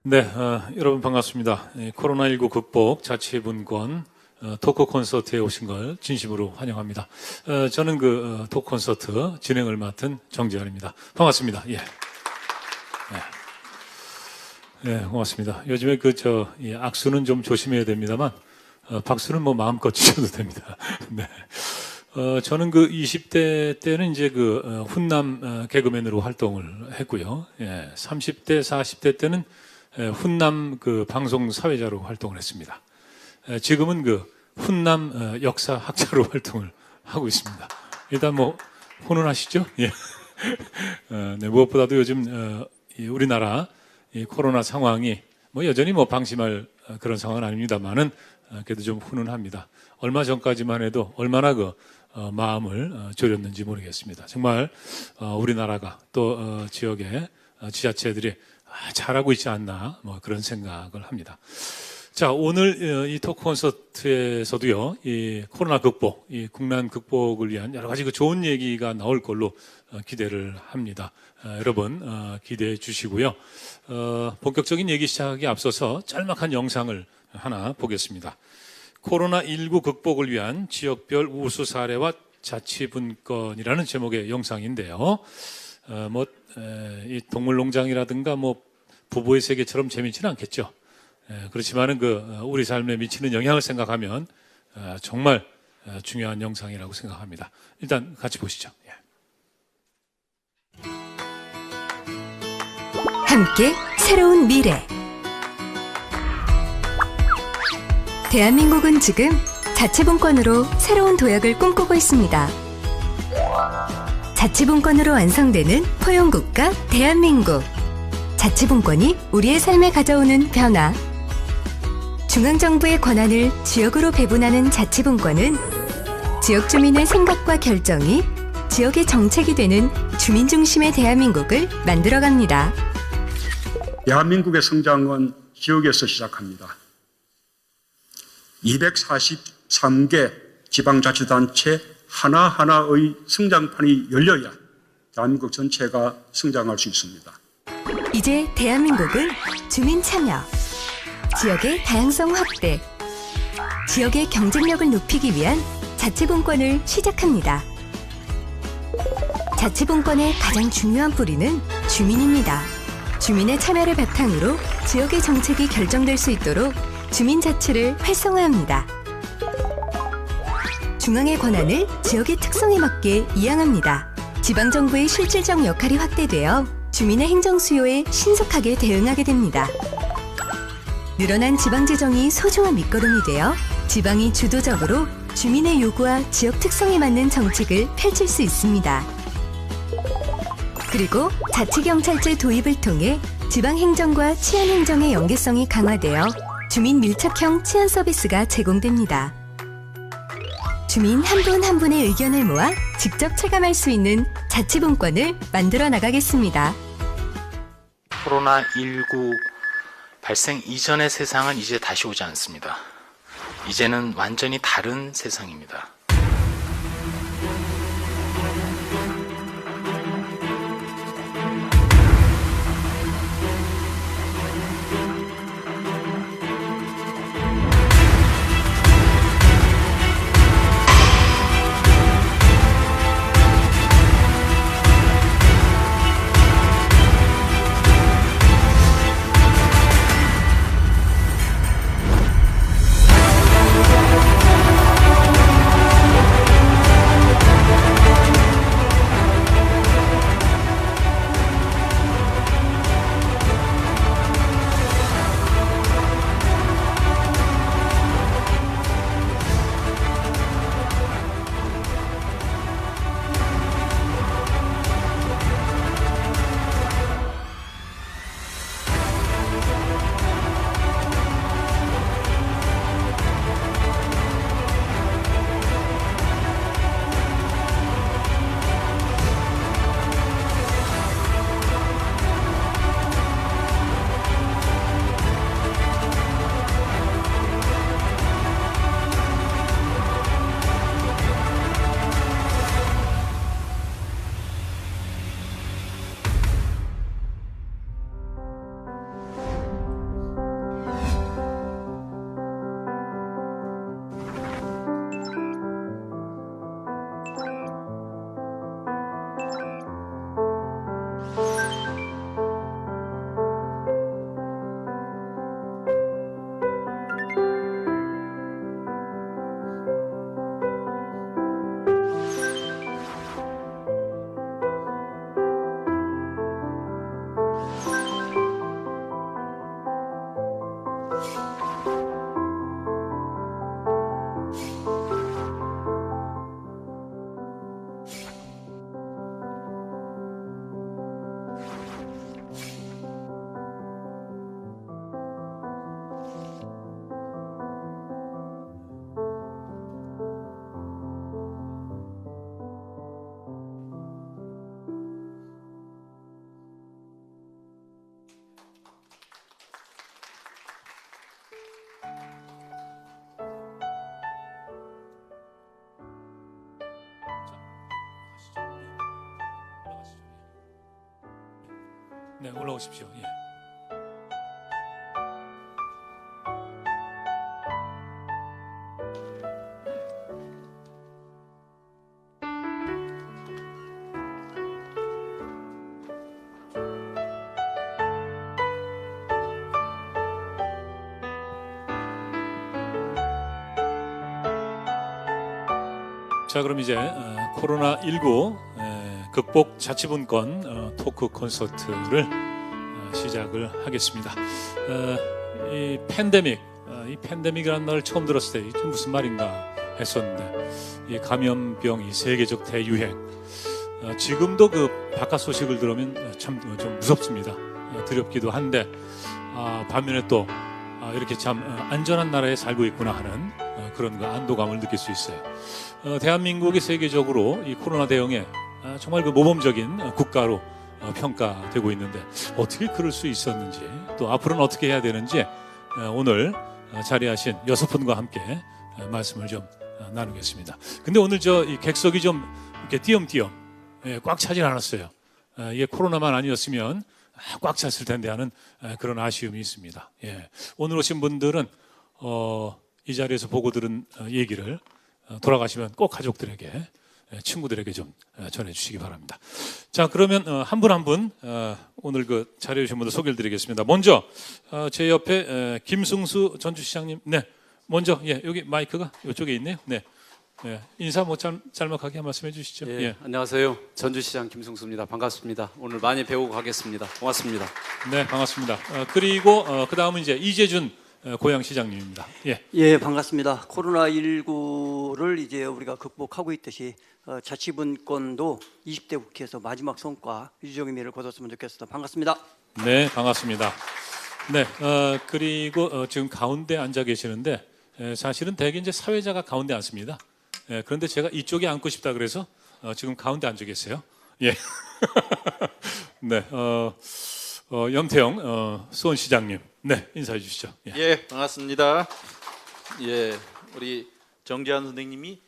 네, 여러분 반갑습니다. 코로나19 극복 자치분권 토크 콘서트에 오신 걸 진심으로 환영합니다. 저는 그 토크 콘서트 진행을 맡은 정재환입니다. 반갑습니다. 예. 네, 고맙습니다. 요즘에 이 악수는 좀 조심해야 됩니다만, 박수는 뭐 마음껏 치셔도 됩니다. 네. 저는 20대 때는 이제 훈남 개그맨으로 활동을 했고요. 예, 30대, 40대 때는 훈남 방송 사회자로 활동을 했습니다. 지금은 훈남 역사학자로 활동을 하고 있습니다. 일단 뭐 훈훈하시죠? 예. 네, 무엇보다도 요즘 우리나라 이 코로나 상황이 뭐 여전히 뭐 방심할 그런 상황은 아닙니다만은 그래도 좀 훈훈합니다. 얼마 전까지만 해도 얼마나 마음을 졸였는지 모르겠습니다. 정말 우리나라가 또 지역의 지자체들이 잘하고 있지 않나 뭐 그런 생각을 합니다. 자, 오늘 이 토크 콘서트에서도요, 이 코로나 극복, 이 국난 극복을 위한 여러 가지 좋은 얘기가 나올 걸로 기대를 합니다. 여러분 기대해 주시고요. 본격적인 얘기 시작하기 앞서서 짤막한 영상을 하나 보겠습니다. 코로나19 극복을 위한 지역별 우수 사례와 자치분권이라는 제목의 영상인데요. 이 동물농장이라든가 부부의 세계처럼 재미있지는 않겠죠. 그렇지만은 우리 삶에 미치는 영향을 생각하면 정말 중요한 영상이라고 생각합니다. 일단 같이 보시죠. 예. 함께 새로운 미래. 대한민국은 지금 자치분권으로 새로운 도약을 꿈꾸고 있습니다. 자치분권으로 완성되는 포용국가 대한민국. 자치분권이 우리의 삶에 가져오는 변화. 중앙정부의 권한을 지역으로 배분하는 자치분권은 지역 주민의 생각과 결정이 지역의 정책이 되는 주민 중심의 대한민국을 만들어갑니다. 대한민국의 성장은 지역에서 시작합니다. 243개 지방자치단체 하나하나의 성장판이 열려야 대한민국 전체가 성장할 수 있습니다. 이제 대한민국은 주민 참여, 지역의 다양성 확대, 지역의 경쟁력을 높이기 위한 자치분권을 시작합니다. 자치분권의 가장 중요한 뿌리는 주민입니다. 주민의 참여를 바탕으로 지역의 정책이 결정될 수 있도록 주민자치를 활성화합니다. 중앙의 권한을 지역의 특성에 맞게 이양합니다. 지방정부의 실질적 역할이 확대되어 주민의 행정 수요에 신속하게 대응하게 됩니다. 늘어난 지방재정이 소중한 밑거름이 되어 지방이 주도적으로 주민의 요구와 지역 특성에 맞는 정책을 펼칠 수 있습니다. 그리고 자치경찰제 도입을 통해 지방행정과 치안행정의 연계성이 강화되어 주민 밀착형 치안 서비스가 제공됩니다. 주민 한 분 한 분의 의견을 모아 직접 체감할 수 있는 자치분권을 만들어 나가겠습니다. 코로나19 발생 이전의 세상은 이제 다시 오지 않습니다. 이제는 완전히 다른 세상입니다. 네, 올라오십시오. 예. 자, 그럼 이제 코로나19 극복 자치분권 토크 콘서트를 시작을 하겠습니다. 이 팬데믹이라는 말을 처음 들었을 때 이게 무슨 말인가 했었는데, 이 감염병이 세계적 대유행, 지금도 그 바깥 소식을 들으면 참 좀 무섭습니다. 두렵기도 한데, 반면에 또 이렇게 참 안전한 나라에 살고 있구나 하는 그런 그 안도감을 느낄 수 있어요. 대한민국이 세계적으로 이 코로나 대응에 정말 그 모범적인 국가로 평가되고 있는데, 어떻게 그럴 수 있었는지, 또 앞으로는 어떻게 해야 되는지 오늘 자리하신 6분과 함께 말씀을 좀 나누겠습니다. 근데 오늘 이 객석이 좀 이렇게 띄엄띄엄 꽉 차질 않았어요. 이게 코로나만 아니었으면 꽉 찼을 텐데 하는 그런 아쉬움이 있습니다. 예. 오늘 오신 분들은 이 자리에서 보고 들은 얘기를 돌아가시면 꼭 가족들에게, 친구들에게 좀 전해주시기 바랍니다. 자, 그러면 한 분 한 분 오늘 그 자리에 오신 분들 소개를 드리겠습니다. 먼저 제 옆에 김승수 전주시장님, 네, 먼저 여기 마이크가 이쪽에 있네요. 네, 인사 뭐 짤막하게 한 말씀해 주시죠. 예, 안녕하세요. 전주시장 김승수입니다. 반갑습니다. 오늘 많이 배우고 가겠습니다. 고맙습니다. 네, 반갑습니다. 그리고 그 다음은 이제 이재준 고양시장님입니다. 예, 반갑습니다. 코로나19를 이제 우리가 극복하고 있듯이 자치분권도 20대 국회에서 마지막 성과 유지적 의미를 거뒀으면 좋겠습니다. 반갑습니다. 네, 반갑습니다. 네, 그리고 지금 가운데 앉아 계시는데, 사실은 대개 이제 사회자가 가운데 앉습니다. 그런데 제가 이쪽에 앉고 싶다 그래서 지금 가운데 앉아 계세요. 예. 네, 염태영 수원시장님, 네, 인사해 주시죠. 예, 반갑습니다. 예, 우리 정재환 선생님이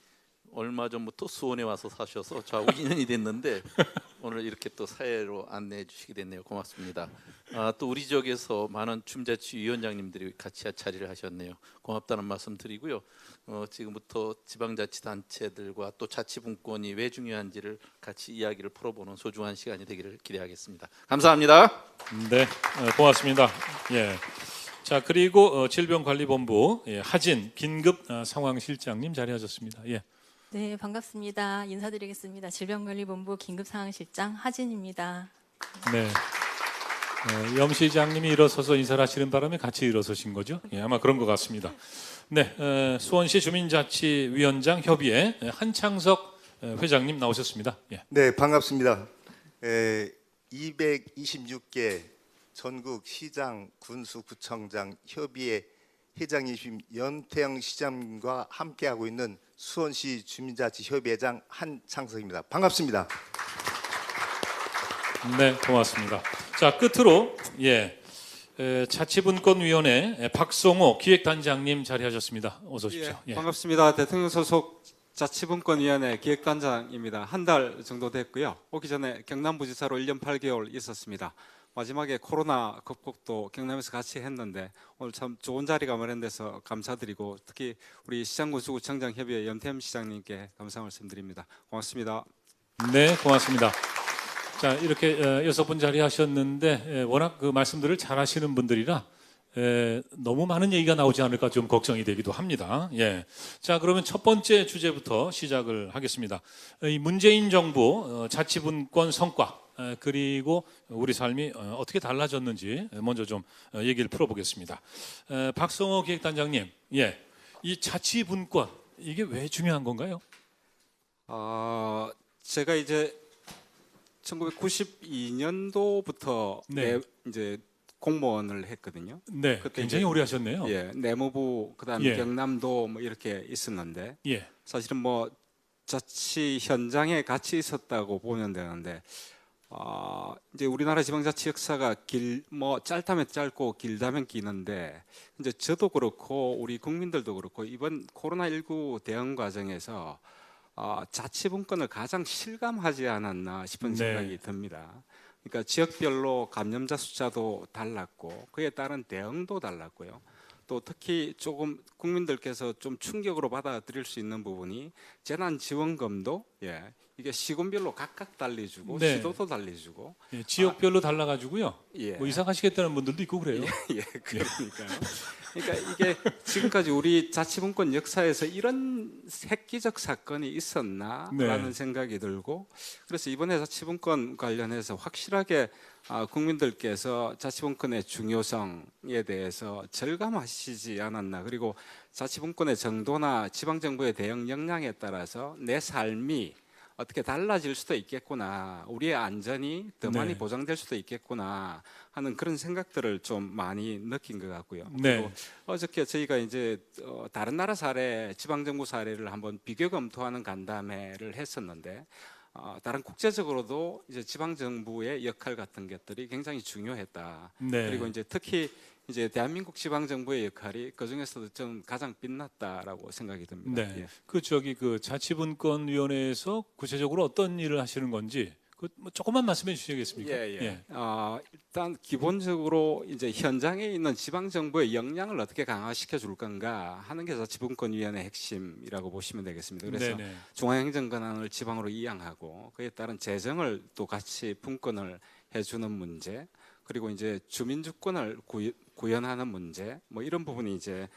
얼마 전부터 수원에 와서 사셔서 좌우 2년이 됐는데 오늘 이렇게 또 사회로 안내해 주시게 됐네요. 고맙습니다. 또 우리 지역에서 많은 춤자치위원장님들이 같이 자리를 하셨네요. 고맙다는 말씀 드리고요. 지금부터 지방자치단체들과 또 자치분권이 왜 중요한지를 같이 이야기를 풀어보는 소중한 시간이 되기를 기대하겠습니다. 감사합니다. 네, 고맙습니다. 예. 자, 그리고 질병관리본부 하진 긴급 상황실장님 자리하셨습니다. 예. 네, 반갑습니다. 인사드리겠습니다. 질병관리본부 긴급상황실장 하진입니다. 네. 염 시장님이 일어서서 인사를 하시는 바람에 같이 일어서신 거죠? 예, 아마 그런 것 같습니다. 네, 수원시 주민자치위원장 협의회 한창석 회장님 나오셨습니다. 예. 네, 반갑습니다. 226개 전국 시장, 군수, 구청장 협의회 회장이신 연태영 시장님과 함께하고 있는 수원시 주민자치협의회장 한창석입니다. 반갑습니다. 네, 고맙습니다. 자, 끝으로 자치분권위원회 박성호 기획단장님 자리하셨습니다. 어서 오십시오. 예, 반갑습니다. 대통령 소속 자치분권위원회 기획단장입니다. 한 달 정도 됐고요. 오기 전에 경남부지사로 1년 8개월 있었습니다. 마지막에 코로나 극복도 경남에서 같이 했는데 오늘 참 좋은 자리가 마련돼서 감사드리고, 특히 우리 시장군수구청장협의회 연태임 시장님께 감사 말씀드립니다. 고맙습니다. 네, 고맙습니다. 자, 이렇게 6분 자리하셨는데 워낙 그 말씀들을 잘 하시는 분들이라 너무 많은 얘기가 나오지 않을까 좀 걱정이 되기도 합니다. 예. 자, 그러면 첫 번째 주제부터 시작을 하겠습니다. 이 문재인 정부 자치분권 성과, 그리고 우리 삶이 어떻게 달라졌는지 먼저 좀 얘기를 풀어보겠습니다. 박성호 기획단장님, 이 자치분권 이게 왜 중요한 건가요? 제가 이제 1992년도부터 이제 공무원을 했거든요. 네, 굉장히 오래 하셨네요. 예, 내무부 그다음에 경남도 뭐 이렇게 있었는데 사실은 뭐 자치 현장에 같이 있었다고 보면 되는데, 이제 우리나라 지방자치 역사가 뭐 짧다면 짧고 길다면 기는데, 이제 저도 그렇고 우리 국민들도 그렇고 이번 코로나19 대응 과정에서 자치분권을 가장 실감하지 않았나 싶은 생각이 듭니다. 그러니까 지역별로 감염자 숫자도 달랐고 그에 따른 대응도 달랐고요. 또 특히 조금 국민들께서 좀 충격으로 받아들일 수 있는 부분이 재난지원금도 이게 시군별로 각각 달리주고 네. 시도도 달리주고 예, 지역별로 달라가지고요. 예. 뭐 이사 가시겠다는 분들도 있고 그래요. 예, 그러니까요. 그러니까 이게 지금까지 우리 자치분권 역사에서 이런 획기적 사건이 있었나라는 네. 생각이 들고 그래서 이번에 자치분권 관련해서 확실하게 국민들께서 자치분권의 중요성에 대해서 절감하시지 않았나 그리고 자치분권의 정도나 지방정부의 대응 역량에 따라서 내 삶이 어떻게 달라질 수도 있겠구나 우리의 안전이 더 많이 네. 보장될 수도 있겠구나 하는 그런 생각들을 좀 많이 느낀 것 같고요. 네. 그리고 어저께 저희가 이제 다른 나라 사례, 지방정부 사례를 한번 비교 검토하는 간담회를 했었는데 다른 국제적으로도 이제 지방정부의 역할 같은 것들이 굉장히 중요했다. 네. 그리고 이제 특히 이제 대한민국 지방정부의 역할이 그 중에서도 좀 가장 빛났다라고 생각이 듭니다. 네. 예. 그 자치분권위원회에서 구체적으로 어떤 일을 하시는 건지 뭐 조금만 말씀해 주시겠습니까? 예. 일단 기본적으로 이제 현장에 있는 지방 정부의 역량을 어떻게 강화시켜 줄 건가 하는 게 자치분권위원회 핵심이라고 보시면 되겠습니다. 그래서 네네. 중앙행정 권한을 지방으로 이양하고 그에 따른 재정을 또 같이 분권을 해주는 문제, 그리고 이제 주민주권을 구현하는 문제, 뭐 이런 부분이 이제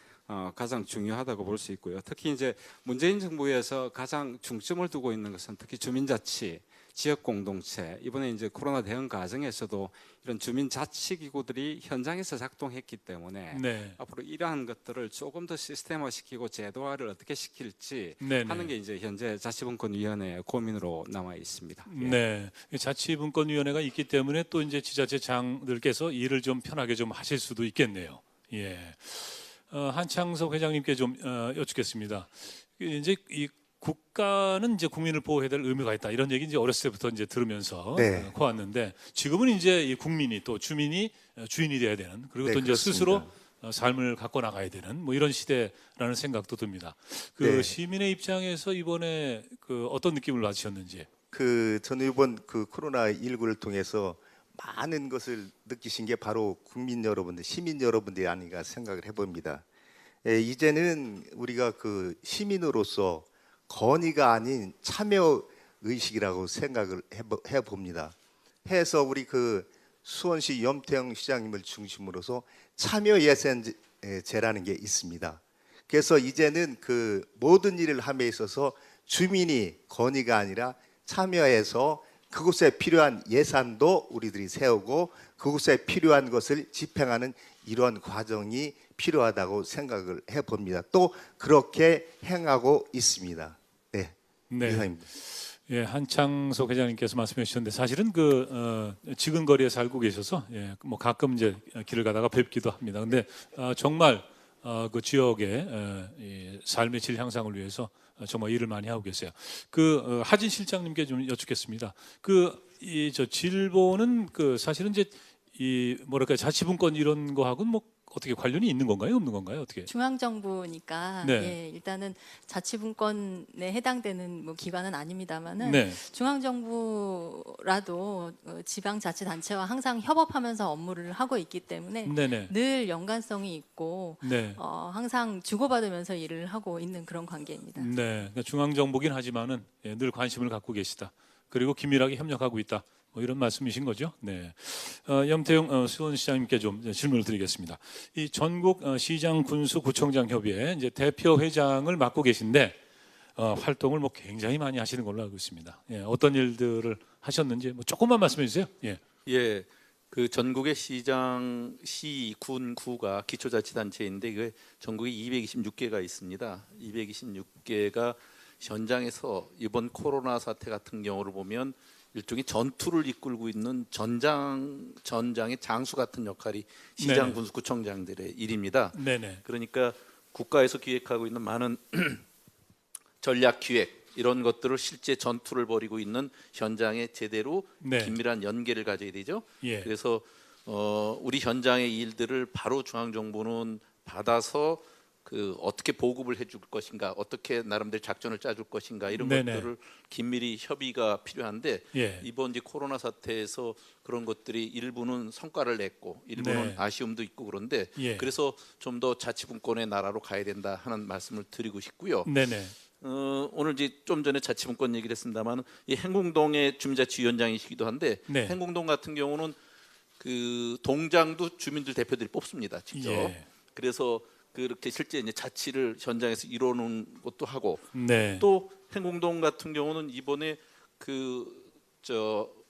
가장 중요하다고 볼 수 있고요. 특히 이제 문재인 정부에서 가장 중점을 두고 있는 것은 특히 주민자치, 지역 공동체, 이번에 이제 코로나 대응 과정에서도 이런 주민자치기구들이 현장에서 작동했기 때문에 네. 앞으로 이러한 것들을 조금 더 시스템화시키고 제도화를 어떻게 시킬지 네네. 하는 게 이제 현재 자치분권위원회의 고민으로 남아 있습니다. 예. 네, 자치분권위원회가 있기 때문에 또 이제 지자체장들께서 일을 좀 편하게 좀 하실 수도 있겠네요. 예, 한창석 회장님께 좀 여쭙겠습니다. 이제 이 국가는 이제 국민을 보호해야 될 의무가 있다 이런 얘기 이제 어렸을 때부터 이제 들으면서 네. 커왔는데 지금은 이제 이 국민이 또 주민이 주인이 돼야 되는 그리고 네, 또 이제 그렇습니다. 스스로 삶을 갖고 나가야 되는 뭐 이런 시대라는 생각도 듭니다. 그 네. 시민의 입장에서 이번에 그 어떤 느낌을 받으셨는지. 저는 이번 그 코로나 19를 통해서 많은 것을 느끼신 게 바로 국민 여러분들, 시민 여러분들이 아닌가 생각을 해봅니다. 이제는 우리가 그 시민으로서 건의가 아닌 참여 의식이라고 생각을 해봅니다. 해서 우리 그 수원시 염태영 시장님을 중심으로서 참여 예산제라는 게 있습니다. 그래서 이제는 그 모든 일을 함에 있어서 주민이 건의가 아니라 참여해서 그곳에 필요한 예산도 우리들이 세우고 그곳에 필요한 것을 집행하는 이런 과정이 필요하다고 생각을 해봅니다. 또 그렇게 행하고 있습니다. 네. 이상입니다. 예, 한창석 회장님께서 말씀해 주셨는데 사실은 그 지근 거리에 살고 계셔서 뭐 가끔 이제 길을 가다가 뵙기도 합니다. 근데 정말 그 지역의 이 삶의 질 향상을 위해서 정말 일을 많이 하고 계세요. 그 하진 실장님께 좀 여쭙겠습니다. 이 질보는 그 사실은 이제 이 뭐랄까 자치분권 이런 거하고는 뭐 어떻게 관련이 있는 건가요, 없는 건가요, 어떻게? 중앙정부니까 네. 예, 일단은 자치분권에 해당되는 뭐 기관은 아닙니다만은 네. 중앙정부라도 지방자치단체와 항상 협업하면서 업무를 하고 있기 때문에 네네. 늘 연관성이 있고 네. 항상 주고받으면서 일을 하고 있는 그런 관계입니다. 네, 그러니까 중앙정부긴 하지만은 늘 관심을 갖고 계시다. 그리고 긴밀하게 협력하고 있다. 뭐 이런 말씀이신 거죠. 네. 염태영 수원시장님께 좀 질문을 드리겠습니다. 이 전국 시장 군수 구청장 협의회 이제 대표 회장을 맡고 계신데 활동을 뭐 굉장히 많이 하시는 걸로 알고 있습니다. 예, 어떤 일들을 하셨는지 뭐 조금만 말씀해 주세요. 예. 예, 그 전국의 시장, 시, 군, 구가 기초자치단체인데 그 전국에 226개가 있습니다. 226개가 현장에서 이번 코로나 사태 같은 경우를 보면 일종의 전투를 이끌고 있는 전장의 장수 같은 역할이 시장, 네. 군수, 구청장들의 일입니다. 네네. 그러니까 국가에서 기획하고 있는 많은 전략 기획 이런 것들을 실제 전투를 벌이고 있는 현장에 제대로 네. 긴밀한 연계를 가져야 되죠. 예. 그래서 우리 현장의 일들을 바로 중앙정부는 받아서 그 어떻게 보급을 해줄 것인가, 어떻게 나름대로 작전을 짜줄 것인가 이런 네네. 것들을 긴밀히 협의가 필요한데 예. 이번 이제 코로나 사태에서 그런 것들이 일부는 성과를 냈고 일부는 네. 아쉬움도 있고 그런데 예. 그래서 좀 더 자치분권의 나라로 가야 된다 하는 말씀을 드리고 싶고요. 네네. 오늘 이제 좀 전에 자치분권 얘기를 했습니다만 이 행궁동의 주민자치위원장이시기도 한데 네. 행궁동 같은 경우는 그 동장도 주민들 대표들이 뽑습니다, 직접. 예. 그래서 그렇게 실제 이제 자치를 현장에서 이뤄놓은 것도 하고 네. 또 행궁동 같은 경우는 이번에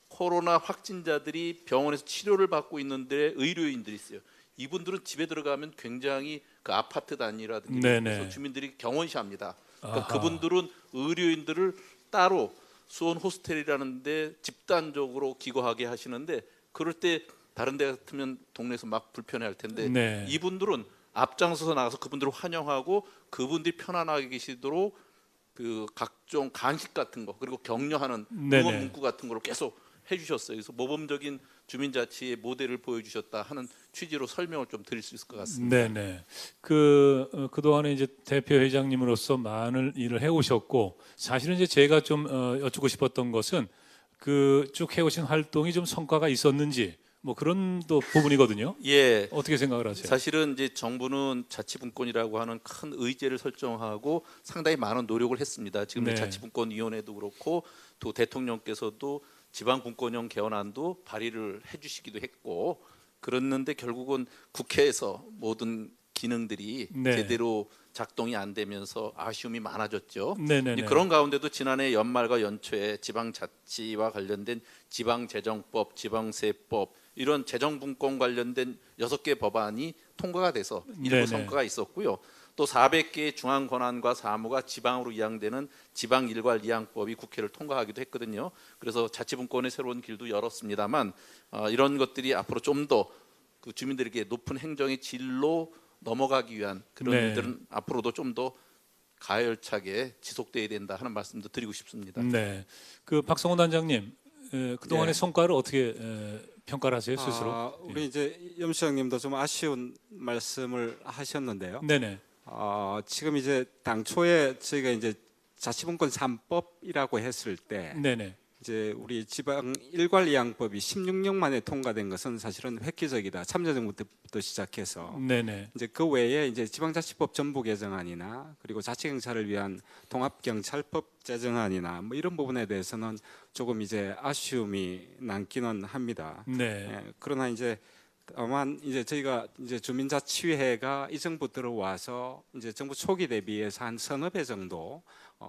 코로나 확진자들이 병원에서 치료를 받고 있는데 의료인들이 있어요. 이분들은 집에 들어가면 굉장히 그 아파트 단위라든지 네네. 그래서 주민들이 경원시합니다. 그러니까 아하. 그분들은 의료인들을 따로 수원 호스텔이라는데 집단적으로 기거하게 하시는데 그럴 때 다른 데 같으면 동네에서 막 불편해할 텐데 네. 이분들은 앞장서서 나가서 그분들을 환영하고 그분들이 편안하게 계시도록 그 각종 간식 같은 거 그리고 격려하는 네네. 응원 문구 같은 거를 계속 해주셨어요. 그래서 모범적인 주민자치의 모델을 보여주셨다 하는 취지로 설명을 좀 드릴 수 있을 것 같습니다. 네네. 그동안에 이제 대표 회장님으로서 많은 일을 해오셨고 사실은 이제 제가 좀 여쭙고 싶었던 것은 그 쭉 해오신 활동이 좀 성과가 있었는지 뭐 그런 또 부분이거든요. 예. 어떻게 생각을 하세요? 사실은 이제 정부는 자치분권이라고 하는 큰 의제를 설정하고 상당히 많은 노력을 했습니다. 지금 네. 자치분권위원회도 그렇고 또 대통령께서도 지방분권형 개헌안도 발의를 해주시기도 했고 그랬는데 결국은 국회에서 모든 기능들이 네. 제대로 작동이 안 되면서 아쉬움이 많아졌죠. 네네네. 이제 그런 가운데도 지난해 연말과 연초에 지방자치와 관련된 지방재정법, 지방세법 이런 재정분권 관련된 6개 법안이 통과가 돼서 일부 네네. 성과가 있었고요. 또 400개의 중앙 권한과 사무가 지방으로 이양되는 지방일괄이양법이 국회를 통과하기도 했거든요. 그래서 자치분권의 새로운 길도 열었습니다만 이런 것들이 앞으로 좀 더 그 주민들에게 높은 행정의 질로 넘어가기 위한 그런 네. 일들은 앞으로도 좀 더 가열차게 지속돼야 된다 하는 말씀도 드리고 싶습니다. 네. 그 박성훈 단장님 그동안의 네. 성과를 어떻게 평가를 하세요 스스로? 우리 이제 염 시장님도 좀 아쉬운 말씀을 하셨는데요. 네네. 지금 이제 당초에 저희가 이제 자치분권 3법이라고 했을 때 네네. 이제 우리 지방 일괄이양법이 16년 만에 통과된 것은 사실은 획기적이다. 참여정부 때부터 시작해서 네네. 이제 그 외에 이제 지방자치법 전부 개정안이나 그리고 자치경찰을 위한 통합경찰법 제정안이나 뭐 이런 부분에 대해서는 조금 이제 아쉬움이 남기는 합니다. 네. 예, 그러나 이제 다만 이제 저희가 이제 주민자치회가 이 정부 들어와서 이제 정부 초기 대비해서 한 서너 배 정도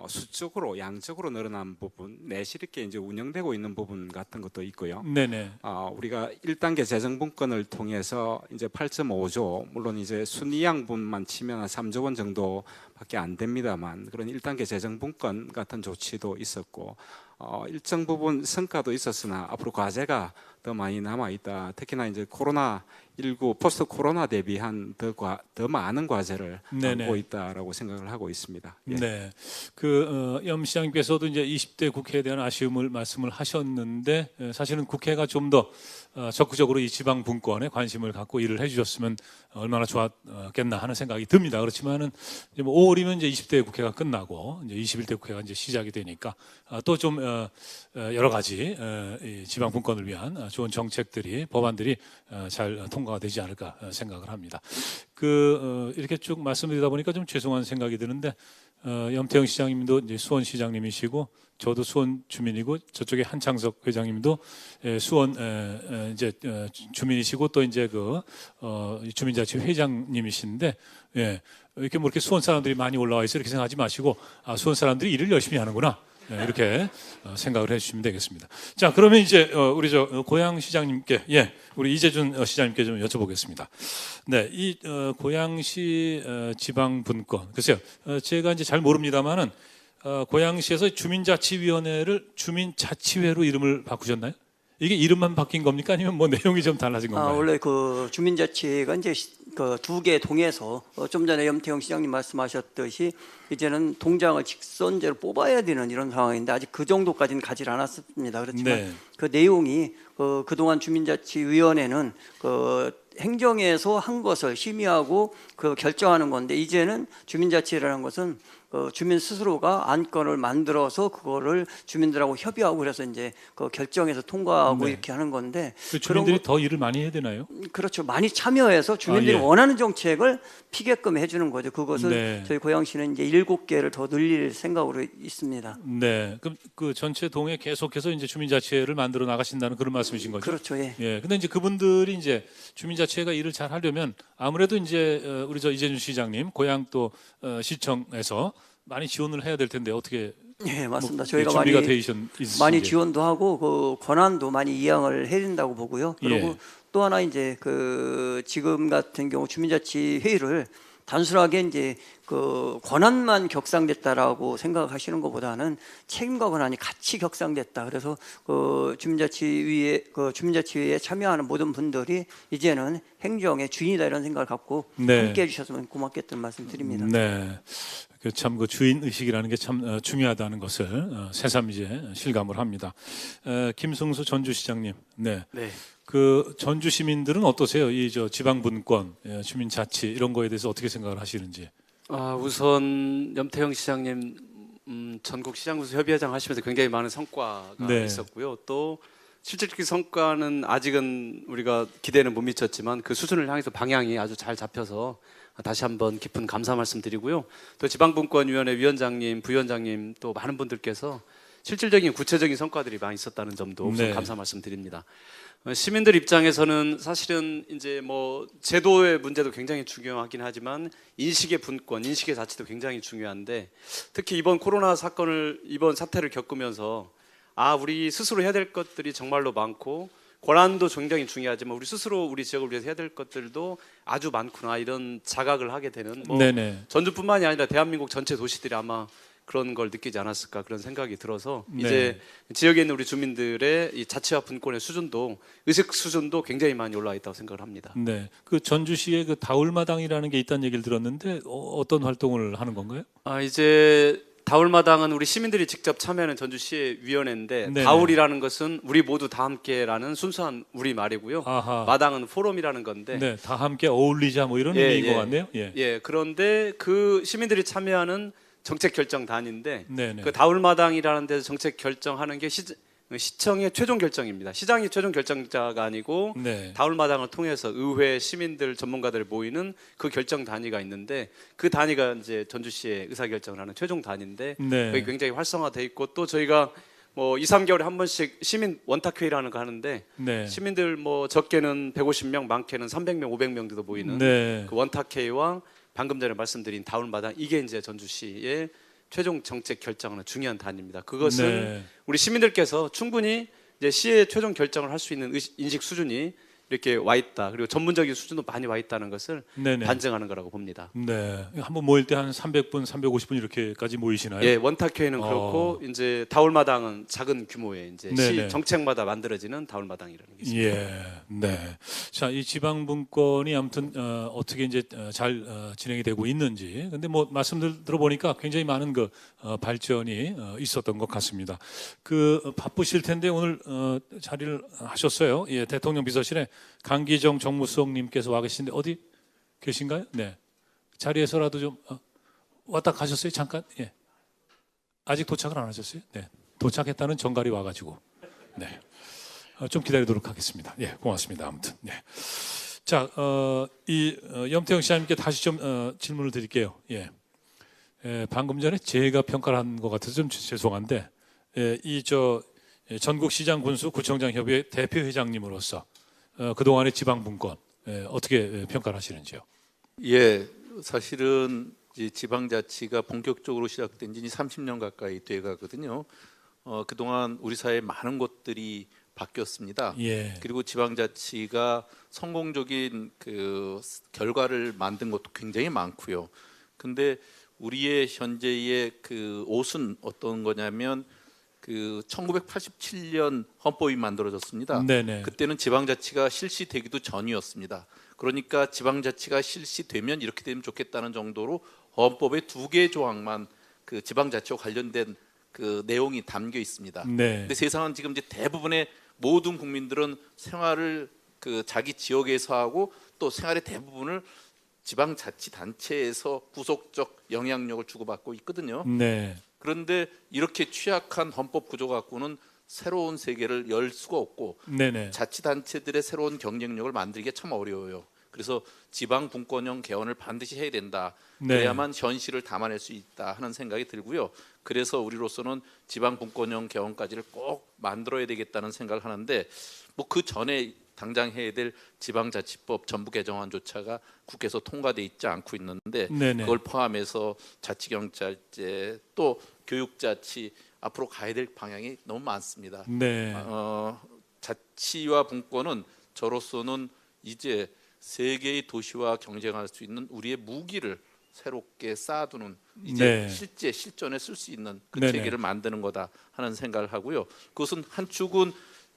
수적으로 양적으로 늘어난 부분 내실 있게 이제 운영되고 있는 부분 같은 것도 있고요. 네네. 우리가 1단계 재정분권을 통해서 이제 8.5조 물론 이제 순이양분만 치면 한 3조 원 정도밖에 안 됩니다만 그런 1단계 재정분권 같은 조치도 있었고 일정 부분 성과도 있었으나 앞으로 과제가 더 많이 남아 있다. 특히나 이제 코로나19 포스트 코로나 대비한 더 많은 과제를 네네. 안고 있다라고 생각을 하고 있습니다. 예. 네. 염 시장님께서도 이제 20대 국회에 대한 아쉬움을 말씀을 하셨는데 사실은 국회가 좀 더 적극적으로 이 지방 분권에 관심을 갖고 일을 해주셨으면 얼마나 좋았겠나 하는 생각이 듭니다. 그렇지만은 이제 뭐 5월이면 이제 20대 국회가 끝나고 이제 21대 국회가 이제 시작이 되니까 또 좀 여러 가지 이 지방 분권을 위한 좋은 정책들이 법안들이 잘 통과가 되지 않을까 생각을 합니다. 이렇게 쭉 말씀드리다 보니까 좀 죄송한 생각이 드는데 염태영 시장님도 이제 수원 시장님이시고 저도 수원 주민이고 저쪽에 한창석 회장님도 수원 이제 주민이시고 또 이제 주민자치 회장님이신데 이렇게 뭐 이렇게 수원 사람들이 많이 올라와 있어 이렇게 생각하지 마시고 수원 사람들이 일을 열심히 하는구나. 이렇게 생각을 해주시면 되겠습니다. 자, 그러면 이제 우리 고양시장님께 우리 이재준 시장님께 좀 여쭤보겠습니다. 네, 이 고양시 지방분권 글쎄요, 제가 이제 잘 모릅니다만은 고양시에서 주민자치위원회를 주민자치회로 이름을 바꾸셨나요? 이게 이름만 바뀐 겁니까? 아니면 뭐 내용이 좀 달라진 건가요? 원래 그 주민자치가 이제 그 두 개 동해서 좀 전에 염태영 시장님 말씀하셨듯이 이제는 동장을 직선제로 뽑아야 되는 이런 상황인데 아직 그 정도까지는 가지 않았습니다. 그렇지만 네. 그 내용이 그동안 주민자치위원회는 행정에서 한 것을 심의하고 결정하는 건데, 이제는 주민자치라는 것은 주민 스스로가 안건을 만들어서 그거를 주민들하고 협의하고 그래서 이제 결정해서 통과하고 네. 이렇게 하는 건데, 주민들이 더 일을 많이 해야 되나요? 그렇죠. 많이 참여해서 주민들이 예. 원하는 정책을 피게끔 해주는 거죠. 그것을 네. 저희 고양시는 이제 7개를 더 늘릴 생각으로 있습니다. 네. 그럼 그 전체 동에 계속해서 이제 주민자치회를 만들어 나가신다는 그런 말씀이신 거죠? 그렇죠. 예. 예. 근데 이제 그분들이 이제 주민자치회가 일을 잘 하려면 아무래도 이제 우리 이재준 시장님 고향 또 시청에서 많이 지원을 해야 될 텐데 어떻게 예, 맞습니다. 뭐 저희가 준비가 많이 돼 있으신지. 많이 지원도 하고 권한도 많이 이양을 해야 된다고 보고요. 그리고 예. 또 하나 이제 지금 같은 경우 주민자치 회의를 단순하게 이제 권한만 격상됐다라고 생각하시는 것보다는 책임과 권한이 같이 격상됐다. 그래서 주민자치회에 참여하는 모든 분들이 이제는 행정의 주인이다 이런 생각을 갖고 네. 함께해 주셨으면 고맙겠다는 말씀드립니다. 네. 참 그 주인 의식이라는 게 참 중요하다는 것을 새삼 이제 실감을 합니다. 김승수 전주시장님, 네. 네. 그 전주 시민들은 어떠세요? 이 지방 분권, 주민자치 이런 거에 대해서 어떻게 생각을 하시는지? 우선 염태영 시장님 전국 시장군수 협의회장 하시면서 굉장히 많은 성과가 네. 있었고요. 또 실질적인 성과는 아직은 우리가 기대는 못 미쳤지만 그 수준을 향해서 방향이 아주 잘 잡혀서 다시 한번 깊은 감사 말씀드리고요. 또 지방분권위원회 위원장님, 부위원장님 또 많은 분들께서 실질적인 구체적인 성과들이 많이 있었다는 점도 우선 네. 감사 말씀드립니다. 시민들 입장에서는 사실은 이제 뭐 제도의 문제도 굉장히 중요하긴 하지만 인식의 분권, 인식의 자체도 굉장히 중요한데, 특히 이번 코로나 이번 사태를 겪으면서 우리 스스로 해야 될 것들이 정말로 많고 권한도 굉장히 중요하지만 우리 스스로 우리 지역을 위해서 해야 될 것들도 아주 많구나, 이런 자각을 하게 되는, 네네. 전주뿐만이 아니라 대한민국 전체 도시들이 아마 그런 걸 느끼지 않았을까, 그런 생각이 들어서 네. 이제 지역에 있는 우리 주민들의 이 자치와 분권의 수준도, 의식 수준도 굉장히 많이 올라와 있다고 생각을 합니다. 네. 그 전주시에 그 다울마당이라는 게 있다는 얘기를 들었는데 어떤 활동을 하는 건가요? 이제 다울마당은 우리 시민들이 직접 참여하는 전주시의 위원회인데, 네네. 다울이라는 것은 우리 모두 다 함께라는 순수한 우리 말이고요. 아하. 마당은 포럼이라는 건데, 네, 다 함께 어울리자 뭐 이런 예, 의미인 예. 것 같네요. 예. 예, 그런데 그 시민들이 참여하는 정책 결정단인데, 네네. 그 다울마당이라는 데서 정책 결정하는 게 시청의 최종 결정입니다. 시장이 최종 결정자가 아니고 네. 다울마당을 통해서 의회, 시민들, 전문가들이 모이는 그 결정 단위가 있는데, 그 단위가 이제 전주시의 의사결정을 하는 최종 단위인데, 네. 거기 굉장히 활성화돼 있고, 또 저희가 뭐 2, 3개월에 한 번씩 시민 원탁회의라는 거 하는데, 네. 시민들 뭐 적게는 150명, 많게는 300명, 500명도 모이는 네. 그 원탁회의와 방금 전에 말씀드린 다울마당, 이게 이제 전주시의 최종 정책 결정하는 중요한 단위입니다. 그것은 네. 우리 시민들께서 충분히 이제 시의 최종 결정을 할 수 있는 인식 수준이 이렇게 와 있다. 그리고 전문적인 수준도 많이 와 있다는 것을 네네. 반증하는 거라고 봅니다. 네. 한번 모일 때 한 300분, 350분 이렇게까지 모이시나요? 예, 원탁회의는 그렇고 이제 다울마당은 작은 규모의 이제 네네. 시 정책마다 만들어지는 다울마당이라는 게 있습니다. 예, 네. 자, 이 지방 분권이 아무튼 어떻게 이제 잘 진행이 되고 있는지. 근데 뭐 말씀들 들어보니까 굉장히 많은 그 발전이 있었던 것 같습니다. 그 바쁘실 텐데 오늘 자리를 하셨어요. 예, 대통령 비서실에 강기정 정무수석님께서 와 계신데 어디 계신가요? 네. 자리에서라도 좀 왔다 가셨어요? 잠깐. 예. 아직 도착을 안 하셨어요? 네. 도착했다는 정갈이 와가지고. 네. 좀 기다리도록 하겠습니다. 예, 고맙습니다. 아무튼. 네. 자, 염태영 시장님께 다시 좀 질문을 드릴게요. 예. 방금 전에 제가 평가를 한 것 같아서 좀 죄송한데, 전국 시장 군수 구청장 협의회 대표 회장님으로서 그동안의 지방 분권 어떻게 평가를 하시는지요? 예, 사실은 이제 지방자치가 본격적으로 시작된 지 30년 가까이 돼 가거든요. 그동안 우리 사회에 많은 것들이 바뀌었습니다. 예. 그리고 지방자치가 성공적인 그 결과를 만든 것도 굉장히 많고요. 근데 우리의 현재의 그 옷은 어떤 거냐면 그 1987년 헌법이 만들어졌습니다. 네네. 그때는 지방자치가 실시되기도 전이었습니다. 그러니까 지방자치가 실시되면 이렇게 되면 좋겠다는 정도로 헌법의 2개의 조항만 그 지방자치와 관련된 그 내용이 담겨 있습니다. 네. 근데 세상은 지금 이제 대부분의 모든 국민들은 생활을 그 자기 지역에서 하고 또 생활의 대부분을 지방자치단체에서 구속적 영향력을 주고받고 있거든요. 네. 그런데 이렇게 취약한 헌법 구조 갖고는 새로운 세계를 열 수가 없고 네네. 자치단체들의 새로운 경쟁력을 만들기가 참 어려워요. 그래서 지방 분권형 개헌을 반드시 해야 된다. 네. 그래야만 현실을 담아낼 수 있다 하는 생각이 들고요. 그래서 우리로서는 지방 분권형 개헌까지를 꼭 만들어야 되겠다는 생각을 하는데 뭐 그 전에 당장 해야 될 지방자치법 전부 개정안조차가 국회에서 통과돼 있지 않고 있는데 네네. 그걸 포함해서 자치경찰제 또 교육자치 앞으로 가야 될 방향이 너무 많습니다. 네. 자치와 분권은 저로서는 이제 세계의 도시와 경쟁할 수 있는 우리의 무기를 새롭게 쌓아두는 이제 네. 실전에 쓸 수 있는 그 네네. 체계를 만드는 거다 하는 생각을 하고요. 그것은 한 축은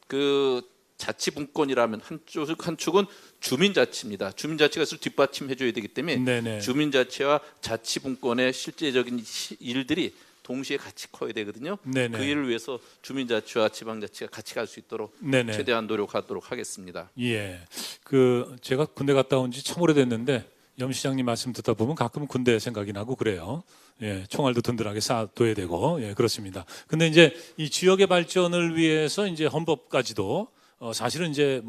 그 자치분권이라면 한 축은 주민자치입니다. 주민자치가 그것을 뒷받침해줘야 되기 때문에 네네. 주민자치와 자치분권의 실제적인 일들이 동시에 같이 커야 되거든요. 네네. 그 일을 위해서 주민자치와 지방자치가 같이 갈 수 있도록 네네. 최대한 노력하도록 하겠습니다. 예. 그 제가 군대 갔다 온 지 참 오래됐는데 염 시장님 말씀 듣다 보면 가끔은 군대 생각이 나고 그래요. 예, 총알도 든든하게 쌓아둬야 되고, 예, 그렇습니다. 근데 이제 이 지역의 발전을 위해서 이제 헌법까지도 사실은 이제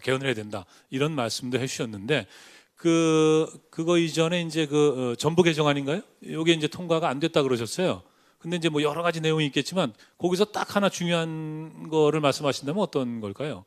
개헌을 해야 된다 이런 말씀도 해주셨는데 그거 이전에 이제 전부 개정안인가요? 이게 이제 통과가 안 됐다 그러셨어요. 근데 이제 뭐 여러 가지 내용이 있겠지만 거기서 딱 하나 중요한 거를 말씀하신다면 어떤 걸까요?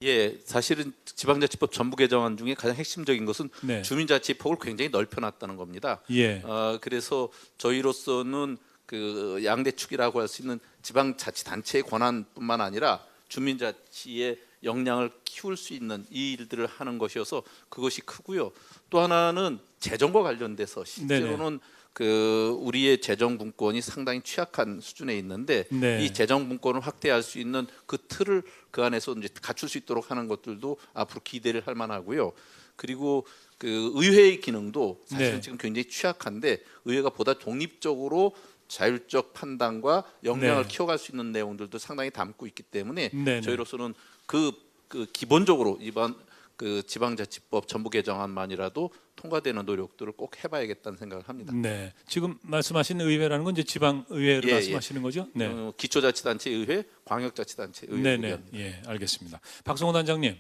예, 사실은 지방자치법 전부 개정안 중에 가장 핵심적인 것은 네. 주민자치 폭을 굉장히 넓혀놨다는 겁니다. 예. 그래서 저희로서는 그 양대축이라고 할 수 있는 지방자치단체의 권한뿐만 아니라 주민자치의 역량을 키울 수 있는 이 일들을 하는 것이어서 그것이 크고요. 또 하나는 재정과 관련돼서 실제로는 그 우리의 재정 분권이 상당히 취약한 수준에 있는데 네. 이 재정 분권을 확대할 수 있는 그 틀을 그 안에서 이제 갖출 수 있도록 하는 것들도 앞으로 기대를 할 만하고요. 그리고 그 의회의 기능도 사실은 네. 지금 굉장히 취약한데 의회가 보다 독립적으로 자율적 판단과 역량을 네. 키워갈 수 있는 내용들도 상당히 담고 있기 때문에 네. 저희로서는 그 기본적으로 이번 그 지방자치법 전부 개정안만이라도 통과되는 노력들을 꼭 해봐야겠다는 생각을 합니다. 네. 지금 말씀하신 의회라는 건 이제 지방 의회를 예, 말씀하시는 거죠? 네. 기초자치단체 의회, 광역자치단체 의회. 네네. 예, 알겠습니다. 박성호 단장님,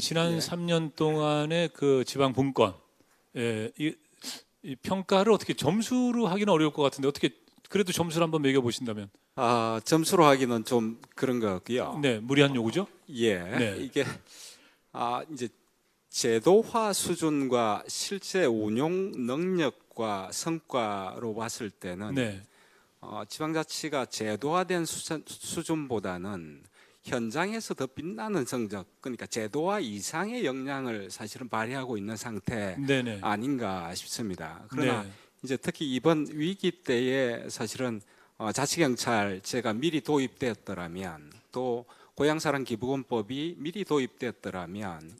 지난 3년 동안의 그 지방 분권, 이 평가를 어떻게 점수로 하기는 어려울 것 같은데 어떻게 그래도 점수를 한번 매겨 보신다면? 점수로 하기는 좀 그런 것 같고요. 네, 무리한 요구죠? 예, 네. 이게 이제 제도화 수준과 실제 운용 능력과 성과로 봤을 때는 네. 지방자치가 제도화된 수준보다는 현장에서 더 빛나는 성적, 그러니까 제도화 이상의 역량을 사실은 발휘하고 있는 상태 네네. 아닌가 싶습니다. 그러나 네. 이제 특히 이번 위기 때에 사실은 자치경찰제가 미리 도입되었더라면 또 고향사랑 기부금법이 미리 도입되었더라면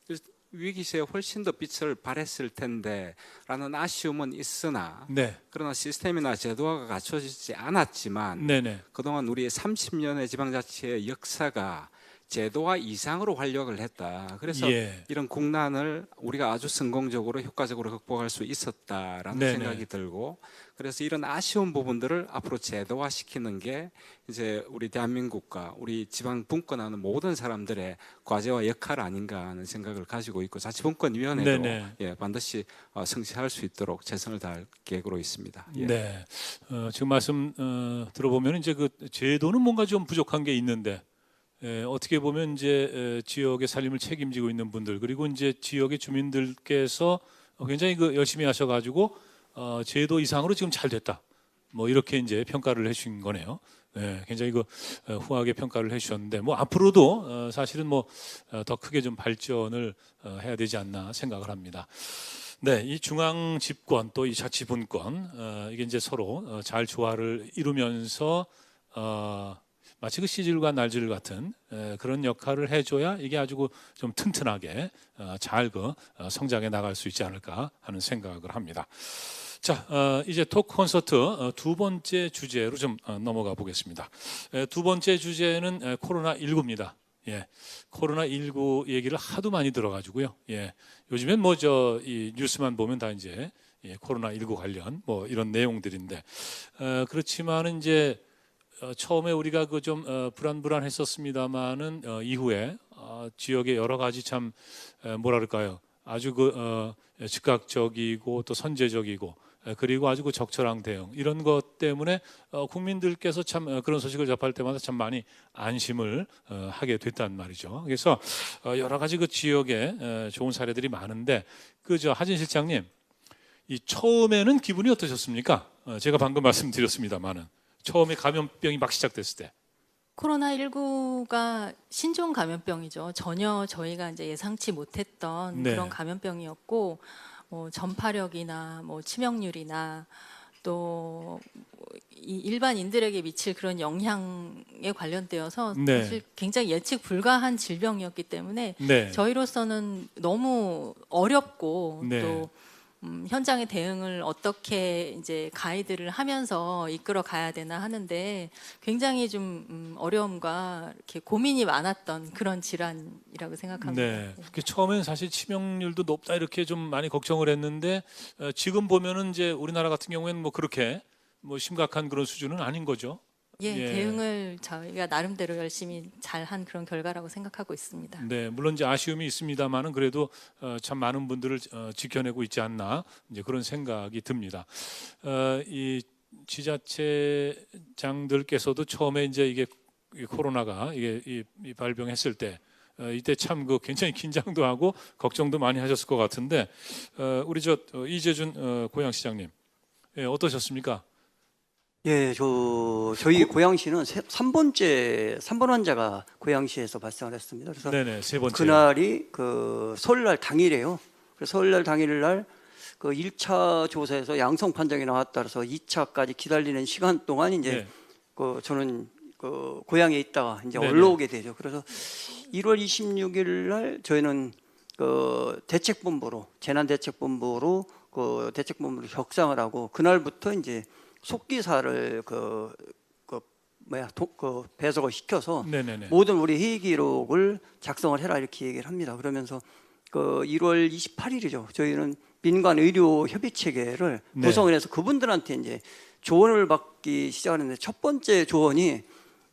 위기 시에 훨씬 더 빛을 발했을 텐데라는 아쉬움은 있으나 네. 그러나 시스템이나 제도화가 갖춰지지 않았지만 네네. 그동안 우리 30년의 지방자치의 역사가 제도화 이상으로 활력을 했다. 그래서 예. 이런 국난을 우리가 아주 성공적으로 효과적으로 극복할 수 있었다라는 네네. 생각이 들고 그래서 이런 아쉬운 부분들을 앞으로 제도화시키는 게 이제 우리 대한민국과 우리 지방 분권하는 모든 사람들의 과제와 역할 아닌가 하는 생각을 가지고 있고 자치분권위원회도 예, 반드시 성취할 수 있도록 최선을 다할 계획으로 있습니다. 예. 네. 지금 말씀 들어보면 이제 그 제도는 뭔가 좀 부족한 게 있는데 어떻게 보면 이제 지역의 살림을 책임지고 있는 분들 그리고 이제 지역의 주민들께서 굉장히 열심히 하셔가지고 제도 이상으로 지금 잘 됐다. 뭐 이렇게 이제 평가를 해주신 거네요. 네, 굉장히 후하게 평가를 해주셨는데 뭐 앞으로도 사실은 뭐 더 크게 좀 발전을 해야 되지 않나 생각을 합니다. 네, 이 중앙 집권 또 이 자치 분권 이게 이제 서로 잘 조화를 이루면서 마치 그 씨줄과 날줄 같은 그런 역할을 해줘야 이게 아주 좀 튼튼하게 잘 성장해 나갈 수 있지 않을까 하는 생각을 합니다. 자, 이제 톡 콘서트 두 번째 주제로 좀 넘어가 보겠습니다. 두 번째 주제는 코로나19입니다. 예, 코로나19 얘기를 하도 많이 들어가지고요. 예, 요즘엔 뭐 이 뉴스만 보면 다 이제 코로나19 관련 뭐 이런 내용들인데 그렇지만은 이제 처음에 우리가 그 좀 불안했었습니다만은 이후에 지역의 여러 가지 참 뭐랄까요, 아주 즉각적이고 또 선제적이고 그리고 아주 그 적절한 대응 이런 것 때문에 국민들께서 참 그런 소식을 접할 때마다 참 많이 안심을 하게 됐단 말이죠. 그래서 여러 가지 그 지역에 좋은 사례들이 많은데 하진 실장님, 이 처음에는 기분이 어떠셨습니까? 제가 방금 말씀드렸습니다만은 처음에 감염병이 막 시작됐을 때. 코로나19가 신종 감염병이죠. 전혀 저희가 이제 예상치 못했던 네. 그런 감염병이었고, 전파력이나 치명률이나 또 이 일반인들에게 미칠 그런 영향에 관련되어서 네. 사실 굉장히 예측 불가한 질병이었기 때문에 네. 저희로서는 너무 어렵고 네. 또 현장의 대응을 어떻게 이제 가이드를 하면서 이끌어 가야 되나 하는데 굉장히 좀 어려움과 이렇게 고민이 많았던 그런 질환이라고 생각합니다. 네. 처음에는 사실 치명률도 높다 이렇게 좀 많이 걱정을 했는데 지금 보면은 이제 우리나라 같은 경우에는 뭐 그렇게 뭐 심각한 그런 수준은 아닌 거죠. 예, 대응을 저희가 나름대로 열심히 잘한 그런 결과라고 생각하고 있습니다. 네, 물론 이제 아쉬움이 있습니다만은 그래도 참 많은 분들을 지켜내고 있지 않나 이제 그런 생각이 듭니다. 이 지자체장들께서도 처음에 이제 이게 코로나가 이게 발병했을 때 이때 참 굉장히 긴장도 하고 걱정도 많이 하셨을 것 같은데 우리 이재준 고양시장님, 예, 어떠셨습니까? 예, 저희 고양시는 3번 환자가 고양시에서 발생을 했습니다. 그래서 네네, 세 번째. 그날이 설날 당일이에요. 그래서 설날 당일날 1차 조사에서 양성 판정이 나왔다 그래서 2차까지 기다리는 시간 동안 이제 네. 저는 고향에 있다가 이제 네네. 올라오게 되죠. 그래서 1월 26일 날 저희는 대책본부로 재난대책본부로 대책본부로 격상을 하고 그날부터 이제 속기사를 배석을 시켜서 네네네. 모든 우리 회의 기록을 작성을 해라 이렇게 얘기를 합니다. 그러면서 1월 28일이죠. 저희는 민간 의료 협의 체계를 네. 구성을 해서 그분들한테 이제 조언을 받기 시작하는데 첫 번째 조언이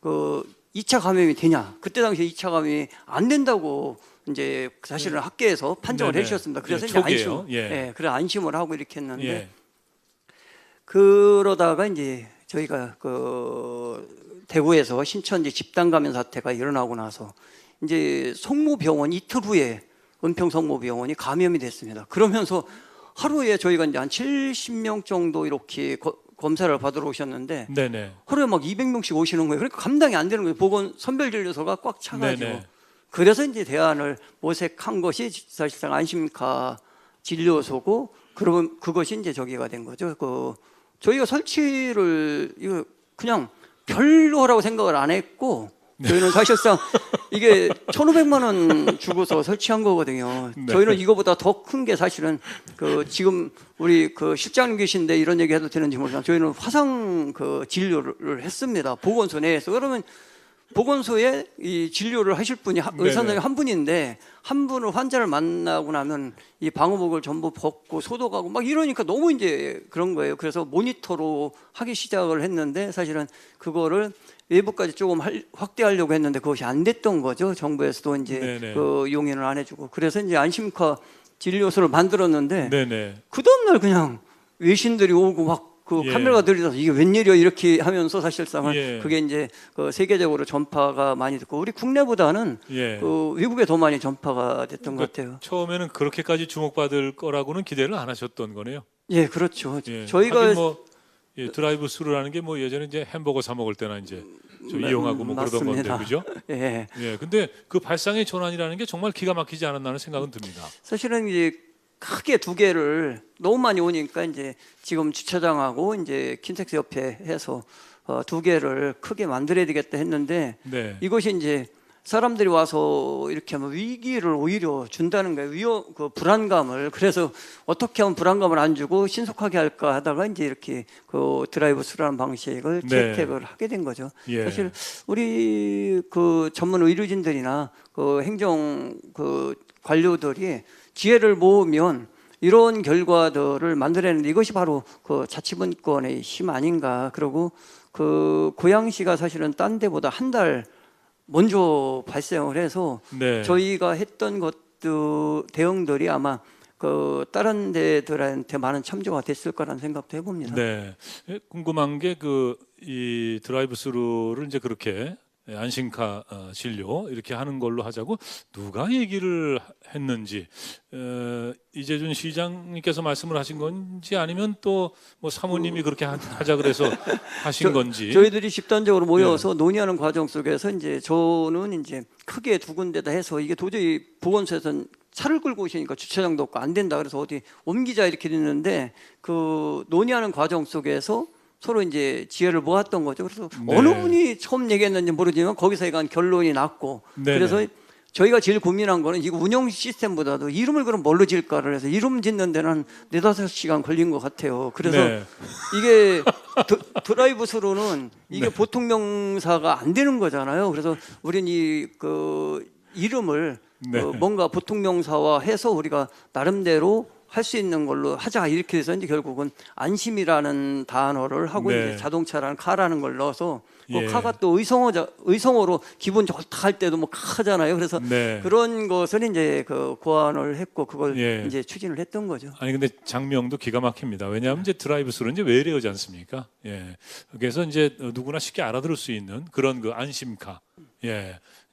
2차 감염이 되냐? 그때 당시에 2차 감염이 안 된다고 이제 사실은 학계에서 판정을 네네. 해주셨습니다. 그래서 네, 이제 초기에요. 그래 안심을 하고 이렇게 했는데. 예. 그러다가 이제 저희가 대구에서 신천지 집단 감염 사태가 일어나고 나서 이제 성모병원 이틀 후에 은평 성모병원이 감염이 됐습니다. 그러면서 하루에 저희가 이제 한 70명 정도 이렇게 검사를 받으러 오셨는데 네네. 하루에 막 200명씩 오시는 거예요. 그러니까 감당이 안 되는 거예요. 보건 선별진료소가 꽉 차가지고. 네네. 그래서 이제 대안을 모색한 것이 사실상 안심카 진료소고 그러면 그것이 이제 저기가 된 거죠. 저희가 설치를 이거 그냥 별로라고 생각을 안 했고 저희는 사실상 이게 1,500만 원 주고서 설치한 거거든요. 네. 저희는 이거보다 더 큰 게 사실은 지금 우리 실장님 계신데 이런 얘기 해도 되는지 모르지만 저희는 화상 진료를 했습니다. 보건소 내에서. 그러면 보건소에 이 진료를 하실 분이 의사 선생님 한 분인데 한 분을 환자를 만나고 나면 이 방호복을 전부 벗고 소독하고 막 이러니까 너무 이제 그런 거예요. 그래서 모니터로 하기 시작을 했는데 사실은 그거를 외부까지 조금 확대하려고 했는데 그것이 안 됐던 거죠. 정부에서도 이제 용인을 안 해주고 그래서 이제 안심카 진료소를 만들었는데 그 다음날 그냥 외신들이 오고 막 카메라가 들이다서 이게 웬일이야 이렇게 하면서 사실상은 그게 이제 세계적으로 전파가 많이 됐고 우리 국내보다는 외국에 더 많이 전파가 됐던 것 같아요. 처음에는 그렇게까지 주목받을 거라고는 기대를 안 하셨던 거네요. 예, 그렇죠. 저희가 드라이브 스루라는 게 예전에 이제 햄버거 사 먹을 때나 이제 좀 이용하고 그러던 건데 그죠? 예. 근데 그 발상의 전환이라는 게 정말 기가 막히지 않았나는 생각은 듭니다. 사실은 이제 크게 두 개를 너무 많이 오니까 이제 지금 주차장하고 이제 킨텍스 옆에 해서 두 개를 크게 만들어야 되겠다 했는데 이것이 이제 사람들이 와서 이렇게 하면 위기를 오히려 준다는 거예요. 그 불안감을. 그래서 어떻게 하면 불안감을 안 주고 신속하게 할까 하다가 이제 이렇게 그 드라이브 스루라는 방식을 채택을 하게 된 거죠. 사실 우리 그 전문 의료진들이나 그 행정 그 관료들이 지혜를 모으면 이런 결과들을 만들어내는 이것이 바로 그 자치분권의 힘 아닌가. 그리고 그 고양시가 사실은 딴 데보다 한 달 먼저 발생을 해서 저희가 했던 것들 대응들이 아마 그 다른 데들한테 많은 참조가 됐을 거라는 생각도 해봅니다. 네, 궁금한 게 그 이 드라이브 스루를 이제 그렇게 안심카 진료 이렇게 하는 걸로 하자고 누가 얘기를 했는지 이재준 시장님께서 말씀을 하신 건지 아니면 또 뭐 사모님이 그렇게 하자 그래서 하신 건지 저희들이 집단적으로 모여서 논의하는 과정 속에서 이제 저는 이제 크게 두 군데다 해서 이게 도저히 보건소에서는 차를 끌고 오시니까 주차장도 없고 안 된다 그래서 어디 옮기자 이렇게 됐는데 그 논의하는 과정 속에서 서로 이제 지혜를 모았던 거죠. 그래서 어느 분이 처음 얘기했는지 모르지만 거기서 약간 결론이 났고 그래서 저희가 제일 고민한 거는 이거 운영 시스템보다도 이름을 그럼 뭘로 지을까를 해서 이름 짓는 데는 4-5시간 걸린 것 같아요. 그래서 이게 드라이브 스루는 이게 보통 명사가 안 되는 거잖아요. 그래서 우리는 이 그 이름을 뭔가 보통 명사화 해서 우리가 나름대로 할 수 있는 걸로 하자 이렇게 해서 이제 결국은 안심이라는 단어를 하고 이제 자동차라는 카라는 걸 넣어서 카가 또 의성어로 기분 좋다 할 때도 뭐 카잖아요. 그래서 그런 것을 이제 그 고안을 했고 그걸 이제 추진을 했던 거죠. 아니 근데 장명도 기가 막힙니다. 왜냐하면 이제 드라이브 스루는 이제 외래어지 않습니까? 그래서 이제 누구나 쉽게 알아들을 수 있는 그런 그 안심카.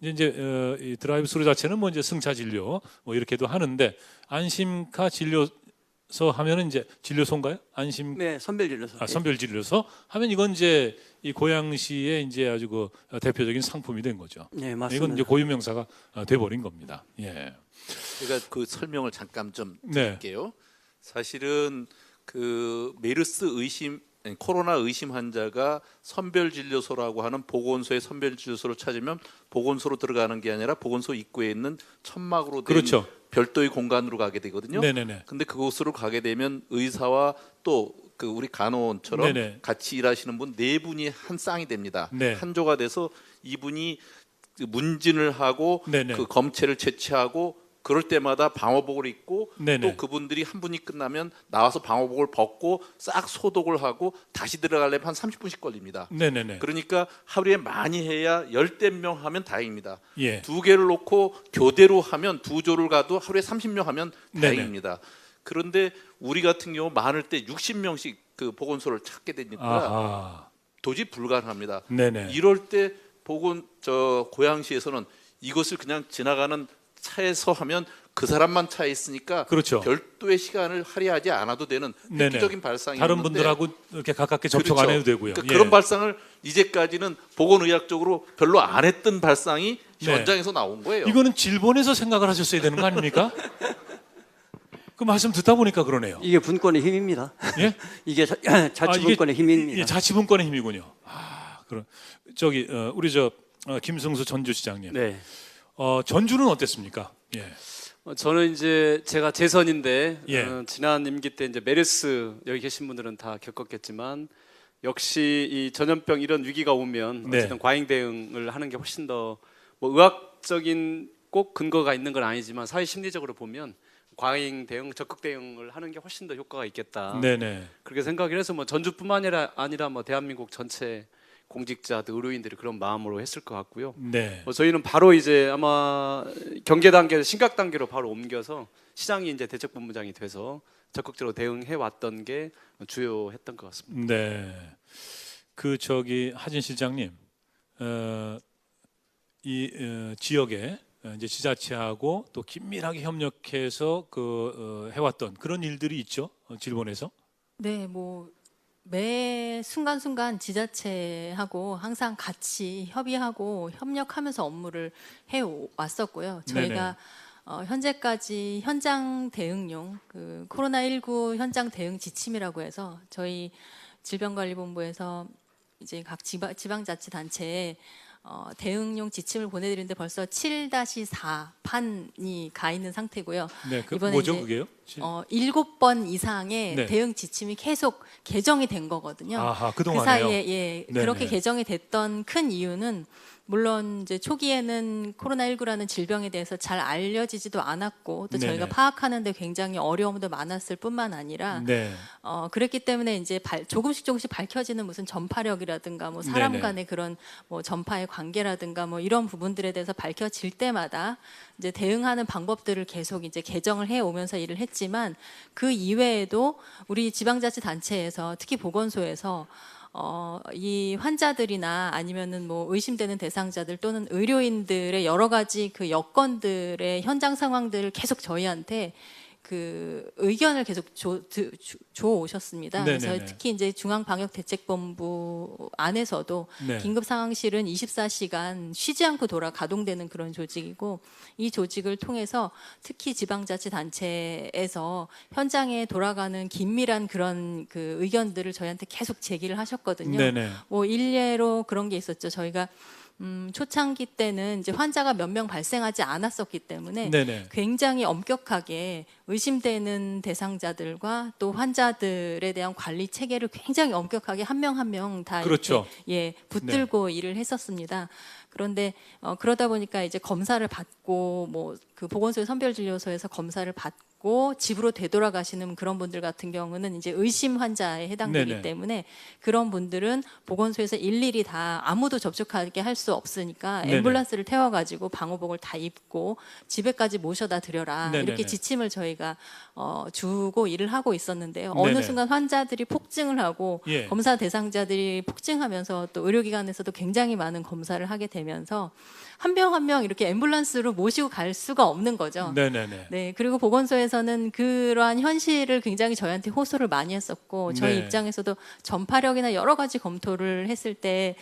이제 이 드라이브 스루 자체는 뭐 이제 승차 진료 뭐 이렇게도 하는데 안심카 진료소 하면은 이제 진료소인가요? 안심 선별 진료소. 선별 진료소 하면 이건 이제 이 고양시의 이제 아주 그 대표적인 상품이 된 거죠. 네, 맞습니다. 이건 이제 고유명사가 돼 버린 겁니다. 제가 그 설명을 잠깐 좀 드릴게요. 사실은 그 메르스 의심 코로나 의심 환자가 선별진료소라고 하는 보건소의 선별진료소를 찾으면 보건소로 들어가는 게 아니라 보건소 입구에 있는 천막으로 된 별도의 공간으로 가게 되거든요. 근데 그곳으로 가게 되면 의사와 또 그 우리 간호원처럼 같이 일하시는 분 4분이 한 쌍이 됩니다. 한 조가 돼서 이분이 문진을 하고 그 검체를 채취하고 그럴 때마다 방호복을 입고 또 그분들이 한 분이 끝나면 나와서 방호복을 벗고 싹 소독을 하고 다시 들어가려면 한 30분씩 걸립니다. 그러니까 하루에 많이 해야 10명 하면 다행입니다. 2개를 놓고 교대로 하면 2조를 가도 하루에 30명 하면 다행입니다. 그런데 우리 같은 경우 많을 때 60명씩 그 보건소를 찾게 되니까 도저히 불가능합니다. 이럴 때 고양시에서는 이것을 그냥 지나가는 차에서 하면 그 사람만 차에 있으니까 별도의 시간을 할애하지 않아도 되는 획기적인 발상이 다른 분들하고 이렇게 가깝게 접촉 안 해도 되고요. 그러니까 그런 발상을 이제까지는 보건의학적으로 별로 안 했던 발상이 현장에서 나온 거예요. 이거는 질본에서 생각을 하셨어야 되는 거 아닙니까? 그 말씀 듣다 보니까 그러네요. 이게 분권의 힘입니다. 이게 자치분권의 힘입니다. 자치분권의 힘이군요. 그럼 저기 우리 김승수 전주시장님. 전주는 어땠습니까? 저는 이제 제가 재선인데 지난 임기 때 이제 메르스 여기 계신 분들은 다 겪었겠지만 역시 이 전염병 이런 위기가 오면 어쨌든 과잉 대응을 하는 게 훨씬 더 뭐 의학적인 꼭 근거가 있는 건 아니지만 사회 심리적으로 보면 과잉 대응, 적극 대응을 하는 게 훨씬 더 효과가 있겠다. 그렇게 생각을 해서 뭐 전주뿐만 아니라 뭐 대한민국 전체 공직자들, 의료인들이 그런 마음으로 했을 것 같고요. 저희는 바로 이제 아마 경계 단계, 심각 단계로 바로 옮겨서 시장이 이제 대책본부장이 돼서 적극적으로 대응해 왔던 게 주요했던 것 같습니다. 그 하진 실장님, 이 지역에 이제 지자체하고 또 긴밀하게 협력해서 해왔던 그런 일들이 있죠, 질본에서. 뭐. 매 순간순간 지자체하고 항상 같이 협의하고 협력하면서 업무를 해왔었고요. 저희가 현재까지 현장 대응용 그 코로나19 현장 대응 지침이라고 해서 저희 질병관리본부에서 이제 각 지방자치단체에 대응용 지침을 보내드리는데 벌써 7-4 판이 가 있는 상태고요. 네, 그 이번에 뭐죠 이제, 그게요? 7번 이상의 네. 대응 지침이 계속 개정이 된 거거든요. 아하, 그 그동안에요? 사이에 예, 네네. 그렇게 개정이 됐던 큰 이유는 물론 이제 초기에는 코로나19라는 질병에 대해서 잘 알려지지도 않았고 또 저희가 네네. 파악하는데 굉장히 어려움도 많았을 뿐만 아니라 네. 그랬기 때문에 이제 조금씩 밝혀지는 무슨 전파력이라든가 뭐 사람 네네. 간의 그런 뭐 전파의 관계라든가 뭐 이런 부분들에 대해서 밝혀질 때마다 이제 대응하는 방법들을 계속 이제 개정을 해 오면서 일을 했지만 그 이외에도 우리 지방자치단체에서 특히 보건소에서 이 환자들이나 아니면은 뭐 의심되는 대상자들 또는 의료인들의 여러 가지 그 여건들의 현장 상황들을 계속 저희한테 그 의견을 계속 줘 오셨습니다. 그래서 네네네. 특히 이제 중앙방역대책본부 안에서도 네. 긴급상황실은 24시간 쉬지 않고 가동되는 그런 조직이고 이 조직을 통해서 특히 지방자치단체에서 현장에 돌아가는 긴밀한 그런 그 의견들을 저희한테 계속 제기를 하셨거든요. 네네. 뭐 일례로 그런 게 있었죠. 저희가 초창기 때는 이제 환자가 몇 명 발생하지 않았었기 때문에 네네. 굉장히 엄격하게 의심되는 대상자들과 또 환자들에 대한 관리 체계를 굉장히 엄격하게 한 명 한 명 다 그렇죠. 이렇게 붙들고 일을 했었습니다. 그런데 그러다 보니까 이제 검사를 받고 뭐 그 보건소의 선별진료소에서 검사를 받고 집으로 되돌아가시는 그런 분들 같은 경우는 이제 의심 환자에 해당되기 네네. 때문에 그런 분들은 보건소에서 일일이 다 아무도 접촉하게 할 수 없으니까 네네. 앰뷸런스를 태워가지고 방호복을 다 입고 집에까지 모셔다 드려라 네네네. 이렇게 지침을 저희가 주고 일을 하고 있었는데요. 네네. 어느 순간 환자들이 폭증을 하고 예. 검사 대상자들이 폭증하면서 또 의료기관에서도 굉장히 많은 검사를 하게 되면서 한 명 한 명 이렇게 앰뷸런스로 모시고 갈 수가 없는 거죠. 네네네. 네, 그리고 보건소에서는 그러한 현실을 굉장히 저희한테 호소를 많이 했었고 저희 네. 입장에서도 전파력이나 여러 가지 검토를 했을 때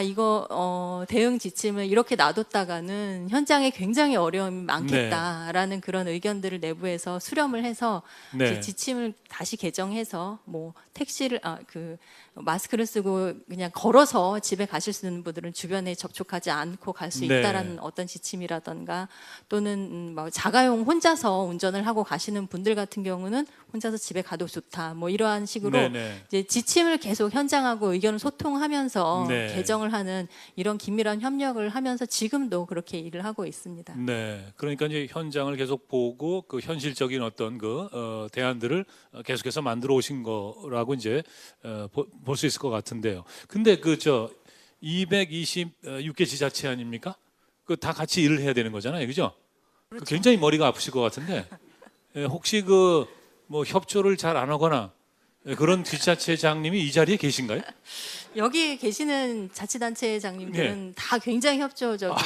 이거 대응 지침을 이렇게 놔뒀다가는 현장에 굉장히 어려움이 많겠다라는 그런 의견들을 내부에서 수렴을 해서 네. 이제 지침을 다시 개정해서 뭐 택시를 그 마스크를 쓰고 그냥 걸어서 집에 가실 수 있는 분들은 주변에 접촉하지 않고 갈 수 네. 있다라는 어떤 지침이라던가 또는 뭐 자가용 혼자서 운전을 하고 가시는 분들 같은 경우는 혼자서 집에 가도 좋다 뭐 이러한 식으로 네네. 이제 지침을 계속 현장하고 의견을 소통하면서 네. 개정을 하는 이런 긴밀한 협력을 하면서 지금도 그렇게 일을 하고 있습니다. 네, 그러니까 이제 현장을 계속 보고 그 현실적인 어떤 그 대안들을 계속해서 만들어 오신 거라고 이제 볼 수 있을 것 같은데요. 근데 그 226개 지자체 아닙니까? 그 다 같이 일을 해야 되는 거잖아요, 그죠? 그렇죠. 굉장히 머리가 아프실 것 같은데 혹시 그 뭐 협조를 잘 안 하거나 그런 지자체장님이 이 자리에 계신가요? 여기 계시는 자치단체장님들은 다 굉장히 협조적인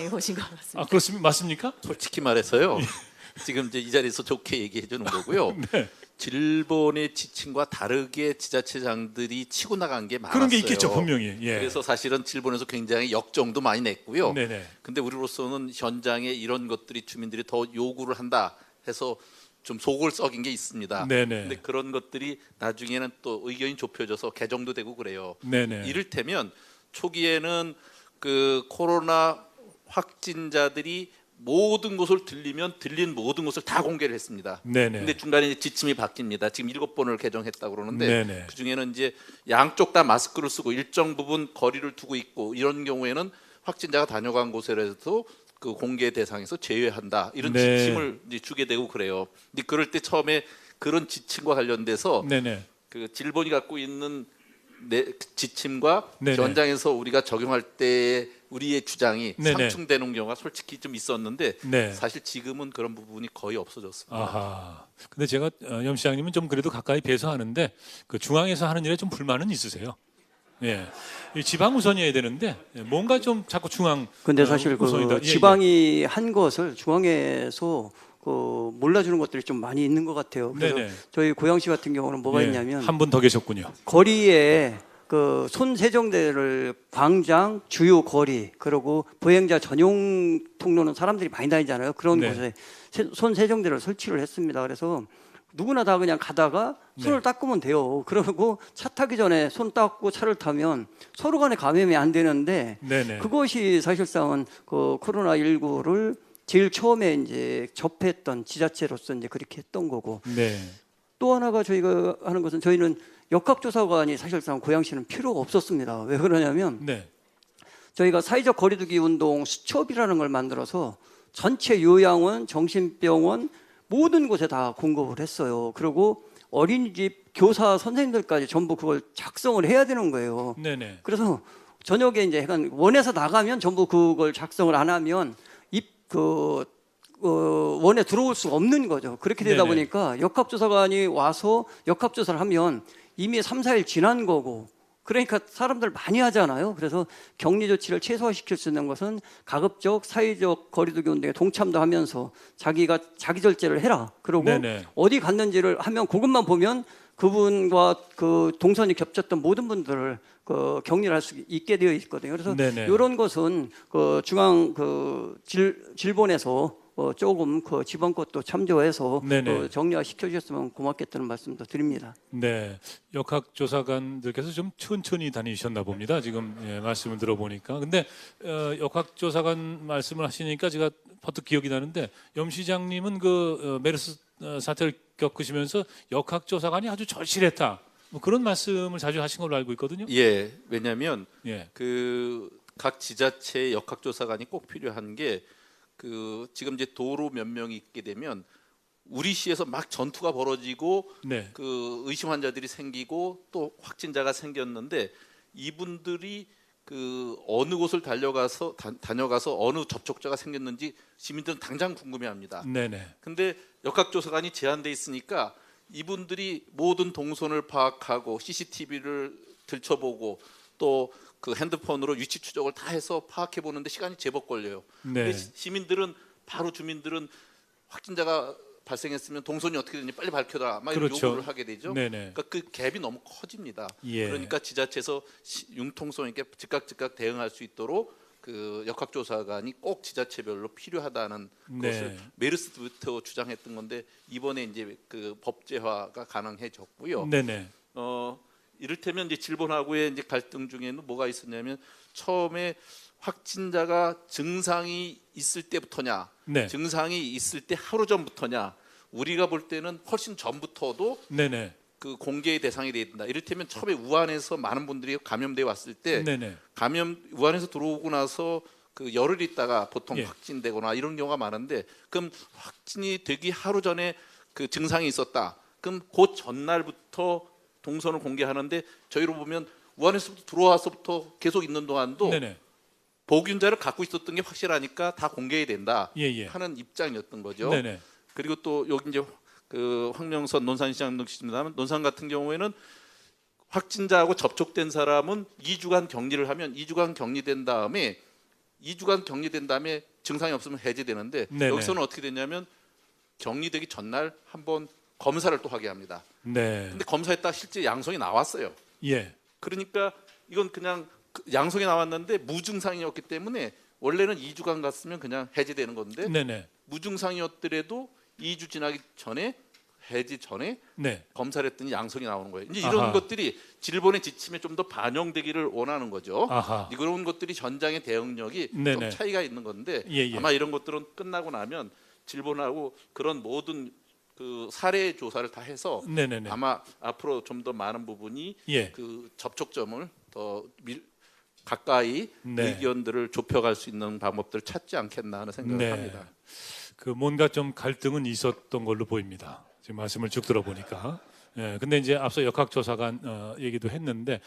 곳인 것 같습니다. 그렇습니까? 맞습니까? 솔직히 말해서요. 지금 이제 이 자리에서 좋게 얘기해 주는 거고요. 네. 일본의 지침과 다르게 지자체장들이 치고 나간 게 많았어요. 그런 게 있겠죠, 분명히. 예. 그래서 사실은 일본에서 굉장히 역정도 많이 냈고요. 네네. 근데 우리로서는 현장에 이런 것들이 주민들이 더 요구를 한다 해서 좀 속을 썩인 게 있습니다. 네네. 근데 그런 것들이 나중에는 또 의견이 좁혀져서 개정도 되고 그래요. 네네. 이를테면 초기에는 그 코로나 확진자들이 모든 곳을 들린 모든 곳을 다 공개를 했습니다. 네네. 근데 중간에 지침이 바뀝니다. 지금 7번을 개정했다고 그러는데 네네. 그 중에는 이제 양쪽 다 마스크를 쓰고 일정 부분 거리를 두고 있고 이런 경우에는 확진자가 다녀간 곳에라도 그 공개 대상에서 제외한다 이런 네. 지침을 이제 주게 되고 그래요. 근데 그럴 때 처음에 그런 지침과 관련돼서 네네. 그 일본이 갖고 있는 지침과 네네. 현장에서 우리가 적용할 때 우리의 주장이 네네. 상충되는 경우가 솔직히 좀 있었는데 네. 사실 지금은 그런 부분이 거의 없어졌습니다. 아하. 근데 제가 염 시장님은 좀 그래도 가까이 뵈서 하는데 그 중앙에서 하는 일에 좀 불만은 있으세요? 예. 이 지방 우선이어야 되는데 뭔가 좀 자꾸 중앙. 근데 사실 우선이다. 그 지방이 한 것을 중앙에서 그 몰라주는 것들이 좀 많이 있는 것 같아요. 그래서 네네. 저희 고양시 같은 경우는 뭐가 있냐면 한 분 더 계셨군요. 거리에 그 손 세정대를 광장, 주요 거리, 그리고 보행자 전용 통로는 사람들이 많이 다니잖아요. 그런 네. 곳에 손 세정대를 설치를 했습니다. 그래서 누구나 다 그냥 가다가 손을 네. 닦으면 돼요. 그리고 차 타기 전에 손 닦고 차를 타면 서로 간에 감염이 안 되는데 네네. 그것이 사실상은 그 코로나19를 제일 처음에 이제 접했던 지자체로서 이제 그렇게 했던 거고 네. 또 하나가 저희가 하는 것은 저희는 역학조사관이 사실상 고양시는 필요가 없었습니다. 왜 그러냐면 네. 저희가 사회적 거리두기 운동 수첩이라는 걸 만들어서 전체 요양원, 정신병원 모든 곳에 다 공급을 했어요. 그리고 어린이집 교사 선생님들까지 전부 그걸 작성을 해야 되는 거예요. 네네. 그래서 저녁에 이제 약간 원에서 나가면 전부 그걸 작성을 안 하면 원에 들어올 수 없는 거죠. 그렇게 되다 네네. 보니까 역학조사관이 와서 역학조사를 하면 이미 3, 4일 지난 거고 그러니까 사람들 많이 하잖아요. 그래서 격리 조치를 최소화시킬 수 있는 것은 가급적 사회적 거리두기 운동에 동참도 하면서 자기가 자기 절제를 해라. 그리고 네네. 어디 갔는지를 하면 그것만 보면 그분과 그 동선이 겹쳤던 모든 분들을 그 격리를 할 수 있게 되어 있거든요. 그래서 네네. 이런 것은 그 중앙 질본에서 조금 그 지방 것도 참조해서 네네. 정리화 시켜주셨으면 고맙겠다는 말씀도 드립니다. 네, 역학조사관들께서 좀 천천히 다니셨나 봅니다. 지금 말씀을 들어보니까. 근데 역학조사관 말씀을 하시니까 제가 퍼뜩 기억이 나는데 염 시장님은 그 메르스 사태를 겪으시면서 역학조사관이 아주 절실했다. 뭐 그런 말씀을 자주 하신 걸로 알고 있거든요. 예, 왜냐하면 예, 그 각 지자체의 역학조사관이 꼭 필요한 게 그 지금 이제 도로 몇 명이 있게 되면 우리 시에서 막 전투가 벌어지고 네, 그 의심 환자들이 생기고 또 확진자가 생겼는데 이분들이 그 어느 곳을 다녀가서 어느 접촉자가 생겼는지 시민들은 당장 궁금해합니다. 네네, 근데 역학조사관이 제한돼 있으니까 이분들이 모든 동선을 파악하고 CCTV를 들춰보고 또 그 핸드폰으로 위치 추적을 다 해서 파악해 보는데 시간이 제법 걸려요. 네, 근데 시민들은 바로 주민들은 확진자가 발생했으면 동선이 어떻게 되는지 빨리 밝혀라 막 이런 그렇죠. 요구를 하게 되죠. 네네. 그러니까 그 갭이 너무 커집니다. 예. 그러니까 지자체에서 융통성 있게 즉각 대응할 수 있도록 그 역학조사관이 꼭 지자체별로 필요하다는 네. 것을 메르스부터 주장했던 건데 이번에 이제 그 법제화가 가능해졌고요. 네네, 이를테면 이제 질본하고의 이제 갈등 중에는 뭐가 있었냐면 처음에 확진자가 증상이 있을 때부터냐, 네, 증상이 있을 때 하루 전부터냐, 우리가 볼 때는 훨씬 전부터도 네네, 그 공개의 대상이 되야 된다. 이를테면 처음에 우한에서 많은 분들이 감염돼 왔을 때 네네, 우한에서 들어오고 나서 그 열흘 있다가 보통 예. 확진되거나 이런 경우가 많은데 그럼 확진이 되기 하루 전에 그 증상이 있었다. 그럼 그 전날부터 동선을 공개하는데 저희로 보면 우한에서부터 들어와서부터 계속 있는 동안도 네네, 보균자를 갖고 있었던 게 확실하니까 다 공개해야 된다 예. 하는 입장이었던 거죠. 네네, 그리고 또 여기 이제 그 황명선 논산시장 등입니다만 논산 같은 경우에는 확진자하고 접촉된 사람은 2주간 격리를 하면 2주간 격리된 다음에 증상이 없으면 해제되는데 네네. 여기서는 어떻게 됐냐면 격리되기 전날 한번 검사를 또 하게 합니다. 네, 근데 검사했다 실제 양성이 나왔어요. 예, 그러니까 이건 그냥 양성이 나왔는데 무증상이었기 때문에 원래는 2주간 갔으면 그냥 해제되는 건데 네네, 무증상이었더라도 2주 지나기 전에 해제 전에 네, 검사를 했더니 양성이 나오는 거예요. 이제 이런 아하. 것들이 질본의 지침에 좀 더 반영되기를 원하는 거죠. 아하, 이런 것들이 현장의 대응력이 네네. 좀 차이가 있는 건데 예. 아마 이런 것들은 끝나고 나면 질본하고 그런 모든 그 사례 조사를 다 해서 네네네, 아마 앞으로 좀 더 많은 부분이 예, 그 접촉점을 더 가까이 네. 의견들을 좁혀갈 수 있는 방법들을 찾지 않겠나 하는 생각을 네. 합니다. 그 뭔가 좀 갈등은 있었던 걸로 보입니다. 지금 말씀을 쭉 들어보니까. 예, 근데 이제 앞서 역학조사관 얘기도 했는데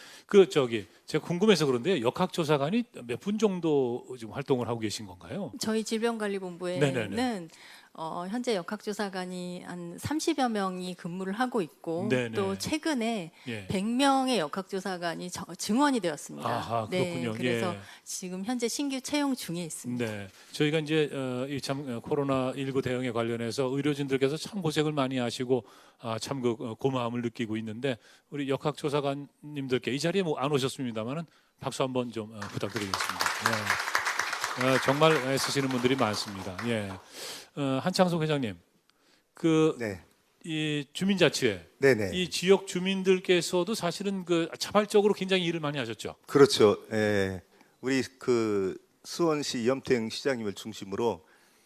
제가 궁금해서 그런데 역학조사관이 몇 분 정도 지금 활동을 하고 계신 건가요? 저희 질병관리본부에는 네네네. 현재 역학조사관이 한 30여 명이 근무를 하고 있고 네네. 또 최근에 예. 100명의 역학조사관이 증원이 되었습니다. 아하, 그렇군요. 네, 그래서 예. 지금 현재 신규 채용 중에 있습니다. 네, 저희가 이제 이 참 코로나19 대응에 관련해서 의료진들께서 참 고생을 많이 하시고 참 그 고마움을 느끼고 있는데 우리 역학조사관님들께 이 자리에 뭐 안 오셨습니다만은 박수 한번 좀 부탁드리겠습니다. 예. 정말 애쓰시는 분들이 많습니다. 예. 한창석 회장님, 그 네. 이 주민자치회, 네네. 이 지역 주민들께서도 사실은 그 자발적으로 굉장히 일을 많이 하셨죠. 그렇죠. 예. 우리 그 수원시 염태영 시장님을 중심으로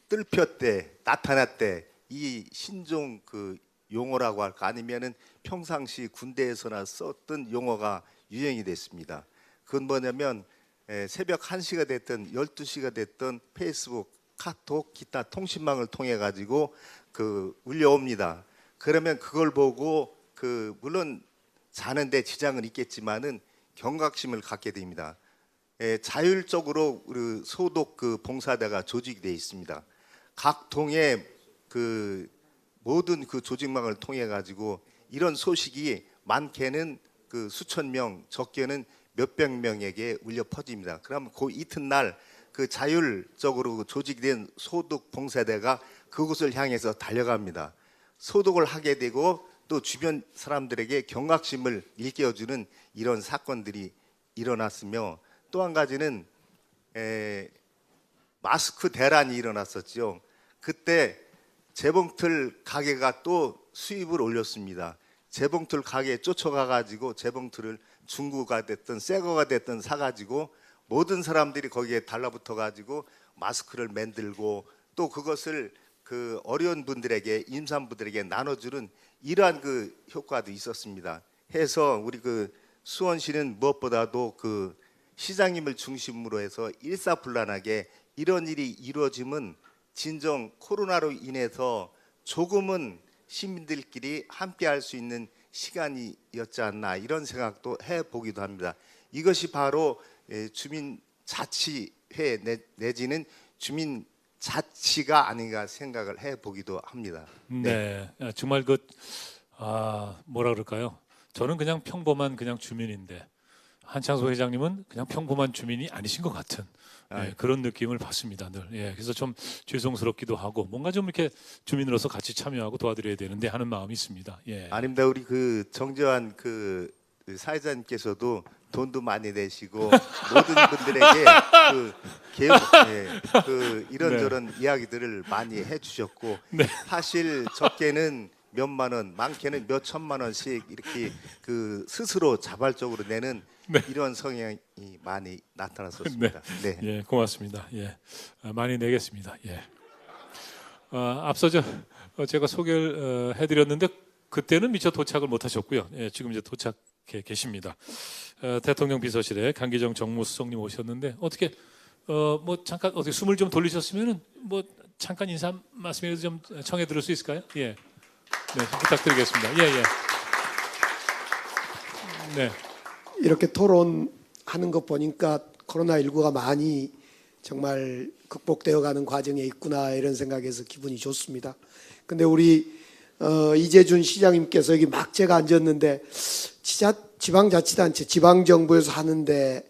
뜰폈대, 나타났대, 이 신종 그 용어라고 할까 아니면은 평상시 군대에서나 썼던 용어가 유행이 됐습니다. 그건 뭐냐면 새벽 1시가 됐든 12시가 됐든 페이스북, 카톡, 기타 통신망을 통해 가지고 그 울려옵니다. 그러면 그걸 보고 그 물론 자는데 지장은 있겠지만은 경각심을 갖게 됩니다. 자율적으로 우리 소독 그 봉사대가 조직이 되어 있습니다. 각 동의 그 모든 그 조직망을 통해 가지고 이런 소식이 많게는 그 수천 명, 적게는 몇백 명에게 울려 퍼집니다. 그러면 그 이튿날 그 자율적으로 조직된 소독 봉사대가 그곳을 향해서 달려갑니다. 소독을 하게 되고 또 주변 사람들에게 경각심을 일깨워주는 이런 사건들이 일어났으며 또 한 가지는 마스크 대란이 일어났었죠. 그때 재봉틀 가게가 또 수입을 올렸습니다. 재봉틀 가게에 쫓아가 가지고 재봉틀을 중고가 됐든 새 거가 됐든 사가지고 모든 사람들이 거기에 달라붙어 가지고 마스크를 만들고 또 그것을 그 어려운 분들에게 임산부들에게 나눠주는 이러한 그 효과도 있었습니다. 해서 우리 그 수원시는 무엇보다도 그 시장님을 중심으로 해서 일사불란하게 이런 일이 이루어지면 진정 코로나로 인해서 조금은 시민들끼리 함께할 수 있는 시간이었지 않나 이런 생각도 해보기도 합니다. 이것이 바로 주민자치회 내지는 주민자치가 아닌가 생각을 해보기도 합니다. 네, 정말 그 뭐라 그럴까요? 저는 그냥 평범한 그냥 주민인데 한창소 회장님은 그냥 평범한 주민이 아니신 것 같은 그런 느낌을 받습니다. 늘. 예, 그래서 좀 죄송스럽기도 하고 뭔가 좀 이렇게 주민으로서 같이 참여하고 도와드려야 되는데 하는 마음이 있습니다. 예. 아닙니다. 우리 그 정재환 그 사회자님께서도 돈도 많이 내시고 모든 분들에게 그 이런저런 이야기들을 많이 해주셨고 사실 적게는 몇만 원, 많게는 몇 천만 원씩 이렇게 그 스스로 자발적으로 내는 이런 성향이 많이 나타났었습니다. 네. 예, 고맙습니다. 예, 많이 내겠습니다. 예. 앞서 제가 소개를 해드렸는데 그때는 미처 도착을 못하셨고요. 예, 지금 이제 도착해 계십니다. 대통령 비서실에 강기정 정무수석님 오셨는데 어떻게 뭐 잠깐 어떻게 숨을 좀 돌리셨으면은 뭐 잠깐 인사 말씀이라도 좀 청해 들을 수 있을까요? 예, 네, 부탁드리겠습니다. 예, 예. 네. 이렇게 토론하는 것 보니까 코로나19가 많이 정말 극복되어가는 과정에 있구나 이런 생각에서 기분이 좋습니다. 근데 우리 이재준 시장님께서 여기 막 제가 앉았는데 지방자치단체 지방정부에서 하는데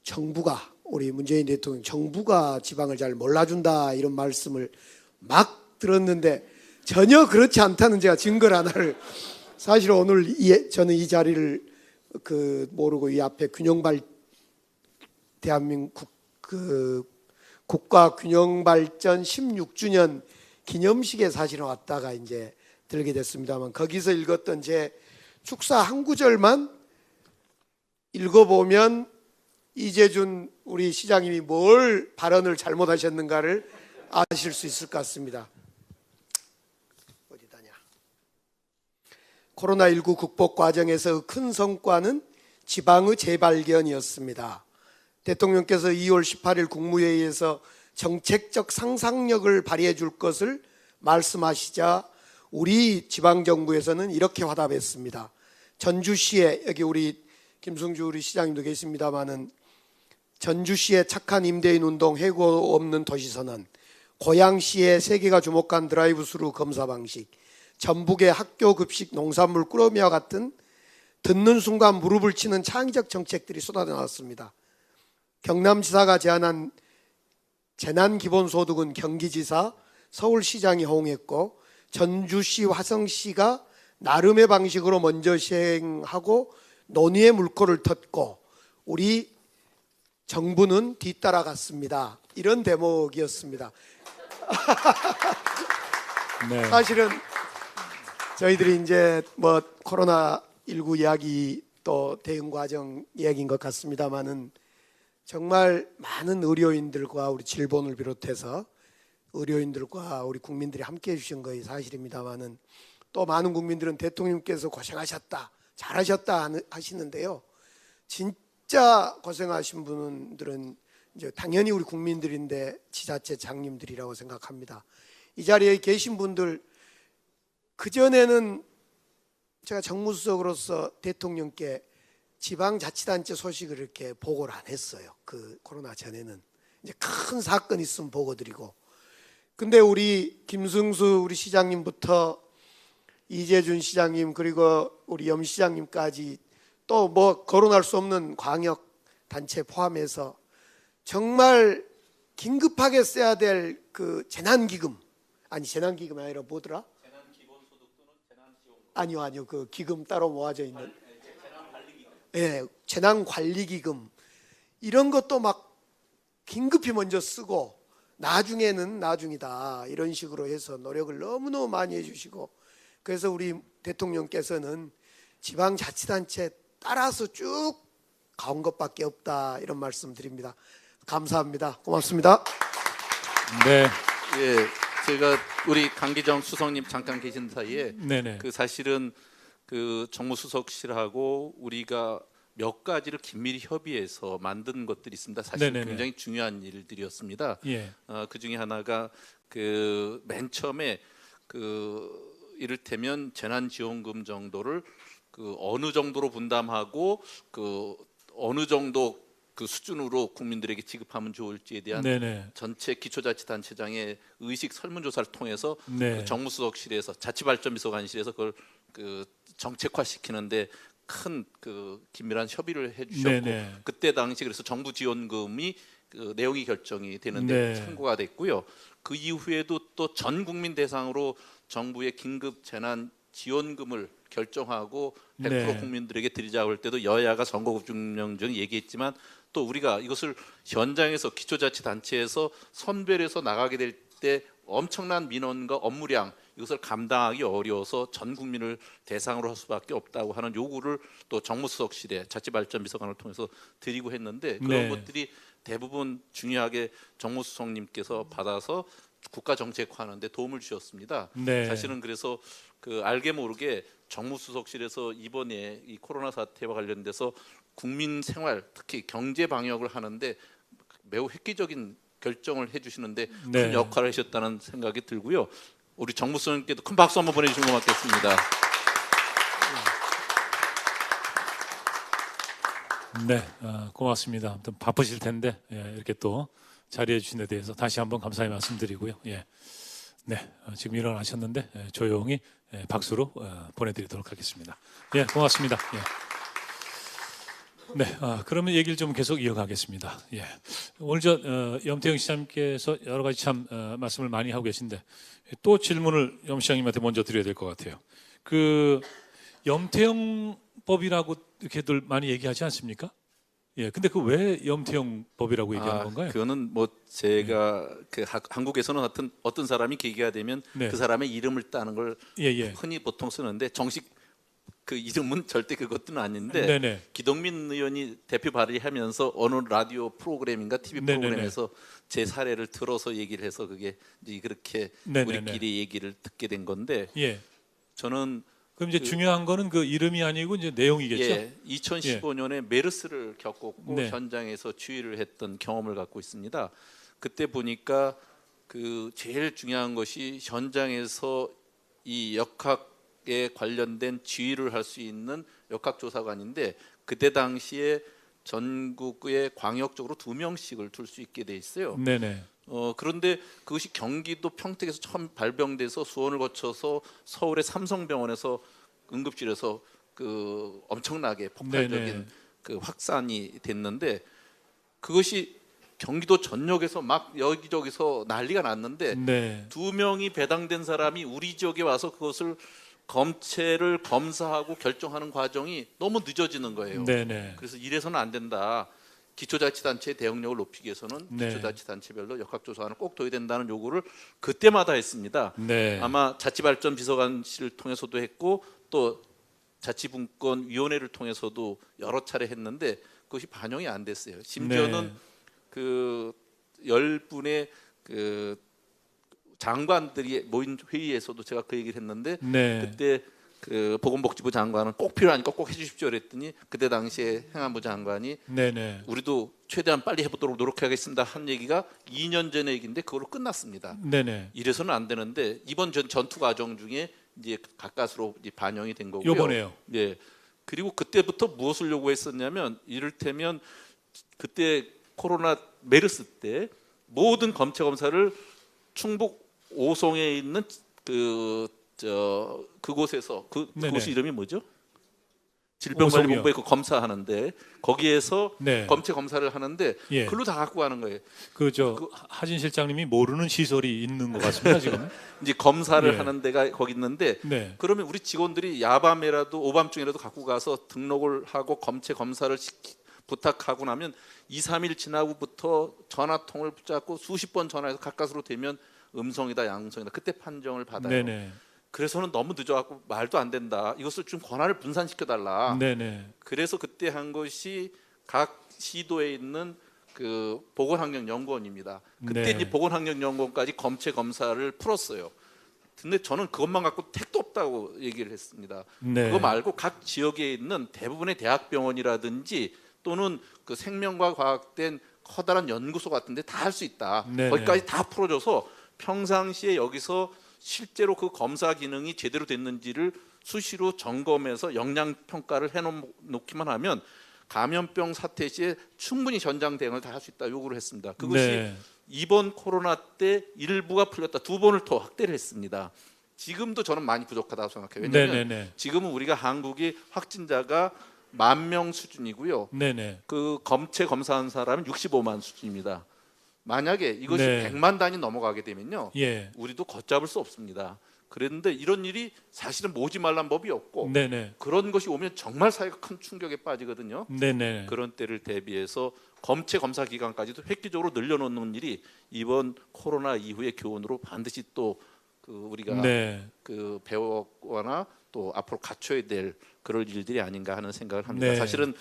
정부가 우리 문재인 대통령 정부가 지방을 잘 몰라준다 이런 말씀을 막 들었는데 전혀 그렇지 않다는 제가 증거를 하나를 사실 오늘 저는 이 자리를 모르고 이 앞에 대한민국 국가 균형 발전 16주년 기념식에 사실은 왔다가 이제 들게 됐습니다만 거기서 읽었던 제 축사 한 구절만 읽어보면 이재준 우리 시장님이 뭘 발언을 잘못하셨는가를 아실 수 있을 것 같습니다. 어디다냐? 코로나19 극복 과정에서 큰 성과는 지방의 재발견이었습니다. 대통령께서 2월 18일 국무회의에서 정책적 상상력을 발휘해 줄 것을 말씀하시자 우리 지방정부에서는 이렇게 화답했습니다. 전주시에 여기 우리 김승주 우리 시장님도 계십니다마는 전주시의 착한 임대인 운동 해고 없는 도시선언, 고양시의 세계가 주목한 드라이브스루 검사 방식, 전북의 학교 급식 농산물 꾸러미와 같은 듣는 순간 무릎을 치는 창의적 정책들이 쏟아져 나왔습니다. 경남지사가 제안한 재난기본소득은 경기지사, 서울시장이 호응했고 전주시, 화성시가 나름의 방식으로 먼저 시행하고 논의의 물꼬를 텄고 우리 정부는 뒤따라갔습니다. 이런 대목이었습니다. 네. 사실은 저희들이 이제 뭐 코로나19 이야기 또 대응 과정 이야기인 것 같습니다만은 정말 많은 의료인들과 우리 질본을 비롯해서 의료인들과 우리 국민들이 함께 해주신 것이 사실입니다만은 또 많은 국민들은 대통령께서 고생하셨다, 잘하셨다 하시는데요. 진짜 고생하신 분들은 이제 당연히 우리 국민들인데 지자체 장님들이라고 생각합니다. 이 자리에 계신 분들 그 전에는 제가 정무수석으로서 대통령께 지방자치단체 소식을 이렇게 보고를 안 했어요. 그 코로나 전에는 이제 큰 사건 있으면 보고 드리고. 근데 우리 김승수 우리 시장님부터 이재준 시장님 그리고 우리 염 시장님까지 또 뭐 거론할 수 없는 광역 단체 포함해서 정말 긴급하게 써야 될 그 재난기금 재난기금이 아니라 뭐더라? 아니요 그 기금 따로 모아져 있는 재난관리기금 이런 것도 막 긴급히 먼저 쓰고 나중에는 나중이다 이런 식으로 해서 노력을 너무너무 많이 해주시고 그래서 우리 대통령께서는 지방자치단체 따라서 쭉 가온 것밖에 없다 이런 말씀 드립니다. 감사합니다. 고맙습니다. 네. 예, 제가 우리 강기정 수석님 잠깐 계신 사이에 네네. 그 사실은 그 정무수석실하고 우리가 몇 가지를 긴밀히 협의해서 만든 것들이 있습니다. 사실 네네네. 굉장히 중요한 일들이었습니다. 예. 그 중에 하나가 그 맨 처음에 그 이를테면 재난지원금 정도를 그 어느 정도로 분담하고 그 어느 정도 그 수준으로 국민들에게 지급하면 좋을지에 대한 네네. 전체 기초자치단체장의 의식 설문조사를 통해서 네. 그 정무수석실에서 자치발전비서관실에서 그걸 그 정책화시키는데 큰 그 긴밀한 협의를 해주셨고 네네. 그때 당시 그래서 정부 지원금이 그 내용이 결정이 되는데 네. 참고가 됐고요. 그 이후에도 또 전 국민 대상으로 정부의 긴급 재난 지원금을 결정하고 100% 네. 국민들에게 드리자고 할 때도 여야가 선거구중령중 얘기했지만 또 우리가 이것을 현장에서 기초자치단체에서 선별해서 나가게 될 때 엄청난 민원과 업무량 이것을 감당하기 어려워서 전 국민을 대상으로 할 수밖에 없다고 하는 요구를 또 정무수석실에 자치발전비서관을 통해서 드리고 했는데 그런 네. 것들이 대부분 중요하게 정무수석님께서 받아서 국가 정책화하는데 도움을 주셨습니다. 네. 사실은 그래서 그 알게 모르게 정무수석실에서 이번에 이 코로나 사태와 관련돼서 국민 생활 특히 경제 방역을 하는데 매우 획기적인 결정을 해주시는데 네. 큰 역할을 하셨다는 생각이 들고요. 우리 정무수석님께도 큰 박수 한번 보내주시면 고맙겠습니다. 네, 고맙습니다. 아무튼 바쁘실 텐데 이렇게 또 자리해 주신 데 대해서 다시 한번 감사의 말씀드리고요. 네, 지금 일어나셨는데 조용히 박수로 보내드리도록 하겠습니다. 고맙습니다. 네, 그러면 얘기를 좀 계속 이어가겠습니다. 오늘 염태영 시장님께서 여러 가지 참 말씀을 많이 하고 계신데 또 질문을 염 시장님한테 먼저 드려야 될 것 같아요. 그 염태영법이라고 이렇게들 많이 얘기하지 않습니까? 근데 그 왜 염태영법이라고 얘기하는 건가요? 그거는 뭐 제가 그 한국에서는 하여튼 어떤 사람이 계기가 되면 네. 그 사람의 이름을 따는 걸 흔히 보통 쓰는데 정식 그 이름은 절대 그것들은 아닌데 네네. 기동민 의원이 대표 발의하면서 어느 라디오 프로그램인가 TV 네네네. 프로그램에서 제 사례를 들어서 얘기를 해서 그게 이제 그렇게 네네네. 우리끼리 얘기를 듣게 된 건데 저는 그럼 이제 중요한 거는 그 이름이 아니고 이제 내용이겠죠? 2015년에 메르스를 겪었고 네. 현장에서 주의를 했던 경험을 갖고 있습니다. 그때 보니까 그 제일 중요한 것이 현장에서 이 역학에 관련된 지휘를 할 수 있는 역학조사관인데 그때 당시에 전국에 광역적으로 2명씩을 둘 수 있게 돼 있어요. 네네. 그런데 그것이 경기도 평택에서 처음 발병돼서 수원을 거쳐서 서울의 삼성병원에서 응급실에서 그 엄청나게 폭발적인 네네. 그 확산이 됐는데 그것이 경기도 전역에서 막 여기저기서 난리가 났는데 네. 2명이 배당된 사람이 우리 지역에 와서 그것을 검체를 검사하고 결정하는 과정이 너무 늦어지는 거예요. 네네. 그래서 이래서는 안 된다. 기초자치단체의 대응력을 높이기 위해서는 네. 기초자치단체별로 역학조사관을 꼭 둬야 된다는 요구를 그때마다 했습니다. 네. 아마 자치발전비서관실을 통해서도 했고 또 자치분권위원회를 통해서도 여러 차례 했는데 그것이 반영이 안 됐어요. 심지어는 네. 그 10분의 그 장관들이 모인 회의에서도 제가 그 얘기를 했는데 네. 그때 그 보건복지부 장관은 꼭 필요하니까 꼭 해주십시오 그랬더니 그때 당시에 행안부 장관이 네네. 우리도 최대한 빨리 해보도록 노력하겠습니다 한 얘기가 2년 전의 얘기인데 그걸로 끝났습니다. 네네. 이래서는 안 되는데 이번 전투 과정 중에 이제 가까스로 이제 반영이 된 거고요. 요번에요. 예. 그리고 그때부터 무엇을 요구했었냐면 이를테면 그때 코로나 메르스 때 모든 검체 검사를 충북 오송에 있는 그곳에서 그곳 이름이 뭐죠? 질병관리본부에 그 검사하는데 거기에서 네. 검체 검사를 하는데 예. 글로 다 갖고 가는 거예요. 하진 실장님이 모르는 시설이 있는 것 같습니다 지금. 이제 검사를 예. 하는 데가 거기 있는데 네. 그러면 우리 직원들이 야밤에라도 오밤중에라도 갖고 가서 등록을 하고 검체 검사를 부탁하고 나면 2, 3일 지나고부터 전화통을 붙잡고 수십 번 전화해서 가까스로 되면 음성이다 양성이다 그때 판정을 받아요. 네네. 그래서는 너무 늦어갖고 말도 안 된다. 이것을 좀 권한을 분산시켜달라. 네네. 그래서 그때 한 것이 각 시도에 있는 그 보건환경연구원입니다. 그때 네. 이제 보건환경연구원까지 검체 검사를 풀었어요. 근데 저는 그것만 갖고 택도 없다고 얘기를 했습니다. 네. 그거 말고 각 지역에 있는 대부분의 대학병원이라든지 또는 그 생명과 과학된 커다란 연구소 같은데 다 할 수 있다. 네네. 거기까지 다 풀어줘서 평상시에 여기서 실제로 그 검사 기능이 제대로 됐는지를 수시로 점검해서 역량 평가를 해놓기만 하면 감염병 사태 시에 충분히 전장 대응을 다 할 수 있다 요구를 했습니다. 그것이 네. 이번 코로나 때 일부가 풀렸다. 2번을 더 확대를 했습니다. 지금도 저는 많이 부족하다고 생각해요. 왜냐하면 네네네. 지금은 우리가 한국이 확진자가 10,000명 수준이고요. 네네. 그 검체 검사한 사람은 65만 수준입니다. 만약에 이것이 네. 100만 단위 넘어가게 되면요, 예. 우리도 걷잡을 수 없습니다. 그런데 이런 일이 사실은 모지 말란 법이 없고 네네. 그런 것이 오면 정말 사회가 큰 충격에 빠지거든요. 네네. 그런 때를 대비해서 검체 검사 기간까지도 획기적으로 늘려놓는 일이 이번 코로나 이후의 교훈으로 반드시 또 그 우리가 네. 그 배워거나 또 앞으로 갖춰야 될 그럴 일들이 아닌가 하는 생각을 합니다. 네. 사실은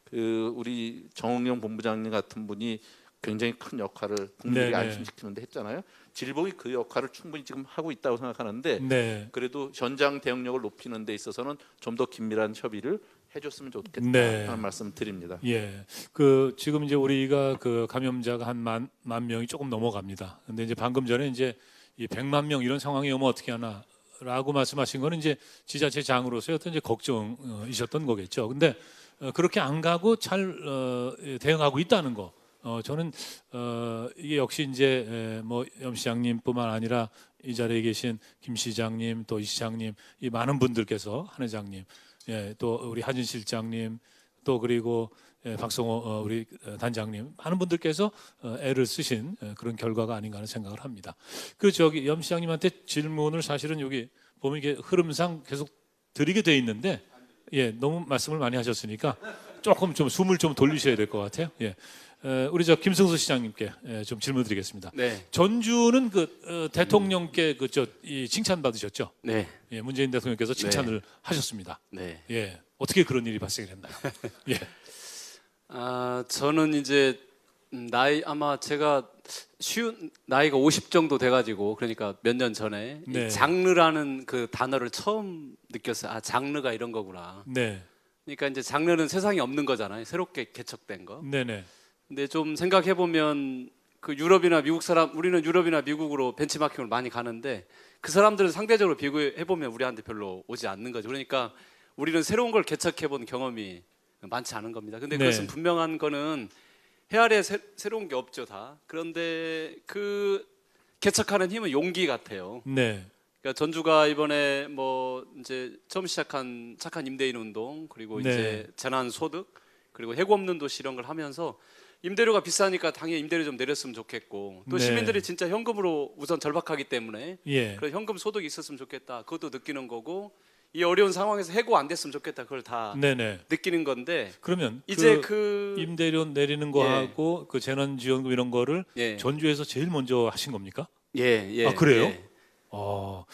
그 우리 정홍영 본부장님 같은 분이 굉장히 큰 역할을 국민에게 네네. 안심시키는데 했잖아요. 질병이 그 역할을 충분히 지금 하고 있다고 생각하는데 네. 그래도 현장 대응력을 높이는 데 있어서는 좀 더 긴밀한 협의를 해줬으면 좋겠다 네. 하는 말씀 드립니다. 예. 그 지금 이제 우리가 그 감염자가 한 만 명이 조금 넘어갑니다. 근데 이제 방금 전에 이제 이 100만 명 이런 상황이 오면 어떻게 하나라고 말씀하신 거는 이제 지자체장으로서의 어떤 이제 걱정이셨던 거겠죠. 근데 그렇게 안 가고 잘 대응하고 있다는 거. 저는 이게 역시 이제 뭐 염 시장님뿐만 아니라 이 자리에 계신 김 시장님 또 이 시장님 이 많은 분들께서 한 회장님 예, 또 우리 하진 실장님 또 그리고 박성호 우리 단장님 많은 분들께서 애를 쓰신 그런 결과가 아닌가 하는 생각을 합니다. 그 저기 염 시장님한테 질문을 사실은 여기 보면 이게 흐름상 계속 드리게 돼 있는데 예, 너무 말씀을 많이 하셨으니까 조금 좀 숨을 좀 돌리셔야 될 것 같아요. 예. 우리 저 김승수 시장님께 좀 질문드리겠습니다. 네. 전주는 그 대통령께 이 칭찬 받으셨죠? 네. 예, 문재인 대통령께서 칭찬을 하셨습니다. 네. 예, 어떻게 그런 일이 발생했나요? 예. 저는 이제 나이 아마 제가 나이가 50 정도 돼가지고 그러니까 몇 년 전에 네. 이 장르라는 그 단어를 처음 느꼈어요. 아, 장르가 이런 거구나. 네. 그러니까 이제 장르는 세상에 없는 거잖아요. 새롭게 개척된 거. 네네. 근데 좀 생각해 보면 그 유럽이나 미국 사람, 우리는 유럽이나 미국으로 벤치마킹을 많이 가는데 그 사람들은 상대적으로 비교해 보면 우리한테 별로 오지 않는 거죠. 그러니까 우리는 새로운 걸 개척해 본 경험이 많지 않은 겁니다. 근데 네. 그것은 분명한 거는 해 아래 새로운 게 없죠, 다. 그런데 그 개척하는 힘은 용기 같아요. 네. 그러니까 전주가 이번에 뭐 이제 처음 시작한 착한 임대인 운동 그리고 네. 이제 재난 소득 그리고 해고 없는 도시 이런 걸 하면서 임대료가 비싸니까 당연히 임대료 좀 내렸으면 좋겠고 또 네. 시민들이 진짜 현금으로 우선 절박하기 때문에 예. 그런 현금 소득이 있었으면 좋겠다. 그것도 느끼는 거고 이 어려운 상황에서 해고 안 됐으면 좋겠다. 그걸 다 네네. 느끼는 건데 그러면 이제 임대료 내리는 거하고 그 재난지원금 이런 거를 전주에서 제일 먼저 하신 겁니까? 예. 아 그래요? 예.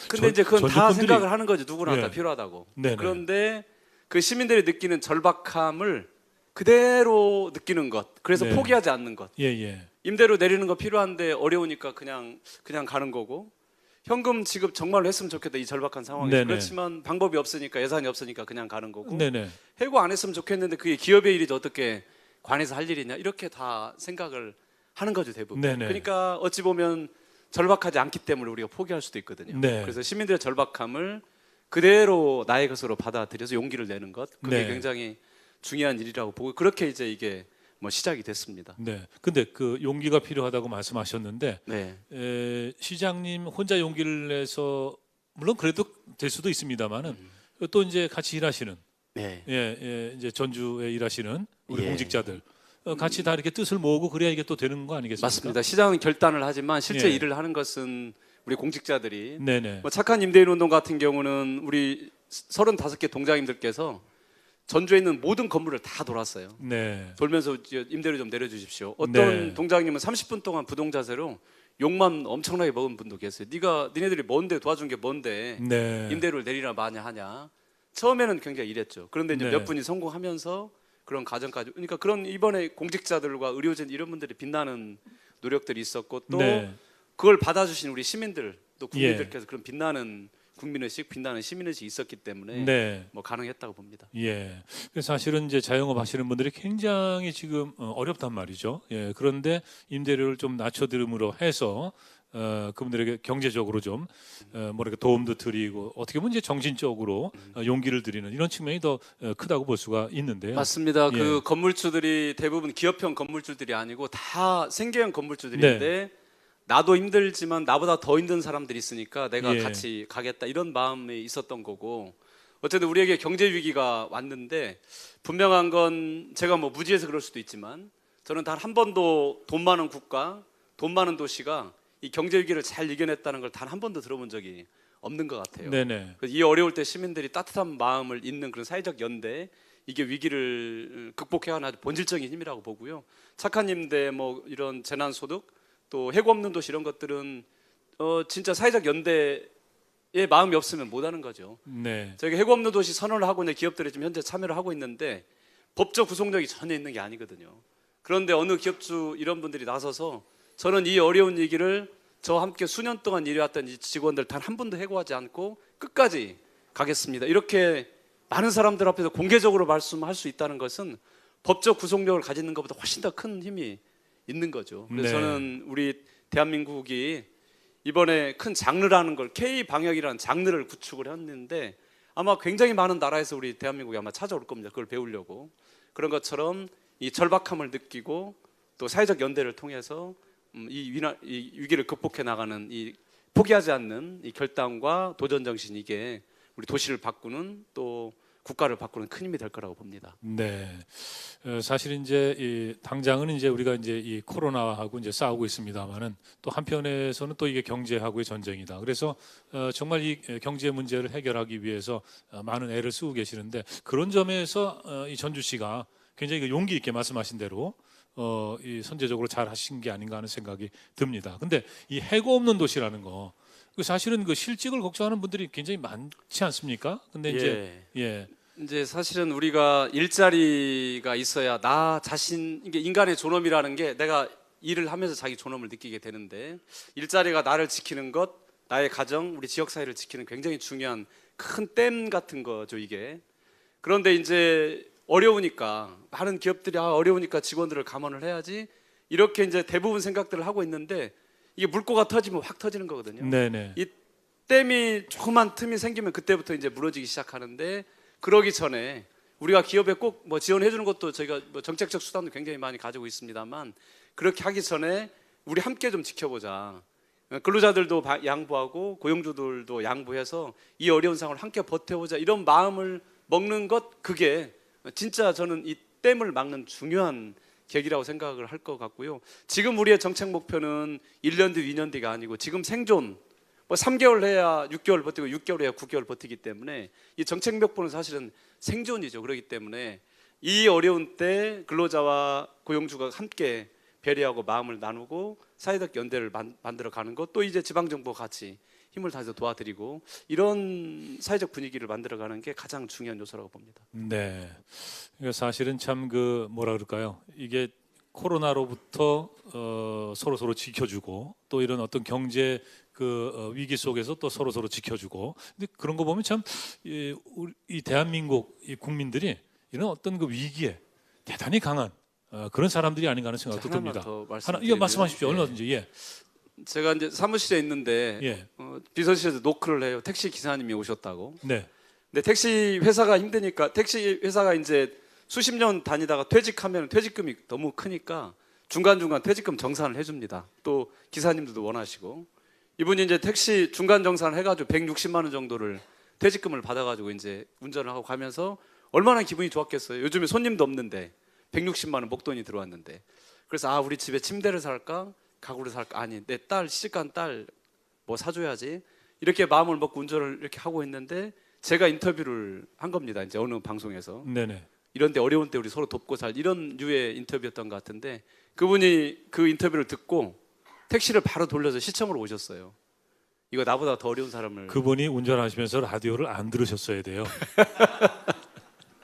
근데 전- 이제 그건 다 전주분들이- 생각을 하는 거죠. 누구나 예. 다 필요하다고. 네네. 그런데 그 시민들이 느끼는 절박함을 그대로 느끼는 것. 그래서 네. 포기하지 않는 것. 예. 임대료 내리는 거 필요한데 어려우니까 그냥 가는 거고. 현금 지급 정말로 했으면 좋겠다. 이 절박한 상황에서. 네네. 그렇지만 방법이 없으니까 예산이 없으니까 그냥 가는 거고. 네네. 해고 안 했으면 좋겠는데 그게 기업의 일이지 어떻게 관에서 할 일이냐. 이렇게 다 생각을 하는 거죠, 대부분. 네네. 그러니까 어찌 보면 절박하지 않기 때문에 우리가 포기할 수도 있거든요. 네. 그래서 시민들의 절박함을 그대로 나의 것으로 받아들여서 용기를 내는 것. 그게 네. 굉장히 중요한 일이라고 보고 그렇게 이제 이게 뭐 시작이 됐습니다. 네. 근데 그 용기가 필요하다고 말씀하셨는데 네. 시장님 혼자 용기를 내서 물론 그래도 될 수도 있습니다만은 또 이제 같이 일하시는 네. 이제 전주에 일하시는 우리 예. 공직자들 같이 다 이렇게 뜻을 모으고 그래야 이게 또 되는 거 아니겠습니까? 맞습니다. 시장은 결단을 하지만 실제 예. 일을 하는 것은 우리 공직자들이 네네. 뭐 착한 임대인 운동 같은 경우는 우리 35개 동장님들께서 전주에 있는 모든 건물을 다 돌았어요. 네. 돌면서 임대료 좀 내려주십시오. 어떤 네. 동장님은 30분 동안 부동자세로 욕만 엄청나게 먹은 분도 계세요. 니네들이 뭔데 도와준 게 뭔데 네. 임대료를 내리나 마냐 하냐. 처음에는 굉장히 이랬죠. 그런데 이제 네. 몇 분이 성공하면서 그런 과정까지. 그러니까 그런 이번에 공직자들과 의료진 이런 분들이 빛나는 노력들이 있었고 또 네. 그걸 받아주신 우리 시민들 또 예. 국민들께서 그런 빛나는 국민의식, 빛나는 시민의식이 있었기 때문에 네. 뭐 가능했다고 봅니다. 예. 그래서 사실은 이제 자영업 하시는 분들이 굉장히 지금 어렵단 말이죠. 예. 그런데 임대료를 좀 낮춰드림으로 해서 그분들에게 경제적으로 좀 뭐랄까 도움도 드리고 어떻게 보면 이제 정신적으로 용기를 드리는 이런 측면이 더 크다고 볼 수가 있는데요. 맞습니다. 예. 그 건물주들이 대부분 기업형 건물주들이 아니고 다 생계형 건물주들인데 네. 나도 힘들지만 나보다 더 힘든 사람들이 있으니까 내가 예. 같이 가겠다 이런 마음이 있었던 거고 어쨌든 우리에게 경제 위기가 왔는데 분명한 건 제가 뭐 무지해서 그럴 수도 있지만 저는 단 한 번도 돈 많은 국가, 돈 많은 도시가 이 경제 위기를 잘 이겨냈다는 걸 단 한 번도 들어본 적이 없는 것 같아요. 네네. 그래서 이 어려울 때 시민들이 따뜻한 마음을 잇는 그런 사회적 연대 이게 위기를 극복해야 하는 아주 본질적인 힘이라고 보고요. 착한 임대 뭐 이런 재난 소득 또 해고 없는 도시 이런 것들은 진짜 사회적 연대의 마음이 없으면 못하는 거죠. 네. 저희가 해고 없는 도시 선언을 하고 있는 기업들이 지금 현재 참여를 하고 있는데 법적 구속력이 전혀 있는 게 아니거든요. 그런데 어느 기업주 이런 분들이 나서서 저는 이 어려운 얘기를 저와 함께 수년 동안 일해왔던 이 직원들 단 한 분도 해고하지 않고 끝까지 가겠습니다. 이렇게 많은 사람들 앞에서 공개적으로 말씀할 수 있다는 것은 법적 구속력을 가지는 것보다 훨씬 더 큰 힘이 있는 거죠. 그래서 네. 저는 우리 대한민국이 이번에 큰 장르라는 걸 K 방역이라는 장르를 구축을 했는데 아마 굉장히 많은 나라에서 우리 대한민국이 아마 찾아올 겁니다. 그걸 배우려고. 그런 것처럼 이 절박함을 느끼고 또 사회적 연대를 통해서 이 위기를 극복해 나가는 이 포기하지 않는 이 결단과 도전 정신 이게 우리 도시를 바꾸는 또 국가를 바꾸는 큰 힘이 될 거라고 봅니다. 네. 사실 이제 당장은 이제 우리가 이제 이 코로나하고 이제 싸우고 있습니다만은 또 한편에서는 또 이게 경제하고의 전쟁이다. 그래서 정말 이 경제 문제를 해결하기 위해서 많은 애를 쓰고 계시는데 그런 점에서 이 전주시가 굉장히 그 용기 있게 말씀하신 대로 이 선제적으로 잘 하신 게 아닌가 하는 생각이 듭니다. 근데 이 해고 없는 도시라는 거 사실은 그 실직을 걱정하는 분들이 굉장히 많지 않습니까? 근데 이제 사실은 우리가 일자리가 있어야 나 자신 이게 인간의 존엄이라는 게 내가 일을 하면서 자기 존엄을 느끼게 되는데 일자리가 나를 지키는 것, 나의 가정, 우리 지역 사회를 지키는 굉장히 중요한 큰 댐 같은 거죠 이게. 그런데 이제 어려우니까 많은 기업들이 어려우니까 직원들을 감원을 해야지 이렇게 이제 대부분 생각들을 하고 있는데 이게 물꼬가 터지면 확 터지는 거거든요. 네네. 이 댐이 조그만 틈이 생기면 그때부터 이제 무너지기 시작하는데 그러기 전에 우리가 기업에 꼭 뭐 지원해 주는 것도 저희가 뭐 정책적 수단도 굉장히 많이 가지고 있습니다만 그렇게 하기 전에 우리 함께 좀 지켜보자. 근로자들도 양보하고 고용주들도 양보해서 이 어려운 상황을 함께 버텨보자 이런 마음을 먹는 것 그게 진짜 저는 이 댐을 막는 중요한 계기라고 생각을 할 것 같고요. 지금 우리의 정책 목표는 1년 뒤, 2년 뒤가 아니고 지금 생존 뭐 3개월 해야 6개월 버티고 6개월 해야 9개월 버티기 때문에 이 정책 명분은 사실은 생존이죠. 그렇기 때문에 이 어려운 때 근로자와 고용주가 함께 배려하고 마음을 나누고 사회적 연대를 만들어 가는 것, 또 이제 지방정부가 같이 힘을 다해서 도와드리고 이런 사회적 분위기를 만들어가는 게 가장 중요한 요소라고 봅니다. 네, 그러니까 사실은 참 그 뭐라 그럴까요? 이게 코로나로부터 서로 지켜주고 또 이런 어떤 경제 위기 속에서 또 서로 지켜주고. 근데 그런 거 보면 참 이 대한민국 이 국민들이 이런 어떤 그 위기에 대단히 강한 그런 사람들이 아닌가 하는 생각도 듭니다. 이거 말씀하십시오. 얼마든지. 예. 제가 이제 사무실에 있는데 예. 비서실에서 노크를 해요. 택시 기사님이 오셨다고. 네. 근데 택시 회사가 힘드니까 택시 회사가 이제 수십 년 다니다가 퇴직하면 퇴직금이 너무 크니까 중간중간 퇴직금 정산을 해줍니다. 또 기사님들도 원하시고 이분이 이제 택시 중간 정산을 해가지고 160만 원 정도를 퇴직금을 받아가지고 이제 운전을 하고 가면서 얼마나 기분이 좋았겠어요. 요즘에 손님도 없는데 160만 원 목돈이 들어왔는데 그래서 우리 집에 침대를 살까 가구를 살까 아니 내 딸 시집간 딸 뭐 사줘야지 이렇게 마음을 먹고 운전을 이렇게 하고 있는데 제가 인터뷰를 한 겁니다. 이제 어느 방송에서. 네네. 이런데 어려운 때 우리 서로 돕고 살 이런 류의 인터뷰였던 것 같은데 그분이 그 인터뷰를 듣고 택시를 바로 돌려서 시청으로 오셨어요. 이거 나보다 더 어려운 사람을. 그분이 운전하시면서 라디오를 안 들으셨어야 돼요.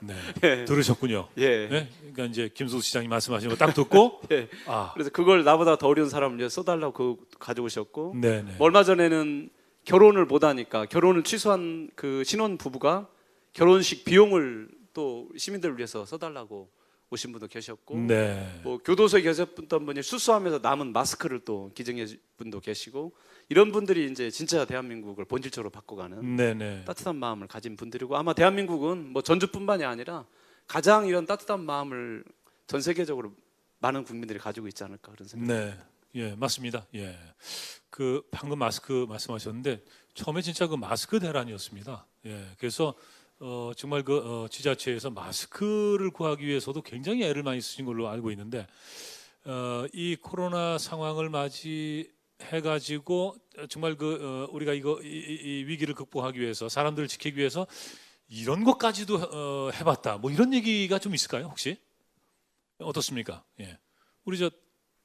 네, 예. 들으셨군요. 예. 네? 그러니까 이제 김수수 시장님 말씀하신 거 딱 듣고. 예. 그래서 그걸 나보다 더 어려운 사람을 위해 써달라고 가져오셨고. 네네. 얼마 전에는 결혼을 못하니까 결혼을 취소한 그 신혼 부부가 결혼식 비용을 또 시민들을 위해서 써달라고 오신 분도 계셨고, 네. 뭐 교도소에 계셨던 분이 수수하면서 남은 마스크를 또 기증해 준 분도 계시고, 이런 분들이 이제 진짜 대한민국을 본질적으로 바꿔가는 네네. 따뜻한 마음을 가진 분들이고, 아마 대한민국은 뭐 전주뿐만이 아니라 가장 이런 따뜻한 마음을 전 세계적으로 많은 국민들이 가지고 있지 않을까 그런 생각. 네, 예, 맞습니다. 예, 그 방금 마스크 말씀하셨는데 처음에 진짜 그 마스크 대란이었습니다. 예, 그래서 정말 지자체에서 마스크를 구하기 위해서도 굉장히 애를 많이 쓰신 걸로 알고 있는데 이 코로나 상황을 맞이해가지고 정말 우리가 이 위기를 극복하기 위해서 사람들을 지키기 위해서 이런 것까지도 해봤다. 뭐 이런 얘기가 좀 있을까요, 혹시? 어떻습니까? 예, 우리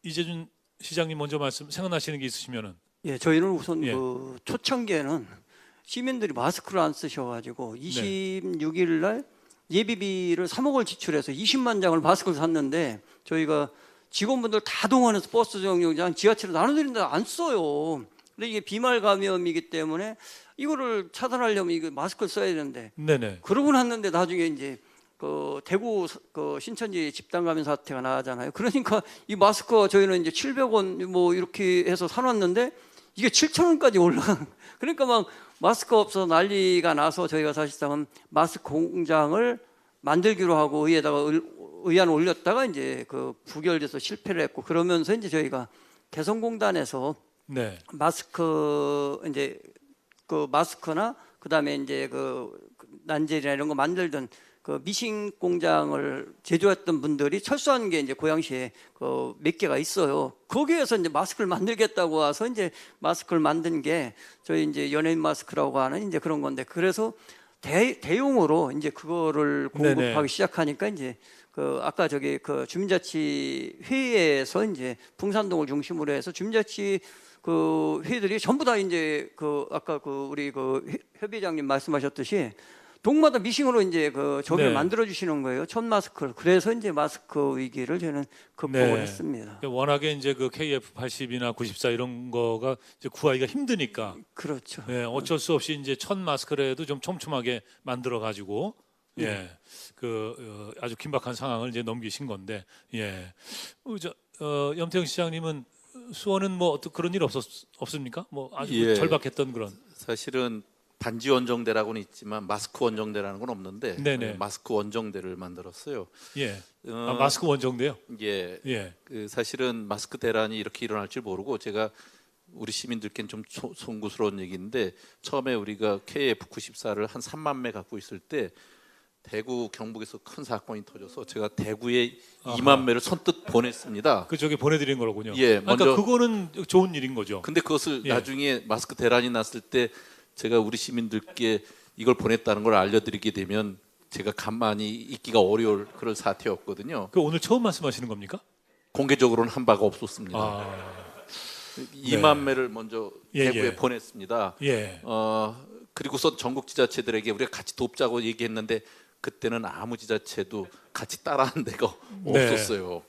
이재준 시장님 먼저 생각나시는 게 있으시면은. 예, 저희는 우선 예. 그 초창기에는 시민들이 마스크를 안 쓰셔가지고 26일 날 예비비를 3억을 지출해서 20만 장을 마스크를 샀는데 저희가 직원분들 다 동원해서 버스 정류장, 지하철을 나눠드리는데 안 써요. 근데 이게 비말 감염이기 때문에 이거를 차단하려면 이거 마스크를 써야 되는데. 네네. 그러고 났는데 나중에 이제 대구 신천지 집단 감염 사태가 나잖아요. 그러니까 이 마스크가 저희는 이제 700원 뭐 이렇게 해서 사놨는데 이게 7,000원까지 올라간. 그러니까 막 마스크 없어서 난리가 나서 저희가 사실상은 마스크 공장을 만들기로 하고 의안을 올렸다가 이제 부결돼서 실패를 했고, 그러면서 이제 저희가 개성공단에서 네. 마스크나 그다음에 이제 난젤이나 이런 거 만들던 미싱 공장을 제조했던 분들이 철수한 게 이제 고양시에 몇 개가 있어요. 거기에서 이제 마스크를 만들겠다고 와서 이제 마스크를 만든 게 저희 이제 연예인 마스크라고 하는 이제 그런 건데, 그래서 대용으로 이제 그거를 공급하기 네네. 시작하니까 이제 아까 주민자치 회의에서 이제 풍산동을 중심으로 해서 주민자치 회의들이 전부 다 이제 아까 우리 협의장님 말씀하셨듯이 동마다 미싱으로 이제 저기를 네. 만들어 주시는 거예요. 첫 마스크를. 그래서 이제 마스크 위기를 저는 극복을 했습니다. 워낙에 이제 KF80이나 94 이런 거가 이제 구하기가 힘드니까. 그렇죠. 예, 어쩔 수 없이 이제 첫 마스크라도 좀 촘촘하게 만들어 가지고 예, 아주 긴박한 상황을 이제 넘기신 건데, 예, 염태영 시장님은 수원은 뭐 어떤 그런 일 없습니까? 뭐 아주 예. 절박했던 그런. 사실은 반지 원정대라고는 있지만 마스크 원정대라는 건 없는데 네네. 마스크 원정대를 만들었어요. 예. 마스크 원정대요? 예. 예. 사실은 마스크 대란이 이렇게 일어날 줄 모르고, 제가 우리 시민들께는 좀 송구스러운 얘기인데 처음에 우리가 KF94를 한 3만 매 갖고 있을 때 대구 경북에서 큰 사건이 터져서 제가 대구에 2만 매를 선뜻 보냈습니다. 그쪽에 보내드린 거로군요. 예, 그러니까 먼저 그거는 좋은 일인 거죠. 근데 그것을 예. 나중에 마스크 대란이 났을 때 제가 우리 시민들께 이걸 보냈다는 걸 알려드리게 되면 제가 가만히 있기가 어려울 그런 사태였거든요. 그 오늘 처음 말씀하시는 겁니까? 공개적으로는 한 바가 없었습니다. 2만 매를 먼저 예, 대구에 예. 보냈습니다. 예. 그리고서 전국 지자체들에게 우리가 같이 돕자고 얘기했는데 그때는 아무 지자체도 같이 따라한 데가 네. 없었어요.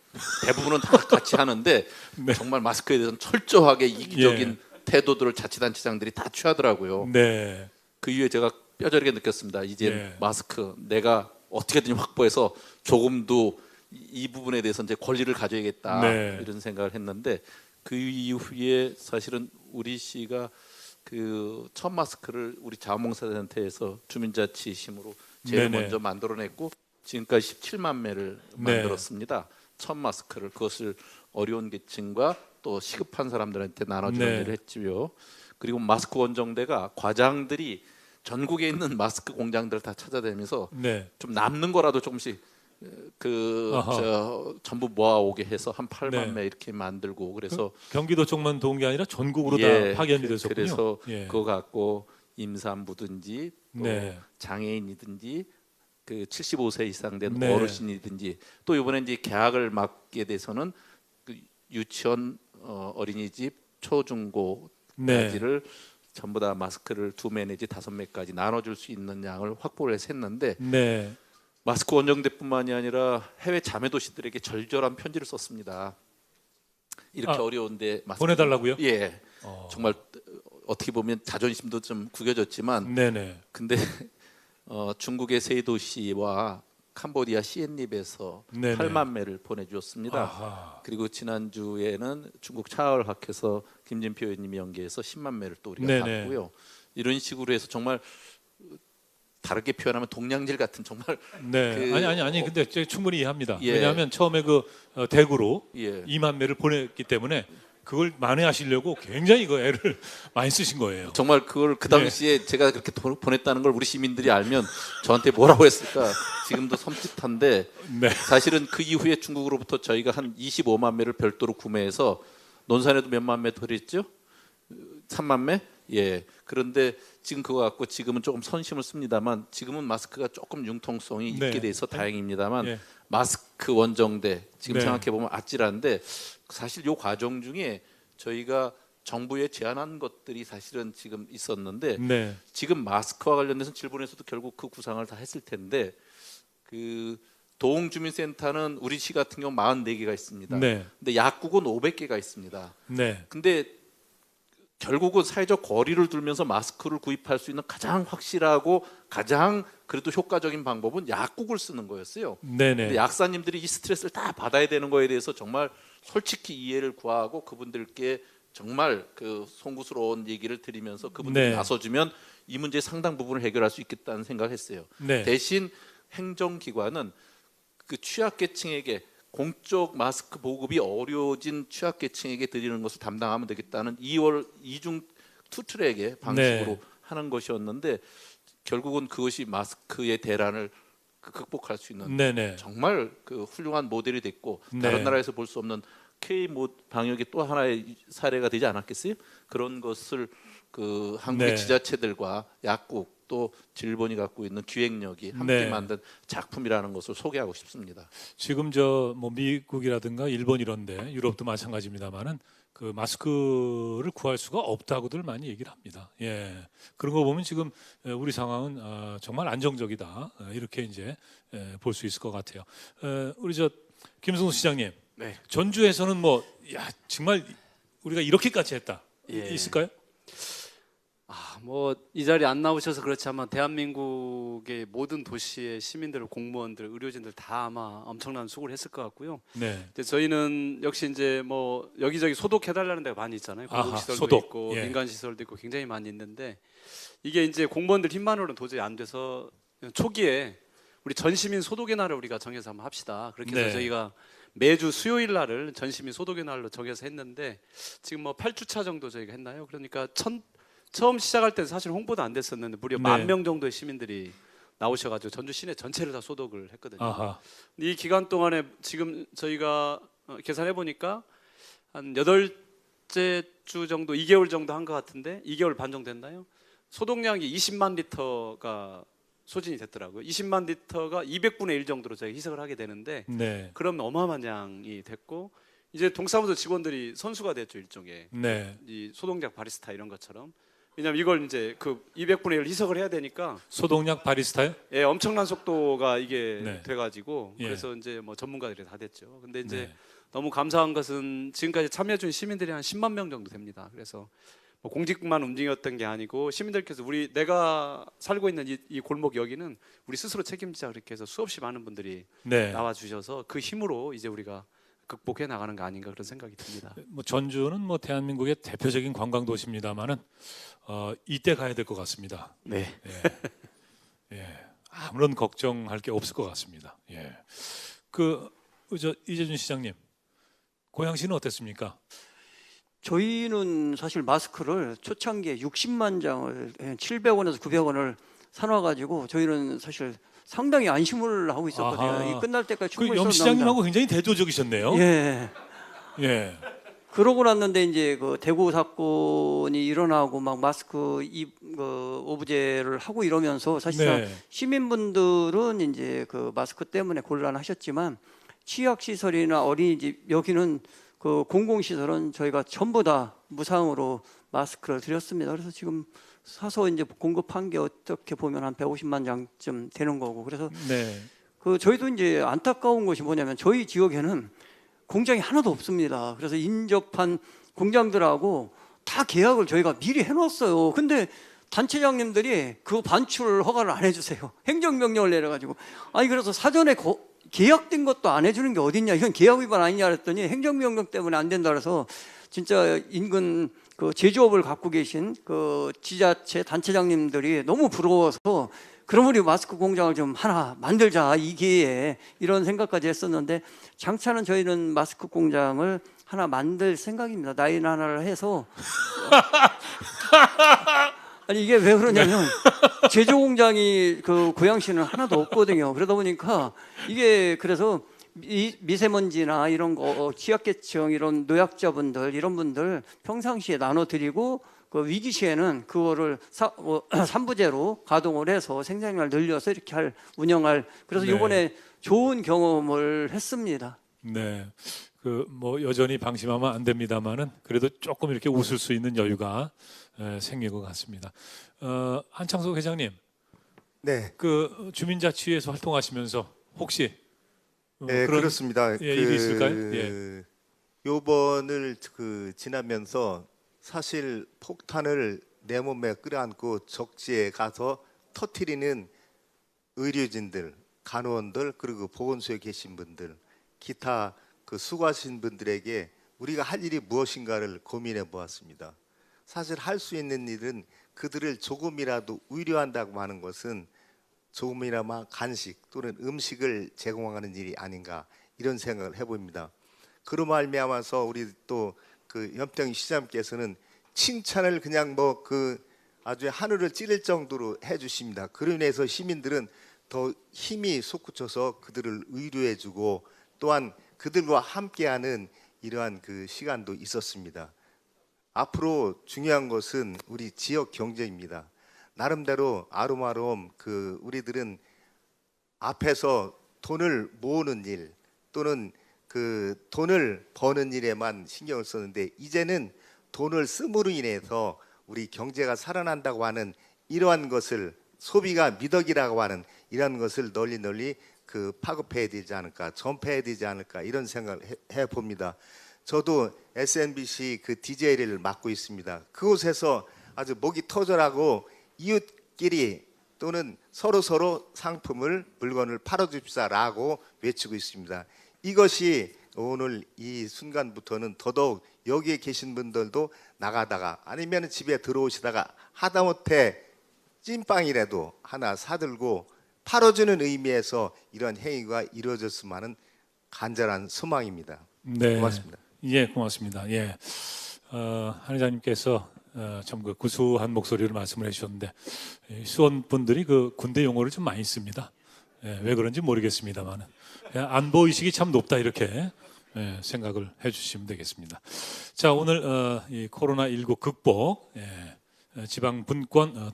대부분은 다 같이 하는데 네. 정말 마스크에 대해서는 철저하게 이기적인 태도들을 자치단체장들이 다 취하더라고요. 네. 그 이후에 제가 뼈저리게 느꼈습니다. 이제 네. 마스크 내가 어떻게든 확보해서 조금도 이 부분에 대해서 이제 권리를 가져야겠다 네. 이런 생각을 했는데 그 이후에 사실은 우리 시가 그 첫 마스크를 우리 자원봉사단체에서 주민자치심으로 제일 네네. 먼저 만들어냈고 지금까지 17만 매를 네. 만들었습니다. 첫 마스크를 그것을 어려운 계층과 또 시급한 사람들한테 나눠주는 네. 일을 했지요. 그리고 마스크 원정대가 과장들이 전국에 있는 마스크 공장들을 다 찾아다니면서 네. 좀 남는 거라도 조금씩 전부 모아오게 해서 한 8만 네. 매 이렇게 만들고 그래서 경기도 쪽만 도운 게 아니라 전국으로 예, 다 파견이 됐었군요. 그래서 예. 그거 갖고 임산부든지 또 네. 장애인이든지 그 75세 이상 된 네. 어르신이든지 또 이번에 이제 개학을 맞게 돼서는 그 유치원 어린이집 초중고까지를 전부 다 마스크를 2매 내지 5매까지 나눠줄 수 있는 양을 확보를 해서 했는데 네. 마스크 원정대뿐만이 아니라 해외 자매도시들에게 절절한 편지를 썼습니다. 이렇게 어려운데 마스크 보내달라고요? 예, 정말 어떻게 보면 자존심도 좀 구겨졌지만, 네네. 근데 중국의 세 도시와 캄보디아 시엔립에서 네네. 8만 매를 보내주었습니다. 아하. 그리고 지난 주에는 중국 차얼학에서 김진표 의원님이 연계해서 10만 매를 또 우리가 네네. 받고요. 이런 식으로 해서 정말 다르게 표현하면 동량질 같은 정말 네. 그 아니 근데 제가 충분히 이해합니다. 예. 왜냐하면 처음에 그 대구로 예. 2만 매를 보냈기 때문에 그걸 만회하시려고 굉장히 그 애를 많이 쓰신 거예요. 정말 그걸 그 당시에 제가 그렇게 보냈다는 걸 우리 시민들이 알면 저한테 뭐라고 했을까 지금도 섬찟한데 네. 사실은 그 이후에 중국으로부터 저희가 한 25만 매를 별도로 구매해서 논산에도 몇만 매 더했죠? 3만 매? 예. 그런데 지금 그거 갖고 지금은 조금 선심을 씁니다만 지금은 마스크가 조금 융통성이 네. 있게 돼서 다행입니다만 예. 마스크 원정대 지금 네. 생각해 보면 아찔한데 사실 요 과정 중에 저희가 정부에 제안한 것들이 사실은 지금 있었는데 네. 지금 마스크와 관련해서 질본에서도 결국 그 구상을 다 했을 텐데 그 도홍주민센터는 우리 시 같은 경우 44개가 있습니다. 네. 근데 약국은 500개가 있습니다. 네. 근데 결국은 사회적 거리를 두면서 마스크를 구입할 수 있는 가장 확실하고 가장 그래도 효과적인 방법은 약국을 쓰는 거였어요. 네네. 근데 약사님들이 이 스트레스를 다 받아야 되는 거에 대해서 정말 솔직히 이해를 구하고 그분들께 정말 그 송구스러운 얘기를 드리면서 그분들이 네. 나서주면 이 문제의 상당 부분을 해결할 수 있겠다는 생각을 했어요. 네. 대신 행정기관은 그 취약계층에게 공적 마스크 보급이 어려워진 취약계층에게 드리는 것을 담당하면 되겠다는 2월 이중 투트랙의 방식으로 네. 하는 것이었는데 결국은 그것이 마스크의 대란을 극복할 수 있는 네네. 정말 그 훌륭한 모델이 됐고 네. 다른 나라에서 볼 수 없는 K 방역의 또 하나의 사례가 되지 않았겠어요? 그런 것을 그 한국의 네. 지자체들과 약국 또 질본이 갖고 있는 기획력이 함께 네. 만든 작품이라는 것을 소개하고 싶습니다. 지금 저 뭐 미국이라든가 일본 이런데 유럽도 마찬가지입니다만은 그 마스크를 구할 수가 없다고들 많이 얘기를 합니다. 예, 그런 거 보면 지금 우리 상황은 정말 안정적이다 이렇게 이제 볼 수 있을 것 같아요. 우리 저 김승우 시장님, 네. 전주에서는 뭐 야 정말 우리가 이렇게까지 했다 예. 있을까요? 뭐 이 자리에 안 나오셔서 그렇지 아마 대한민국의 모든 도시의 시민들, 공무원들, 의료진들 다 아마 엄청난 수고를 했을 것 같고요. 네. 이제 저희는 역시 이제 뭐 여기저기 소독해달라는 데가 많이 있잖아요. 아하, 공공시설도 소독. 있고 예. 민간시설도 있고 굉장히 많이 있는데 이게 이제 공무원들 힘만으로는 도저히 안 돼서 초기에 우리 전시민 소독의 날을 우리가 정해서 한번 합시다. 그렇게 해서 네. 저희가 매주 수요일 날을 전시민 소독의 날로 정해서 했는데 지금 뭐 8주차 정도 저희가 했나요? 그러니까 처음 시작할 때는 사실 홍보도 안 됐었는데 무려 네. 10,000명 정도의 시민들이 나오셔가지고 전주 시내 전체를 다 소독을 했거든요. 아하. 이 기간 동안에 지금 저희가 계산해 보니까 한 8째 주 정도, 2개월 정도 한 것 같은데 2개월 반 정도 됐나요? 소독량이 20만 리터가 소진이 됐더라고요. 20만 리터가 200분의 1 정도로 저희가 희석을 하게 되는데 네. 그럼 어마어마한 양이 됐고 이제 동사무소 직원들이 선수가 됐죠, 일종의. 네. 이 소독약 바리스타 이런 것처럼. 왜냐면 이걸 이제 그 200분의 1 희석을 해야 되니까 소독약 바리스타요? 예, 엄청난 속도가 이게 네. 돼가지고 예. 그래서 이제 뭐 전문가들이 다 됐죠. 근데 이제 네. 너무 감사한 것은 지금까지 참여해준 시민들이 한 10만 명 정도 됩니다. 그래서 뭐 공직만 움직였던 게 아니고 시민들께서 내가 살고 있는 이 골목 여기는 우리 스스로 책임지자 그렇게 해서 수없이 많은 분들이 네. 나와 주셔서 그 힘으로 이제 우리가 극복해 나가는 거 아닌가 그런 생각이 듭니다. 뭐 전주는 뭐 대한민국의 대표적인 관광 도시입니다만은 이때 가야 될 것 같습니다. 네. 예. 예. 아무런 걱정할 게 없을 것 같습니다. 예. 이재준 시장님, 고양시는 어땠습니까? 저희는 사실 마스크를 초창기에 60만 장을 700원에서 900원을 사놔가지고 저희는 사실 상당히 안심을 하고 있었거든요. 아하. 이 끝날 때까지 그 충분히 영 써도 시장님하고 나옵니다. 굉장히 대조적이셨네요. 예. 예. 그러고 났는데 이제 그 대구 사건이 일어나고 막 마스크 오브제를 하고 이러면서 사실상 네. 시민분들은 이제 그 마스크 때문에 곤란하셨지만 취약시설이나 어린이집 여기는 그 공공시설은 저희가 전부 다 무상으로 마스크를 드렸습니다. 그래서 지금 사서 이제 공급한 게 어떻게 보면 한 150만 장쯤 되는 거고 그래서 네. 그 저희도 이제 안타까운 것이 뭐냐면 저희 지역에는 공장이 하나도 없습니다. 그래서 인접한 공장들하고 다 계약을 저희가 미리 해놨어요. 근데 단체장님들이 그거 반출 허가를 안 해주세요. 행정명령을 내려가지고 아니 그래서 사전에 계약된 것도 안 해주는 게 어딨냐 이건 계약 위반 아니냐 그랬더니 행정명령 때문에 안 된다 그래서 진짜 인근 그 제조업을 갖고 계신 그 지자체 단체장님들이 너무 부러워서 그럼 우리 마스크 공장을 좀 하나 만들자 이 기회에 이런 생각까지 했었는데 장차는 저희는 마스크 공장을 하나 만들 생각입니다. 라인 하나를 해서 아니 이게 왜 그러냐면 제조 공장이 그 고양시는 하나도 없거든요. 그러다 보니까 이게 그래서 미세먼지나 이런 거 취약계층 이런 노약자분들 이런 분들 평상시에 나눠드리고 그 위기 시에는 그거를 3부제로 가동을 해서 생산량을 늘려서 이렇게 운영할 그래서 네. 이번에 좋은 경험을 했습니다. 네. 뭐 여전히 방심하면 안 됩니다만은 그래도 조금 이렇게 웃을 수 있는 여유가 생긴 것 같습니다. 한창석 회장님, 네, 그 주민자치회에서 활동하시면서 혹시 네 그런 그렇습니다. 일이 있을까요? 예. 요번을 지나면서 사실 폭탄을 내 몸에 끌어안고 적지에 가서 터뜨리는 의료진들, 간호원들 그리고 보건소에 계신 분들, 기타 그 수고하신 분들에게 우리가 할 일이 무엇인가를 고민해 보았습니다. 사실 할 수 있는 일은 그들을 조금이라도 의료한다고 하는 것은 조금이나마 간식 또는 음식을 제공하는 일이 아닌가 이런 생각을 해봅니다. 그로 말미암아서 우리 또 그 염평 시장께서는 칭찬을 그냥 뭐 그 아주 하늘을 찌를 정도로 해주십니다. 그로 인해서 시민들은 더 힘이 솟구쳐서 그들을 의료해주고 또한 그들과 함께하는 이러한 그 시간도 있었습니다. 앞으로 중요한 것은 우리 지역 경제입니다. 나름대로 아름아름 그 우리들은 앞에서 돈을 모으는 일 또는 그 돈을 버는 일에만 신경을 썼는데 이제는 돈을 씀으로 인해서 우리 경제가 살아난다고 하는 이러한 것을 소비가 미덕이라고 하는 이러한 것을 널리 그 파급해야 되지 않을까 전파해야 되지 않을까 이런 생각을 해봅니다. 저도 SNBC 그 DJ를 맡고 있습니다. 그곳에서 아주 목이 터져라고 이웃끼리 또는 서로 상품을 물건을 팔아줍시다라고 외치고 있습니다. 이것이 오늘 이 순간부터는 더더욱 여기에 계신 분들도 나가다가 아니면 집에 들어오시다가 하다못해 찐빵이라도 하나 사들고 팔아주는 의미에서 이런 행위가 이루어졌으면 하는 간절한 소망입니다. 네. 고맙습니다. 예, 고맙습니다. 예, 한 회장님께서 참 그 구수한 목소리로 말씀을 해주셨는데 수원분들이 그 군대 용어를 좀 많이 씁니다. 왜 그런지 모르겠습니다만은 안보 의식이 참 높다 이렇게 생각을 해주시면 되겠습니다. 자, 오늘 이 코로나19 극복 지방 분권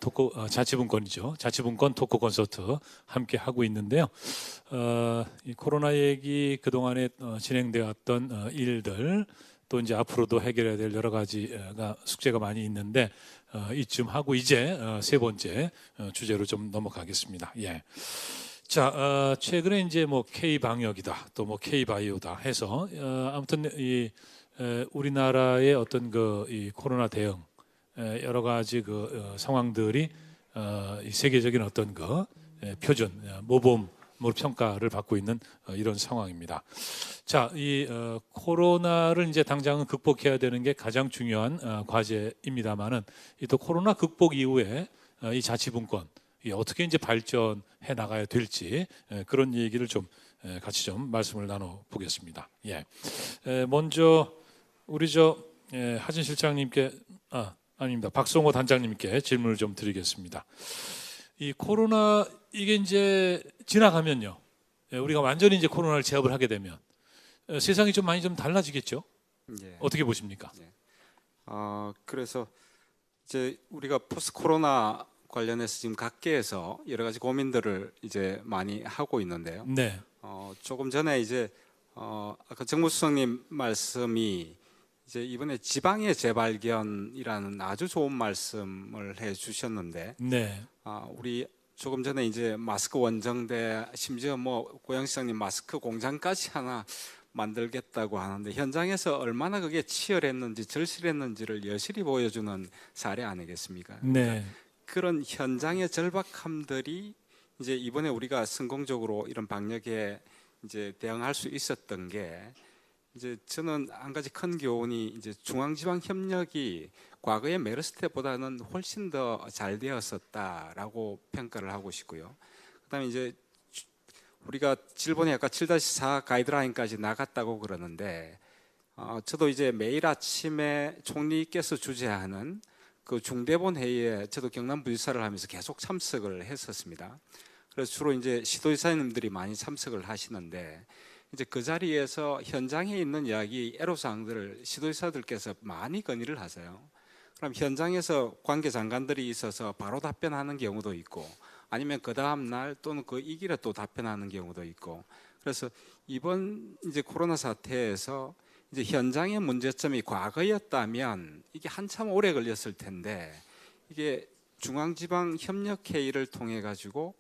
자치분권이죠. 자치분권 토크 콘서트 함께 하고 있는데요. 이 코로나 얘기 그 동안에 진행되었던 일들 또 이제 앞으로도 해결해야 될 여러 가지가 숙제가 많이 있는데 이쯤 하고 이제 세 번째 주제로 좀 넘어가겠습니다. 예. 자, 최근에 이제 뭐 K 방역이다, 또 뭐 K 바이오다 해서 아무튼 이 우리나라의 어떤 그 이 코로나 대응 여러 가지 그 상황들이 이 세계적인 어떤 그 표준 모범으로 평가를 받고 있는 이런 상황입니다. 자, 이 코로나를 이제 당장은 극복해야 되는 게 가장 중요한 과제입니다만은 또 코로나 극복 이후에 이 자치분권 어떻게 이제 발전해 나가야 될지 그런 얘기를 좀 같이 좀 말씀을 나눠 보겠습니다. 예. 먼저 우리 하진 실장님께 아닙니다. 박성호 단장님께 질문을 좀 드리겠습니다. 이 코로나 이게 이제 지나가면요, 우리가 완전히 이제 코로나를 제압을 하게 되면 세상이 좀 많이 좀 달라지겠죠? 예. 어떻게 보십니까? 예. 그래서 이제 우리가 포스트 코로나 관련해서 지금 각계에서 여러 가지 고민들을 이제 많이 하고 있는데요. 네. 조금 전에 이제 아까 정무수석님 말씀이 이제 이번에 지방의 재발견이라는 아주 좋은 말씀을 해주셨는데, 네. 우리 조금 전에 이제 마스크 원정대 심지어 뭐 고영시장님 마스크 공장까지 하나 만들겠다고 하는데 현장에서 얼마나 그게 치열했는지 절실했는지를 여실히 보여주는 사례 아니겠습니까? 네. 그런 현장의 절박함들이 이제 이번에 우리가 성공적으로 이런 방역에 이제 대응할 수 있었던 게 이제 저는 한 가지 큰 교훈이 이제 중앙지방 협력이 과거의 메르스 때보다는 훨씬 더 잘 되었었다라고 평가를 하고 싶고요. 그다음에 이제 우리가 질본에 아까 7-4 가이드라인까지 나갔다고 그러는데 저도 이제 매일 아침에 총리께서 주재하는 그 중대본 회의에 저도 경남부지사를 하면서 계속 참석을 했었습니다. 그래서 주로 이제 시도지사님들이 많이 참석을 하시는데 이제 그 자리에서 현장에 있는 이야기 애로사항들을 시도지사들께서 많이 건의를 하세요. 그럼 현장에서 관계 장관들이 있어서 바로 답변하는 경우도 있고 아니면 그 다음 날 또는 그 이길에 또 답변하는 경우도 있고 그래서 이번 이제 코로나 사태에서 이제 현장의 문제점이 과거였다면 이게 한참 오래 걸렸을 텐데 이게 중앙지방 협력 회의를 통해 가지고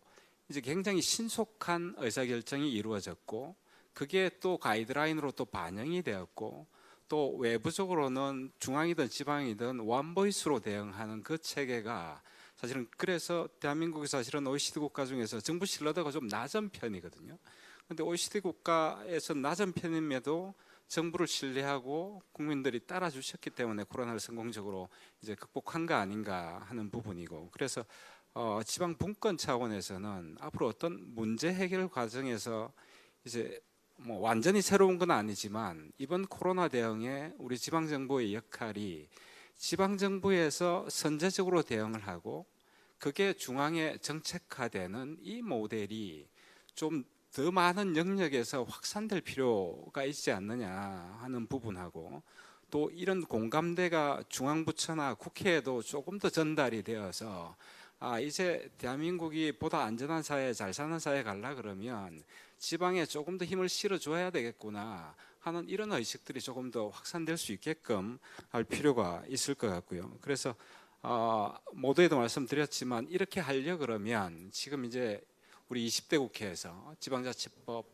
이제 굉장히 신속한 의사결정이 이루어졌고 그게 또 가이드라인으로 또 반영이 되었고 또 외부적으로는 중앙이든 지방이든 원보이스로 대응하는 그 체계가 사실은 그래서 대한민국이 사실은 OECD 국가 중에서 정부 신뢰도가 좀 낮은 편이거든요. 그런데 OECD 국가에서 낮은 편임에도 정부를 신뢰하고 국민들이 따라주셨기 때문에 코로나를 성공적으로 이제 극복한 거 아닌가 하는 부분이고 그래서 지방 분권 차원에서는 앞으로 어떤 문제 해결 과정에서 이제 뭐 완전히 새로운 건 아니지만 이번 코로나 대응에 우리 지방 정부의 역할이 지방 정부에서 선제적으로 대응을 하고 그게 중앙에 정책화되는 이 모델이 좀 더 많은 영역에서 확산될 필요가 있지 않느냐 하는 부분하고 또 이런 공감대가 중앙부처나 국회에도 조금 더 전달이 되어서 이제 대한민국이 보다 안전한 사회, 잘 사는 사회 가려 그러면 지방에 조금 더 힘을 실어줘야 되겠구나 하는 이런 의식들이 조금 더 확산될 수 있게끔 할 필요가 있을 것 같고요. 그래서 모두에도 말씀드렸지만 이렇게 하려 그러면 지금 이제 우리 20대 국회에서 지방자치법